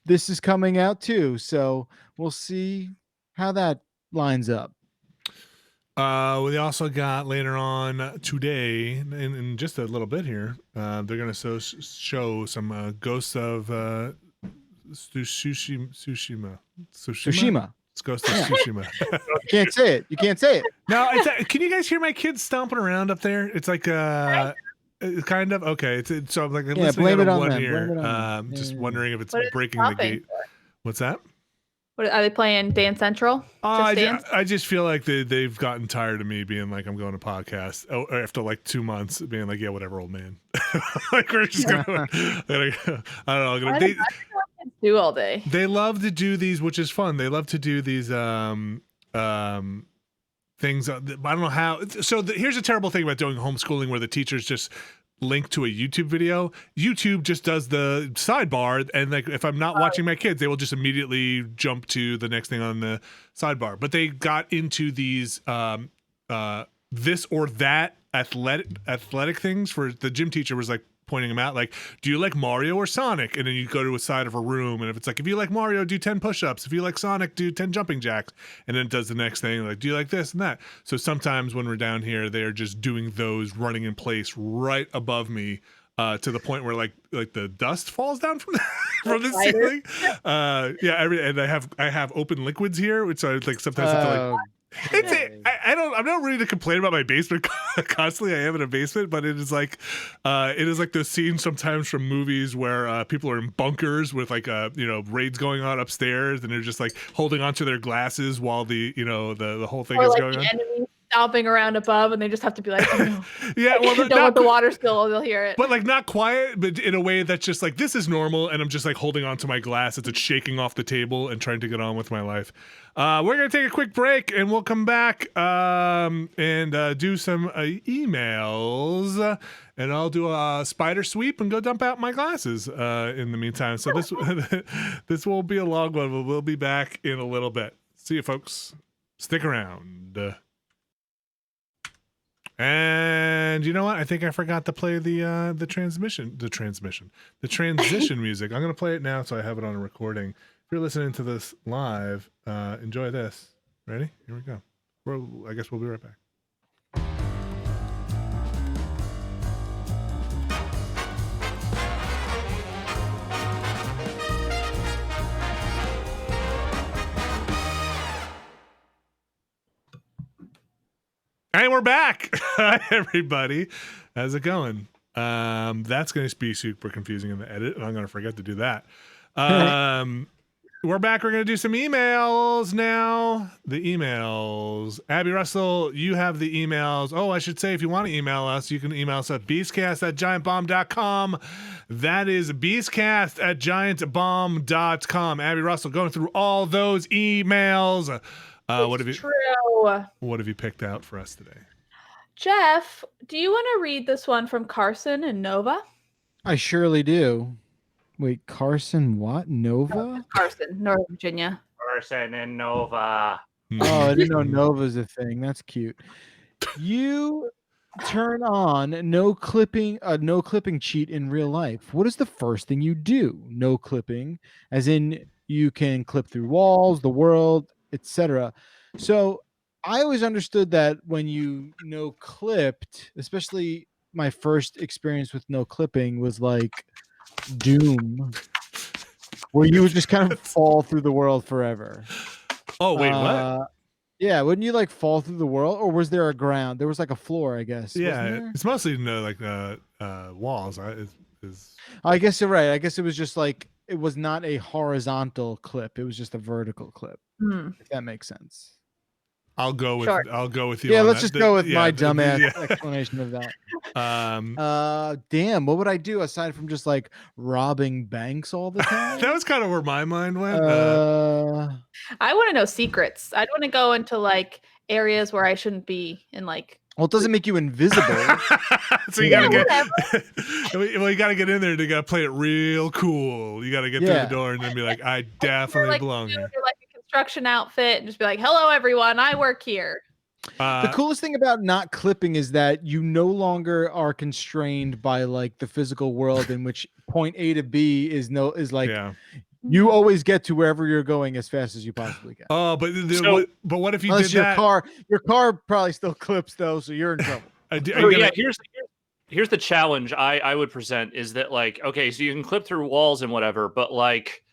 Speaker 4: this is coming out too. So we'll see how that lines up.
Speaker 1: We also got later on today, in just a little bit here, they're going to show some Ghosts of Tsushima. It's Ghost of Tsushima.
Speaker 4: You can't say it.
Speaker 1: No, can you guys hear my kids stomping around up there? It's like kind of okay. So I'm like listening to one here. Just wondering if it's breaking the gate. What's that?
Speaker 3: What are they playing? Dance Central?
Speaker 1: I just feel like they've gotten tired of me being like I'm going to podcast after like 2 months being like, yeah, whatever, old man. Like we're just going. I don't know. They
Speaker 3: do all day.
Speaker 1: They love to do these, which is fun. They love to do these things. I don't know how. So here's a terrible thing about doing homeschooling where the teachers just link to a YouTube video. YouTube just does the sidebar, and like if I'm not watching my kids, they will just immediately jump to the next thing on the sidebar. But they got into these this or that athletic things. For the gym teacher was like pointing them out, like, do you like Mario or Sonic? And then you go to a side of a room, and if it's like, if you like Mario, do 10 push-ups. If you like Sonic, do 10 jumping jacks. And then it does the next thing, like, do you like this and that? So sometimes when we're down here, they're just doing those running in place right above me, to the point where like the dust falls down from the ceiling. And I have open liquids here, which I like sometimes have to like. I'm not ready to complain about my basement constantly. I am in a basement, but it is like those scenes sometimes from movies where people are in bunkers with like raids going on upstairs, and they're just like holding onto their glasses while the whole thing is going on.
Speaker 3: Enemies stomping around above, and they just have to be like, oh no.
Speaker 1: Yeah, well,
Speaker 3: don't want the water spill, they'll hear it.
Speaker 1: But like not quiet, but in a way that's just like, this is normal, and I'm just like holding onto my glass as it's shaking off the table and trying to get on with my life. We're gonna take a quick break, and we'll come back and do some emails, and I'll do a spider sweep and go dump out my glasses in the meantime. So this will be a long one, but we'll be back in a little bit. See you, folks. Stick around. And you know what? I think I forgot to play the transition music. I'm gonna play it now, so I have it on a recording. If you're listening to this live, enjoy this. Ready? Here we go. I guess we'll be right back. And we're back. Hi, everybody. How's it going? That's going to be super confusing in the edit, and I'm going to forget to do that. We're back. We're going to do some emails now. The emails. Abby Russell, you have the emails. Oh, I should say, if you want to email us, you can email us at beastcast@giantbomb.com. That is beastcast@giantbomb.com. Abby Russell going through all those emails. What have you picked out for us today?
Speaker 3: Jeff, do you want to read this one from Carson and Nova?
Speaker 4: I surely do. Wait, Carson what? Nova?
Speaker 3: Carson, Northern Virginia.
Speaker 2: Carson and Nova.
Speaker 4: Oh, I didn't know Nova's a thing. That's cute. You turn on no clipping cheat in real life. What is the first thing you do? No clipping, as in you can clip through walls, the world, etc. So I always understood that when you no clipped, especially my first experience with no clipping was like Doom, where you would just kind of fall through the world forever.
Speaker 1: Oh, wait, what?
Speaker 4: Yeah, wouldn't you like fall through the world, or was there a ground? There was like a floor, I guess.
Speaker 1: Yeah, it's mostly like walls.
Speaker 4: I guess you're right. I guess it was just like it was not a horizontal clip; it was just a vertical clip. If that makes sense.
Speaker 1: I'll go with you.
Speaker 4: Yeah,
Speaker 1: on
Speaker 4: let's
Speaker 1: that.
Speaker 4: just go with my dumbass explanation of that. Damn, what would I do aside from just like robbing banks all the time?
Speaker 1: That was kind of where my mind went.
Speaker 3: I want to know secrets. I'd want to go into like areas where I shouldn't be and like.
Speaker 4: Well, it doesn't make you invisible.
Speaker 1: So you gotta you gotta get in there. You gotta play it real cool. You gotta get through the door and then be like, I definitely belong here.
Speaker 3: Like a construction outfit and just be like, hello everyone, I work here.
Speaker 4: The coolest thing about not clipping is that you no longer are constrained by like the physical world in which point A to B is like. Yeah. You always get to wherever you're going as fast as you possibly can.
Speaker 1: Oh, but what if you did
Speaker 4: your
Speaker 1: that?
Speaker 4: Your car probably still clips though, so you're in trouble.
Speaker 2: Here's the challenge I would present is that like, okay, so you can clip through walls and whatever, but like,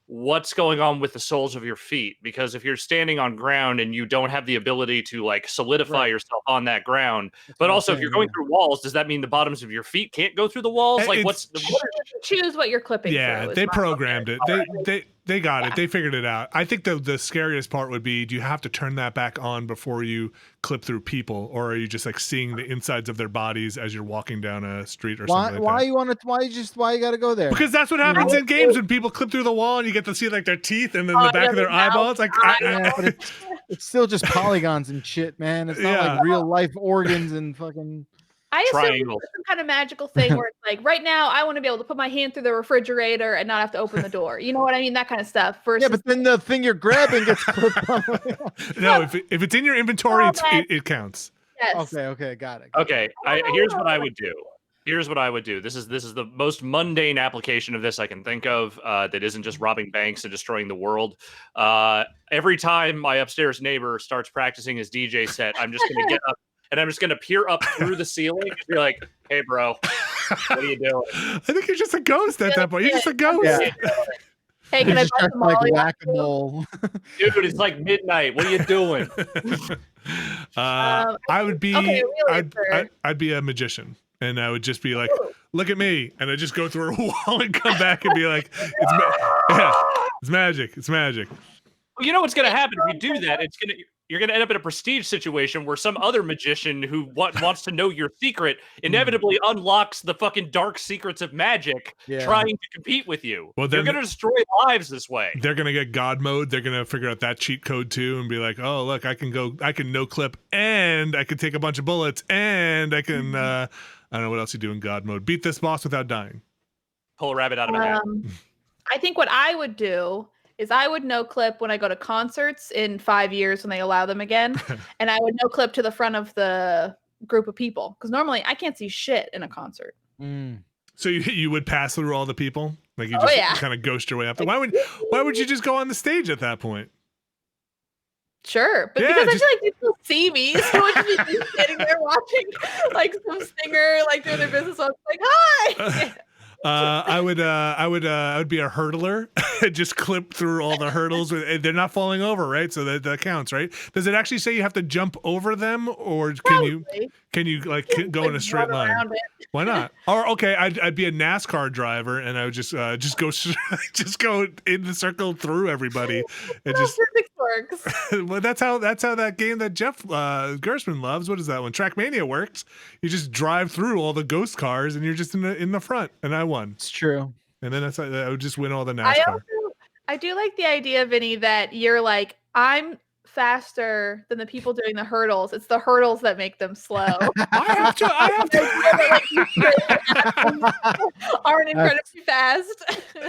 Speaker 2: what's going on with the soles of your feet? Because if you're standing on ground and you don't have the ability to like solidify yourself on that ground, but also if you're going through walls, does that mean the bottoms of your feet can't go through the walls? Like
Speaker 3: choose what you're clipping?
Speaker 1: Yeah, they programmed it. They got it. They figured it out. I think the scariest part would be, do you have to turn that back on before you clip through people, or are you just like seeing the insides of their bodies as you're walking down a street or something like that?
Speaker 4: Why you gotta go there?
Speaker 1: Because that's what happens in games when people clip through the wall and you get to see like their teeth and then the back of their eyeballs. Like,
Speaker 4: but it's still just polygons and shit, man. It's not like real life organs and fucking.
Speaker 3: I assume it's some kind of magical thing where it's like, right now, I want to be able to put my hand through the refrigerator and not have to open the door. You know what I mean? That kind of stuff.
Speaker 4: Yeah, but then the thing you're grabbing gets clipped on.
Speaker 1: No, if it's in your inventory, it counts.
Speaker 3: Yes.
Speaker 4: Okay, got it.
Speaker 2: Okay, here's what I would do. This is the most mundane application of this I can think of that isn't just robbing banks and destroying the world. Every time my upstairs neighbor starts practicing his DJ set, I'm just going to get up. And I'm just going to peer up through the ceiling and be like, hey, bro, what are you doing?
Speaker 1: I think you're just a ghost at that point. You're just a ghost.
Speaker 4: Yeah.
Speaker 3: Hey, can I buy some
Speaker 4: like whack-a-mole?
Speaker 2: Dude, it's like midnight. What are you doing?
Speaker 1: I would be I'd be a magician. And I would just be like, look at me. And I'd just go through a wall and come back and be like, it's magic. It's magic.
Speaker 2: Well, you know what's going to happen if you do that? You're going to end up in a prestige situation where some other magician who wants to know your secret inevitably unlocks the fucking dark secrets of magic, trying to compete with you. Well, you're going to destroy lives this way.
Speaker 1: They're going to get God mode. They're going to figure out that cheat code too and be like, oh, look, I can no clip and I can take a bunch of bullets and I can, I don't know what else you do in God mode. Beat this boss without dying.
Speaker 2: Pull a rabbit out of a hat.
Speaker 3: I think what I would do is I would no clip when I go to concerts in 5 years when they allow them again. And I would no clip to the front of the group of people. Because normally I can't see shit in a concert.
Speaker 1: So you would pass through all the people? Like you just kind of ghost your way up there. Why would you just go on the stage at that point?
Speaker 3: Sure. But because I feel like people see me. So I would just be sitting there watching like some singer like doing their business. So I was like, hi.
Speaker 1: I would be a hurdler. Just clip through all the hurdles. They're not falling over, right? So that counts, right? Does it actually say you have to jump over them, or can you like go in a straight line? Why not? Or okay, I'd be a NASCAR driver, and I would just go in the circle through everybody. It just
Speaker 3: physics works.
Speaker 1: well, that's how that game that Jeff Gerstmann loves. What is that one? Trackmania works. You just drive through all the ghost cars, and you're just in the front. And I won.
Speaker 4: It's true.
Speaker 1: And then I would just win all the NASCAR.
Speaker 3: I do like the idea, Vinny, that you're like, I'm faster than the people doing the hurdles. It's the hurdles that make them slow.
Speaker 1: I have to.
Speaker 3: Aren't incredibly fast.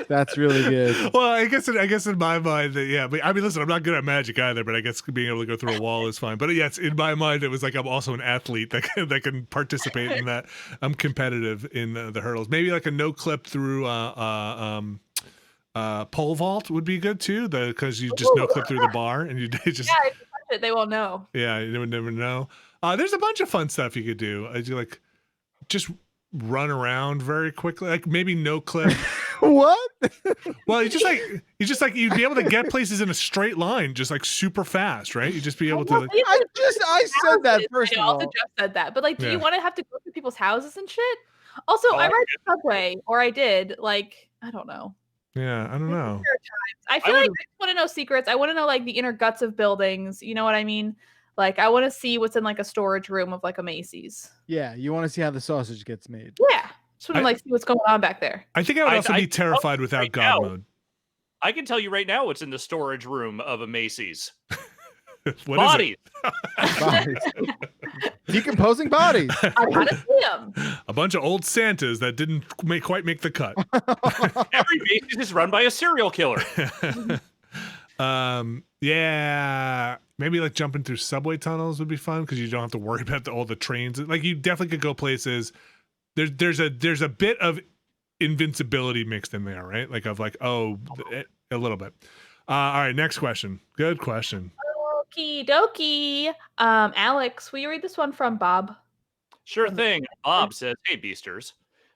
Speaker 4: That's really good.
Speaker 1: Well, I guess in my mind, yeah. But I mean, listen, I'm not good at magic either, but I guess being able to go through a wall is fine. But yes, in my mind, it was like I'm also an athlete that can participate in that. I'm competitive in the hurdles. Maybe like a no clip through pole vault would be good too, because you just no clip through the bar and you just
Speaker 3: if you touch it, they won't know.
Speaker 1: Yeah, you would never know. There's a bunch of fun stuff you could do. You like just run around very quickly, like maybe no clip.
Speaker 4: What?
Speaker 1: Well, you just like you'd be able to get places in a straight line, just like super fast, right? You'd just be able to. Like,
Speaker 4: I said that first of all.
Speaker 3: Also just said that, but like, do you want to have to go to people's houses and shit? Also, I ride the subway, or I did. Like, I don't know.
Speaker 1: Yeah, I don't know.
Speaker 3: I feel like I just want to know secrets. I want to know like the inner guts of buildings. You know what I mean? Like, I want to see what's in like a storage room of like a Macy's.
Speaker 4: Yeah, you want to see how the sausage gets made.
Speaker 3: Yeah, just want to like see what's going on back there.
Speaker 1: I think I would also be terrified without God mode.
Speaker 2: I can tell you right now what's in the storage room of a Macy's.
Speaker 1: What
Speaker 2: bodies.
Speaker 4: Bodies. Decomposing bodies.
Speaker 3: I want to see them.
Speaker 1: A bunch of old Santas that didn't quite make the cut.
Speaker 2: Every Macy's is run by a serial killer.
Speaker 1: Yeah, maybe like jumping through subway tunnels would be fun because you don't have to worry about all the trains. Like you definitely could go places. There's a bit of invincibility mixed in there, right? Like of like a little bit. All right, next question. Good question.
Speaker 3: Okie dokie. Alex, will you read this one from Bob?
Speaker 2: Sure thing. Bob says, "Hey, Beasters.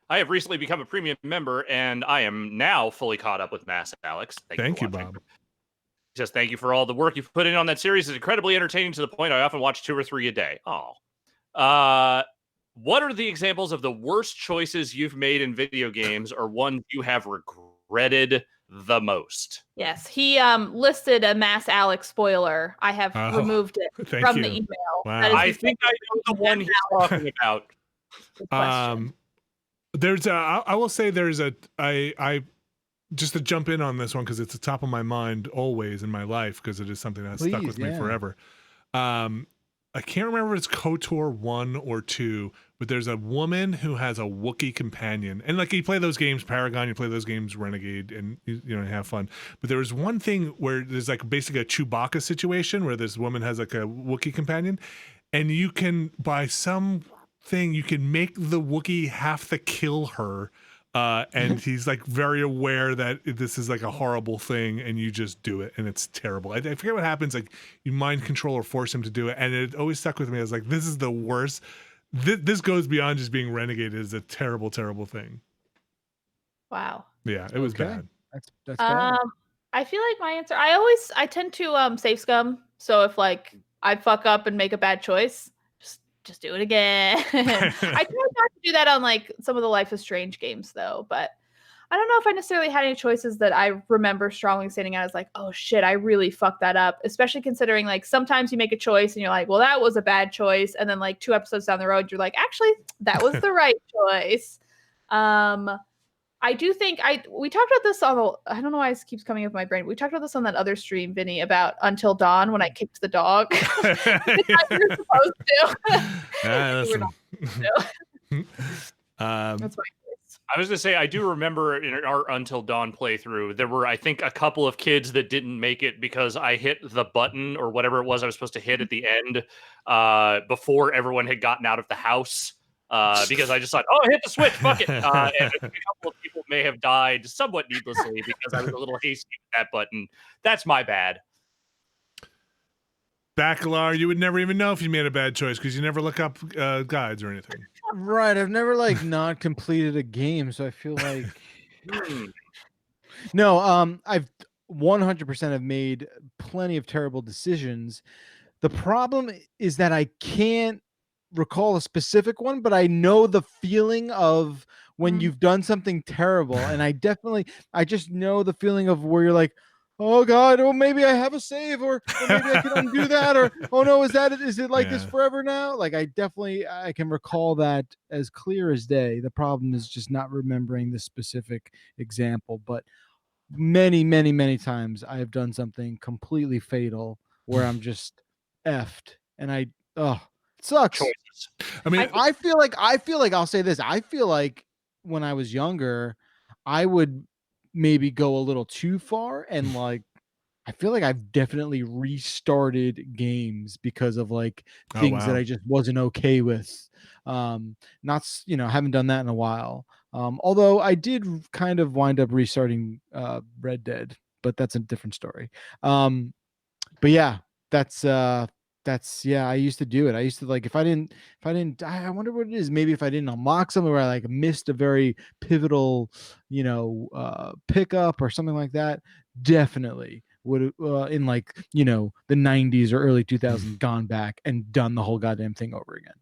Speaker 2: I have recently become a premium member, and I am now fully caught up with Mass Alex.
Speaker 1: Thank you, Bob.
Speaker 2: Just thank you for all the work you've put in on that series. It's incredibly entertaining to the point I often watch 2 or 3 a day. Oh. What are the examples of the worst choices you've made in video games or ones you have regretted the most?"
Speaker 3: Yes, he listed a Mass Alex spoiler. I have removed it from the email.
Speaker 1: Wow.
Speaker 2: I think I know the one he's talking about.
Speaker 1: I will say I just to jump in on this one because it's the top of my mind always in my life because it is something that's stuck with me forever. I can't remember if it's KOTOR 1 or 2, but there's a woman who has a Wookiee companion. And like you play those games, Paragon, you play those games, Renegade, and you have fun. But there was one thing where there's like basically a Chewbacca situation where this woman has like a Wookiee companion, and you can, by something, you can make the Wookiee have to kill her. And he's like very aware that this is like a horrible thing, and you just do it, and it's terrible. I forget what happens. Like you mind control or force him to do it, and it always stuck with me. I was like, this is the worst. This goes beyond just being renegade. It is a terrible, terrible thing.
Speaker 3: Wow.
Speaker 1: Yeah, it was bad.
Speaker 4: That's bad.
Speaker 3: I feel like my answer. I tend to safe scum. So if like I fuck up and make a bad choice, just do it again. I try not to do that on like some of the Life is Strange games though, but I don't know if I necessarily had any choices that I remember strongly standing out as like, oh shit, I really fucked that up. Especially considering like sometimes you make a choice and you're like, well, that was a bad choice. And then like 2 episodes down the road, you're like, actually, that was the right choice. I do think we talked about this on I don't know why it keeps coming up in my brain. We talked about this on that other stream, Vinny, about Until Dawn when I kicked the dog. You're supposed to. That's my choice.
Speaker 2: I was gonna say I do remember in our Until Dawn playthrough, there were I think a couple of kids that didn't make it because I hit the button or whatever it was I was supposed to hit at the end before everyone had gotten out of the house. Because I just thought, oh, hit the switch, fuck it. And a couple of people may have died somewhat needlessly because I was a little hasty with that button. That's my bad.
Speaker 1: Bacalar, you would never even know if you made a bad choice because you never look up guides or anything.
Speaker 4: Right. I've never like not completed a game, so I feel like no. I've 100% have made plenty of terrible decisions. The problem is that I can't recall a specific one, but I know the feeling of when you've done something terrible, and I just know the feeling of where you're like, oh god, oh maybe I have a save, or maybe I can undo that, or oh no, is it like this
Speaker 1: Yeah.
Speaker 4: forever now? Like I can recall that as clear as day. The problem is just not remembering the specific example, but many times I have done something completely fatal where I'm just effed, and it sucks.
Speaker 2: Choices.
Speaker 1: I mean,
Speaker 4: I feel like I'll say this. I feel like when I was younger, I would maybe go a little too far, and like I feel like I've definitely restarted games because of like
Speaker 1: oh
Speaker 4: things that
Speaker 1: wow.
Speaker 4: I just wasn't okay with. Not haven't done that in a while. Although I did kind of wind up restarting Red Dead, but that's a different story. But yeah, that's yeah, I used to do it. I used to like if I didn't I wonder what it is. Maybe if I didn't unlock something where I like missed a very pivotal, pickup or something like that, definitely would in like, the 90s or early 2000s gone back and done the whole goddamn thing over again.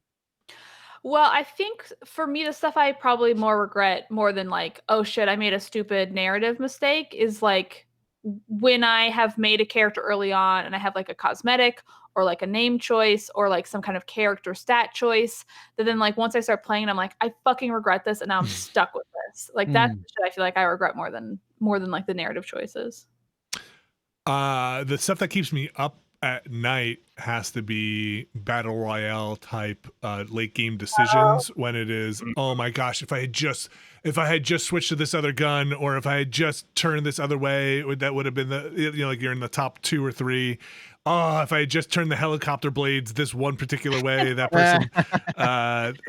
Speaker 3: Well, I think for me, the stuff I probably more regret more than like, oh shit, I made a stupid narrative mistake is like when I have made a character early on and I have like a cosmetic or like a name choice or like some kind of character stat choice that then like once I start playing, I'm like, I fucking regret this and now I'm stuck with this. Like that's the shit I feel like I regret more than like the narrative choices.
Speaker 1: The stuff that keeps me up at night has to be battle royale type late game decisions when it is, oh my gosh, if I had just switched to this other gun, or if I had just turned this other way, that would have been like you're in the top 2 or 3. Oh, if I had just turned the helicopter blades this one particular way, that person,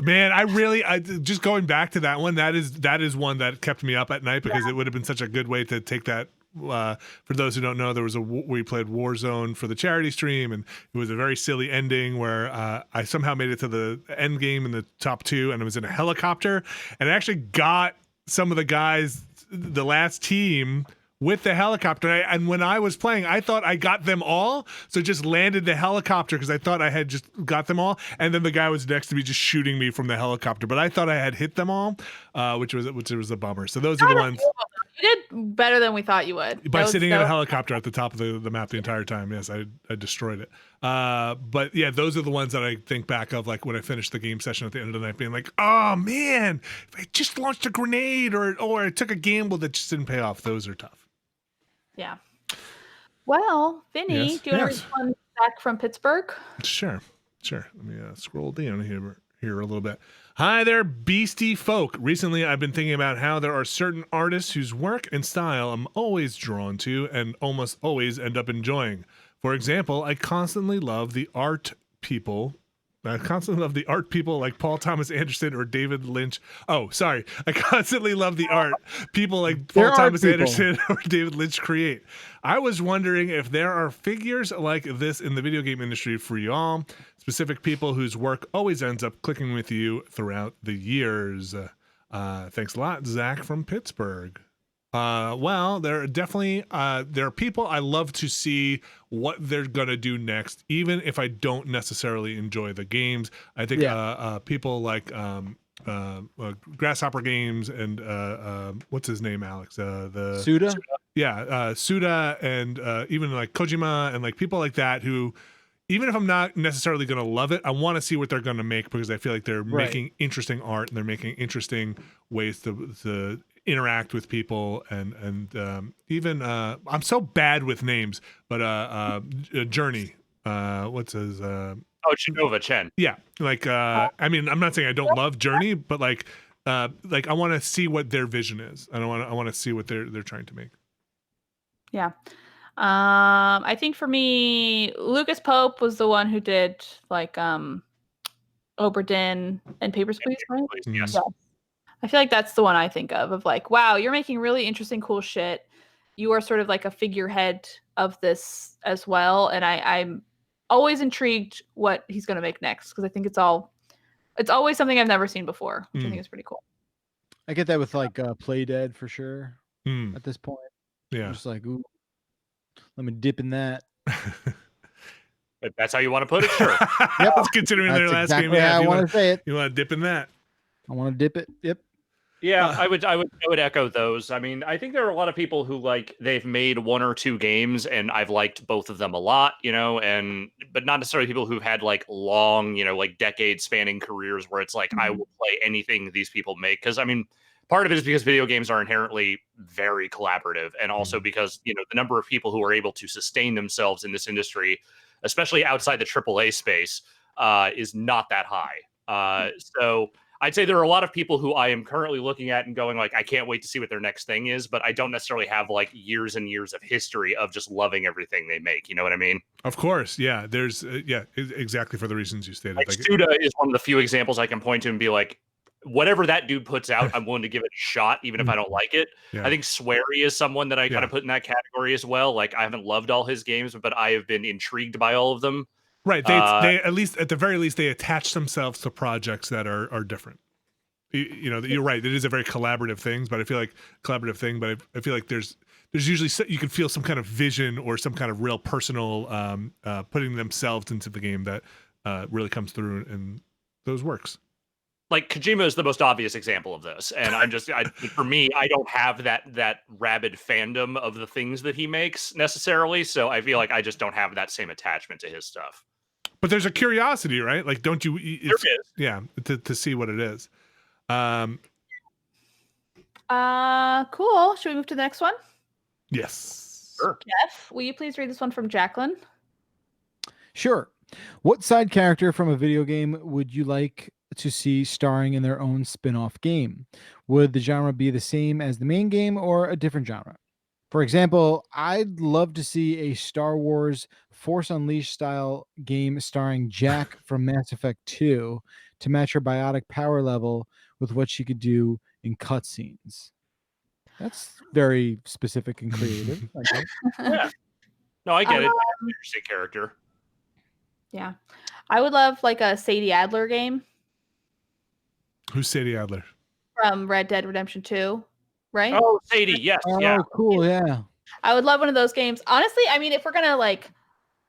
Speaker 1: man, I just going back to that one, that is one that kept me up at night because it would have been such a good way to take that. For those who don't know, there was we played Warzone for the charity stream, and it was a very silly ending where I somehow made it to the end game in the top 2, and I was in a helicopter, and I actually got some of the guys, the last team, with the helicopter. And when I was playing, I thought I got them all, so just landed the helicopter because I thought I had just got them all, and then the guy was next to me just shooting me from the helicopter, but I thought I had hit them all, which was a bummer. So those are the ones.
Speaker 3: You did better than we thought you would.
Speaker 1: By sitting in a helicopter at the top of the map the entire time. Yes, I destroyed it. But yeah, those are the ones that I think back of, like when I finished the game session at the end of the night, being like, oh man, if I just launched a grenade or I took a gamble that just didn't pay off. Those are tough.
Speaker 3: Yeah. Well, Vinny,
Speaker 1: Yes,
Speaker 3: do you want to
Speaker 1: yes.
Speaker 3: respond back from Pittsburgh?
Speaker 1: Sure. Let me scroll down here a little bit. Hi there, beastie folk. Recently, I've been thinking about how there are certain artists whose work and style I'm always drawn to and almost always end up enjoying. For example, I constantly love the art people like Paul Thomas Anderson or David Lynch. Oh, sorry. I constantly love the art people like Paul Thomas Anderson or David Lynch create. I was wondering if there are figures like this in the video game industry for y'all, specific people whose work always ends up clicking with you throughout the years. Thanks a lot, Zach from Pittsburgh. Well, there are definitely there are people I love to see what they're gonna do next, even if I don't necessarily enjoy the games. I think people like Grasshopper Games and what's his name, Alex? The
Speaker 4: Suda?
Speaker 1: Yeah, Suda, and even like Kojima and like people like that who, even if I'm not necessarily going to love it, I want to see what they're going to make because I feel like they're making interesting art and they're making interesting ways to interact with people and even I'm so bad with names, but Journey, what's his
Speaker 2: Chinova Chen.
Speaker 1: Yeah, like I mean, I'm not saying I don't love Journey, but like I want to see what their vision is. I want to see what they're trying to make.
Speaker 3: Yeah. I think for me, Lucas Pope was the one who did like Oberdin and Papers, Please, right?
Speaker 2: Yes.
Speaker 3: Yeah. I feel like that's the one I think of like, wow, you're making really interesting, cool shit. You are sort of like a figurehead of this as well. And I'm always intrigued what he's going to make next because I think it's all it's always something I've never seen before, which I
Speaker 1: Mm.
Speaker 3: think is pretty cool.
Speaker 4: I get that with like Play Dead for sure.
Speaker 1: Mm.
Speaker 4: At this point,
Speaker 1: Yeah.
Speaker 4: I'm just like, ooh, let me dip in that.
Speaker 2: If that's how you want to put it, sure.
Speaker 4: Yep.
Speaker 1: Considering their last
Speaker 4: exactly
Speaker 1: game,
Speaker 4: how I
Speaker 1: you
Speaker 4: want to say it.
Speaker 1: You want to dip in that?
Speaker 4: I want to dip it. Yep.
Speaker 2: Yeah, I would echo those. I mean, I think there are a lot of people who like they've made 1 or 2 games and I've liked both of them a lot, but not necessarily people who've had like long, like decade spanning careers where it's like I will play anything these people make. Because I mean, part of it is because video games are inherently very collaborative, and also because the number of people who are able to sustain themselves in this industry, especially outside the AAA space, is not that high. So I'd say there are a lot of people who I am currently looking at and going like, I can't wait to see what their next thing is, but I don't necessarily have like years and years of history of just loving everything they make. You know what I mean?
Speaker 1: Of course, yeah. There's exactly for the reasons you stated.
Speaker 2: Like Suda is one of the few examples I can point to and be like, whatever that dude puts out, I'm willing to give it a shot, even if I don't like it.
Speaker 1: Yeah.
Speaker 2: I think Swery is someone that I kind of put in that category as well. Like I haven't loved all his games, but I have been intrigued by all of them.
Speaker 1: Right. They at least, at the very least, they attach themselves to projects that are different. You're right. It is a very collaborative thing, but I feel like I feel like there's usually you can feel some kind of vision or some kind of real personal putting themselves into the game that really comes through in those works.
Speaker 2: Like Kojima is the most obvious example of this, and for me, I don't have that rabid fandom of the things that he makes necessarily, so I feel like I just don't have that same attachment to his stuff.
Speaker 1: But there's a curiosity, right? Like, don't you?
Speaker 2: There is.
Speaker 1: Yeah, to see what it is.
Speaker 3: Cool. Should we move to the next one?
Speaker 1: Yes.
Speaker 2: Sure.
Speaker 3: Jeff, will you please read this one from Jacqueline?
Speaker 4: Sure. What side character from a video game would you like to see starring in their own spin-off game? Would the genre be the same as the main game or a different genre? For example, I'd love to see a Star Wars Force Unleashed style game starring Jack from Mass Effect 2 to match her biotic power level with what she could do in cutscenes. That's very specific and creative.
Speaker 2: Yeah. No, I get it. Interesting character.
Speaker 3: Yeah. I would love like a Sadie Adler game.
Speaker 1: Who's Sadie Adler?
Speaker 3: From Red Dead Redemption 2, right?
Speaker 2: Oh, Sadie, yes.
Speaker 4: Oh,
Speaker 2: yeah.
Speaker 4: cool, yeah.
Speaker 3: I would love one of those games. Honestly, I mean, if we're gonna like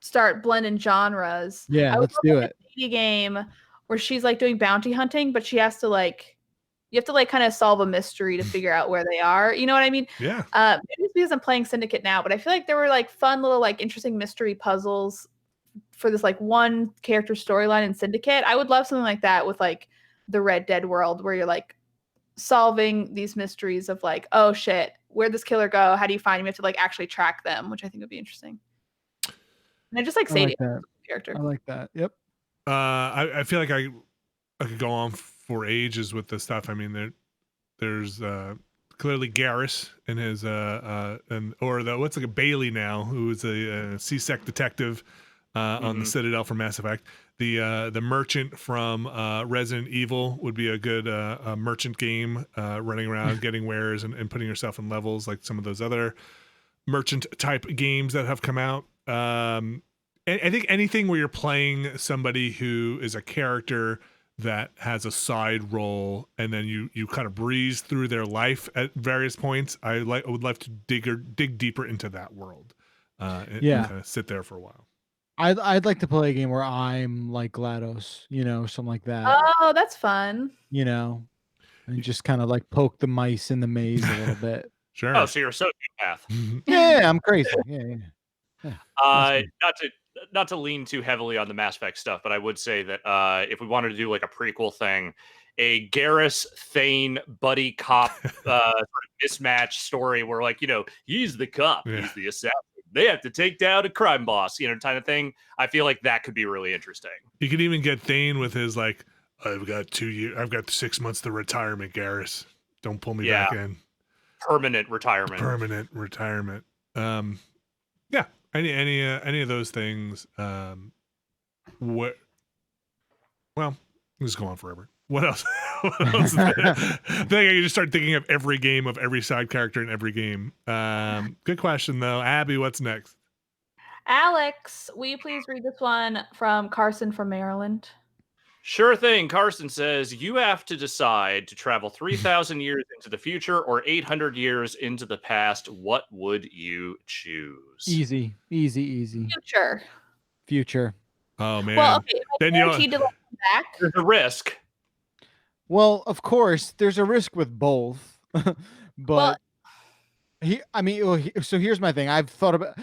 Speaker 3: start blending genres,
Speaker 4: yeah,
Speaker 3: let's
Speaker 4: do it.
Speaker 3: A Sadie game where she's like doing bounty hunting, but she has to like, you have to like kind of solve a mystery to figure out where they are. You know what I mean?
Speaker 1: Yeah.
Speaker 3: Maybe it's because I'm playing Syndicate now, but I feel like there were like fun little like interesting mystery puzzles for this like one character storyline in Syndicate. I would love something like that with like the Red Dead world where you're like solving these mysteries of like, oh shit, where'd this killer go? How do you find him? You have to like actually track them, which I think would be interesting. And I just like Sadie
Speaker 4: that
Speaker 3: character.
Speaker 4: I like that. Yep.
Speaker 1: I feel like I could go on for ages with this stuff. I mean, there's clearly Garrus and his what's like a Bailey now, who is a CSEC detective on the Citadel from Mass Effect. The merchant from Resident Evil would be a good merchant game, running around getting wares and putting yourself in levels like some of those other merchant type games that have come out. I think anything where you're playing somebody who is a character that has a side role and then you kind of breeze through their life at various points. I would love to dig deeper into that world. And kind of sit there for a while.
Speaker 4: I'd like to play a game where I'm like GLaDOS, something like that.
Speaker 3: Oh, that's fun.
Speaker 4: And just kind of like poke the mice in the maze a little bit.
Speaker 1: Sure.
Speaker 2: Oh, so you're a sociopath.
Speaker 4: Yeah, I'm crazy. Yeah.
Speaker 2: Not to lean too heavily on the Mass Effect stuff, but I would say that if we wanted to do like a prequel thing, a Garrus Thane buddy cop sort of mismatch story where like, he's the cop, he's the assassin. They have to take down a crime boss, kind of thing. I feel like that could be really interesting.
Speaker 1: You could even get Thane with his like, I've got 6 months to retirement, Garrus. Don't pull me back in.
Speaker 2: Permanent retirement.
Speaker 1: Yeah. Any of those things. Well, this is going on forever. What else? What else is there? I think I can just start thinking of every game of every side character in every game. Good question though. Abby, what's next?
Speaker 3: Alex, will you please read this one from Carson from Maryland?
Speaker 2: Sure thing. Carson says you have to decide to travel 3,000 years into the future or 800 years into the past. What would you choose?
Speaker 4: Easy.
Speaker 3: Future.
Speaker 4: Future.
Speaker 1: Oh man.
Speaker 3: Well, okay, if I
Speaker 1: Then you
Speaker 3: guaranteed to come back.
Speaker 2: There's a risk.
Speaker 4: Well, of course, there's a risk with both, but so here's my thing. I've thought about.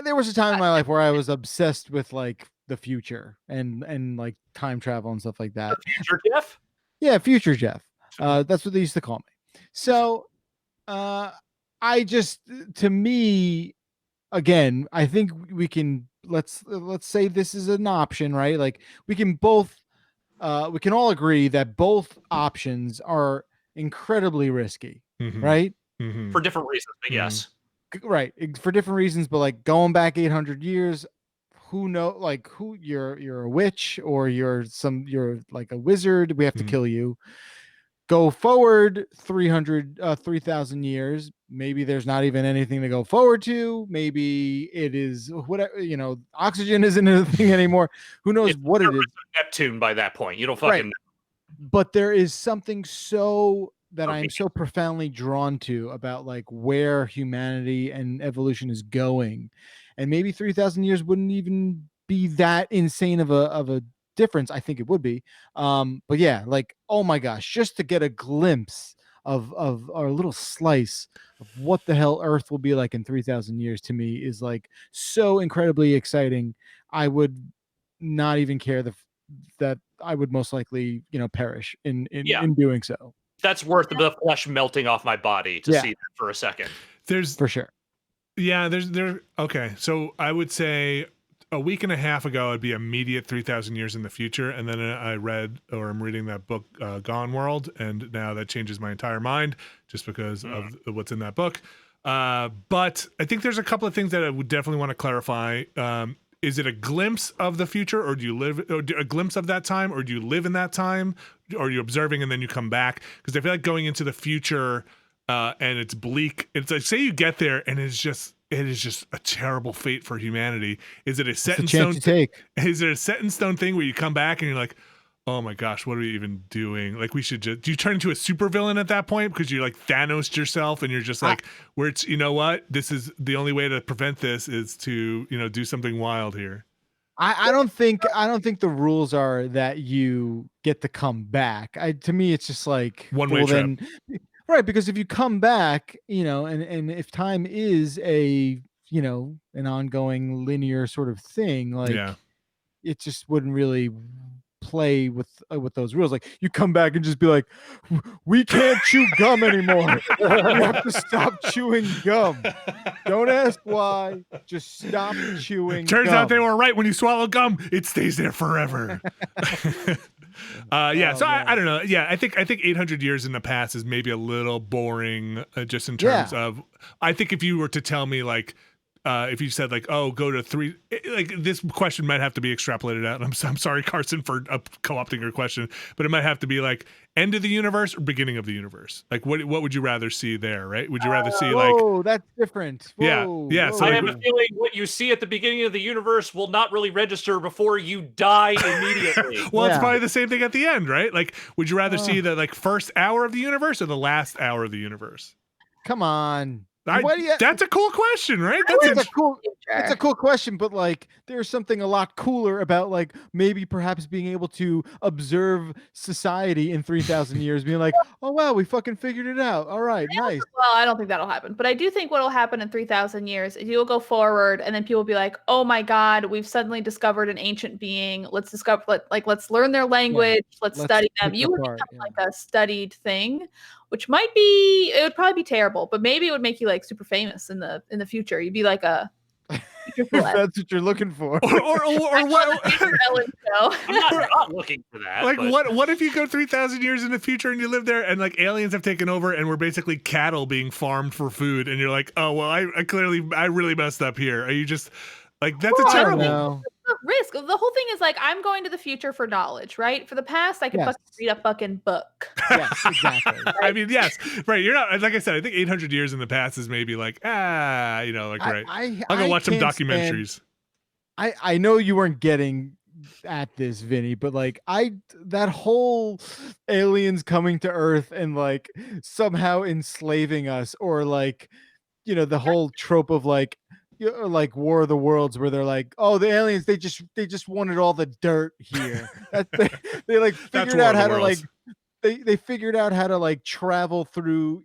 Speaker 4: There was a time in my life where I was obsessed with like the future and like time travel and stuff like that.
Speaker 2: Future Jeff?
Speaker 4: Yeah, future Jeff. That's what they used to call me. So, I just, to me, again, I think we can let's say this is an option, right? Like we can all agree that both options are incredibly risky, right?
Speaker 2: For different reasons, but yes.
Speaker 4: Right, for different reasons, but like going back 800 years, who know, like who you're a witch or you're like a wizard, we have to kill you. Go forward 3,000 years, maybe there's not even anything to go forward to. Maybe it is whatever, oxygen isn't a thing anymore. Who knows what it is?
Speaker 2: Neptune by that point. You don't fucking know.
Speaker 4: But there is something that I'm so profoundly drawn to about like where humanity and evolution is going. And maybe 3,000 years wouldn't even be that insane of a difference. I think it would be. But yeah, like, oh my gosh, just to get a glimpse of our little slice of what the hell Earth will be like in 3,000 years to me is like so incredibly exciting. I would not even care that I would most likely, perish in doing so.
Speaker 2: That's worth the flesh melting off my body to see that for a second.
Speaker 1: There's
Speaker 4: for sure.
Speaker 1: Yeah, okay. So I would say a week and a half ago, it'd be immediate 3,000 years in the future. And then I'm reading that book, Gone World. And now that changes my entire mind just because of what's in that book. But I think there's a couple of things that I would definitely want to clarify. Is it a glimpse of the future, or do you live a glimpse of that time, or do you live in that time, or are you observing and then you come back? Because I feel like going into the future and it's bleak. It's like, say you get there and it is just a terrible fate for humanity. Is it a set in stone thing? Is it a set in stone thing where you come back and you're like, oh my gosh, what are we even doing? Like, we should do you turn into a supervillain at that point because you're like Thanos yourself and you're just like, where it's, you know what? This is the only way to prevent this is to, do something wild here.
Speaker 4: I don't think the rules are that you get to come back. To me, it's just like
Speaker 1: one-way trip.
Speaker 4: Right, because if you come back, and if time is an ongoing linear sort of thing, like it just wouldn't really play with those rules. Like you come back and just be like, we can't chew gum anymore. We have to stop chewing gum. Don't ask why. Just stop chewing.
Speaker 1: Turns out they were right. When you swallow gum, it stays there forever. So I don't know. Yeah, I think 800 years in the past is maybe a little boring, just in terms of. I think if you were to tell me like, if you said like, oh, go to 3, like this question might have to be extrapolated out. I'm sorry, Carson, for co-opting your question, but it might have to be like end of the universe or beginning of the universe. Like what would you rather see there, right? Would you rather see like? Oh,
Speaker 4: that's different. Whoa,
Speaker 1: yeah. So
Speaker 2: I have a feeling what you see at the beginning of the universe will not really register before you die immediately.
Speaker 1: Well, it's probably the same thing at the end, right? Like, would you rather see the like first hour of the universe or the last hour of the universe?
Speaker 4: Come on.
Speaker 1: That's a cool question, right?
Speaker 4: It's a cool question, but like there's something a lot cooler about like maybe perhaps being able to observe society in 3,000 years, being like, oh wow, we fucking figured it out. All right, nice.
Speaker 3: Well, I don't think that'll happen, but I do think what'll happen in 3,000 years is you'll go forward, and then people will be like, oh my god, we've suddenly discovered an ancient being. Let's learn their language. Let's study them. You would become like a studied thing. Which it would probably be terrible, but maybe it would make you like super famous in the future. You'd be like a
Speaker 4: if that's what you're looking for.
Speaker 1: Or what?
Speaker 2: I'm not looking for that.
Speaker 1: Like what if you go 3,000 years in the future and you live there and like aliens have taken over and we're basically cattle being farmed for food and you're like, oh well, I really messed up here. Are you just like that's a terrible
Speaker 3: risk? The whole thing is like I'm going to the future for knowledge, right? For the past, I can fucking read a fucking book.
Speaker 4: Yes, exactly.
Speaker 3: Right?
Speaker 1: I mean, yes, right. You're not, like I said, I think 800 years in the past is maybe like right. I'll go watch some documentaries.
Speaker 4: I know you weren't getting at this, Vinny, but like that whole aliens coming to Earth and like somehow enslaving us, or like, the whole trope of like, like War of the Worlds, where they're like, oh, the aliens, they just wanted all the dirt here. They like figured out how to like they figured out how to like travel through,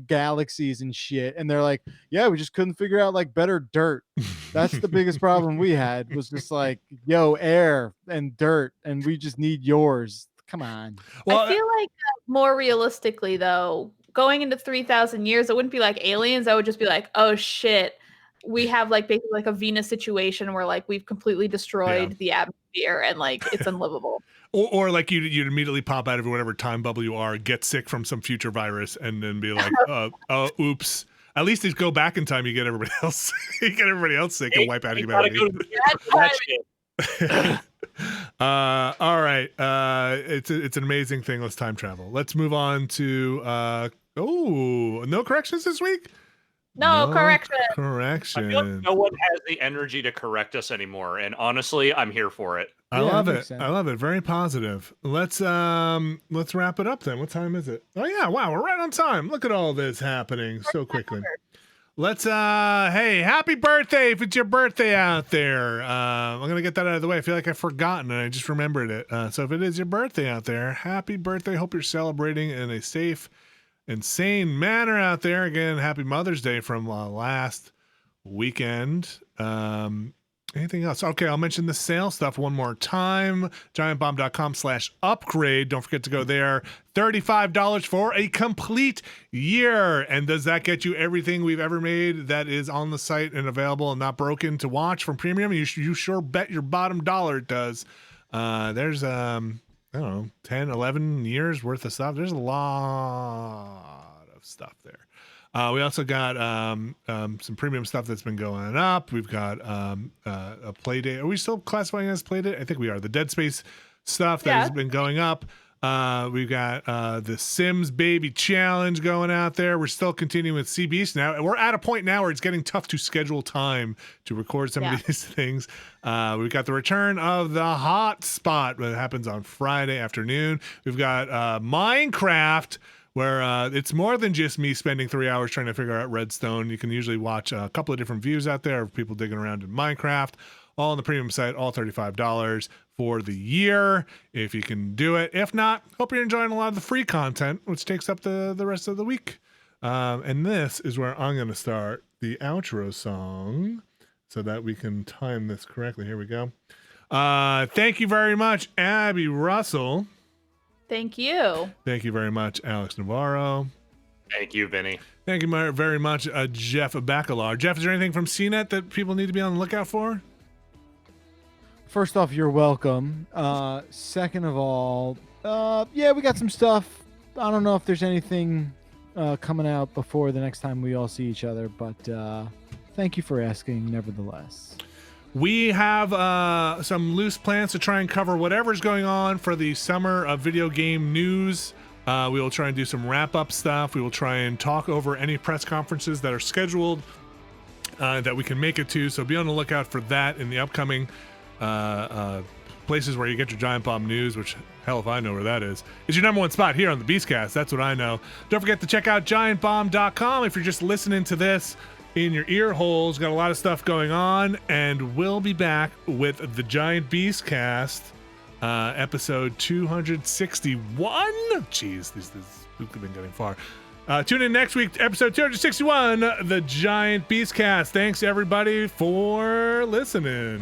Speaker 4: galaxies and shit. And they're like, yeah, we just couldn't figure out like better dirt. That's the biggest problem we had, was just like, yo, air and dirt, and we just need yours. Come on.
Speaker 3: Well, I feel like more realistically, though, going into 3,000 years, it wouldn't be like aliens. I would just be like, oh shit, we have like basically like a Venus situation where like we've completely destroyed the atmosphere and like it's unlivable.
Speaker 1: Or like you'd immediately pop out of whatever time bubble you are, get sick from some future virus, and then be like, oh, oops. At least if you go back in time, you get everybody else. You get everybody else sick and wipe out humanity. All right. It's an amazing thing. Let's time travel. Let's move on to no corrections this week?
Speaker 3: No correction.
Speaker 2: I feel like no one has the energy to correct us anymore, and honestly, I'm here for it.
Speaker 1: I love it. I love it. Very positive. Let's wrap it up then. What time is it? Oh yeah, wow, we're right on time. Look at all this happening so quickly. Let's hey, happy birthday if it's your birthday out there. I'm gonna get that out of the way. I feel like I've forgotten and I just remembered it. So if it is your birthday out there, happy birthday. Hope you're celebrating in a safe and sane manner out there. Again, happy Mother's Day from last weekend. Anything else? Okay, I'll mention the sale stuff one more time. GiantBomb.com/upgrade. Don't forget to go there. $35 for a complete year. And does that get you everything we've ever made that is on the site and available and not broken to watch from premium? You sure bet your bottom dollar it does. There's I don't know, 10, 11 years worth of stuff. There's a lot of stuff there. We also got some premium stuff that's been going up. We've got a play date. Are we still classifying it as play date? I think we are. The Dead Space stuff that has been going up. We've got the Sims Baby Challenge going out there. We're still continuing with Sea Beast now. We're at a point now where it's getting tough to schedule time to record some of these things. We've got the return of the Hot Spot that happens on Friday afternoon. We've got Minecraft, where it's more than just me spending 3 hours trying to figure out redstone. You can usually watch a couple of different views out there of people digging around in Minecraft, all on the premium site, all $35 for the year, if you can do it. If not, hope you're enjoying a lot of the free content, which takes up the rest of the week. And this is where I'm going to start the outro song so that we can time this correctly. Here we go. Thank you very much, Abby Russell.
Speaker 3: Thank you.
Speaker 1: Thank you very much, Alex Navarro.
Speaker 2: Thank you, Vinny.
Speaker 1: Thank you very much, Jeff Bacalar. Jeff, is there anything from CNET that people need to be on the lookout for?
Speaker 4: First off, you're welcome. Second of all, we got some stuff. I don't know if there's anything coming out before the next time we all see each other, but thank you for asking nevertheless.
Speaker 1: We have some loose plans to try and cover whatever's going on for the summer of video game news. We will try and do some wrap-up stuff. We will try and talk over any press conferences that are scheduled that we can make it to. So be on the lookout for that in the upcoming places where you get your Giant Bomb news, which, hell if I know where that is. It's your number one spot here on the Beastcast. That's what I know. Don't forget to check out GiantBomb.com if you're just listening to this in your ear holes. Got a lot of stuff going on, and we'll be back with the Giant Beastcast, episode 261. Jeez, we've been getting far. Tune in next week, episode 261, the Giant Beastcast. Thanks everybody for listening.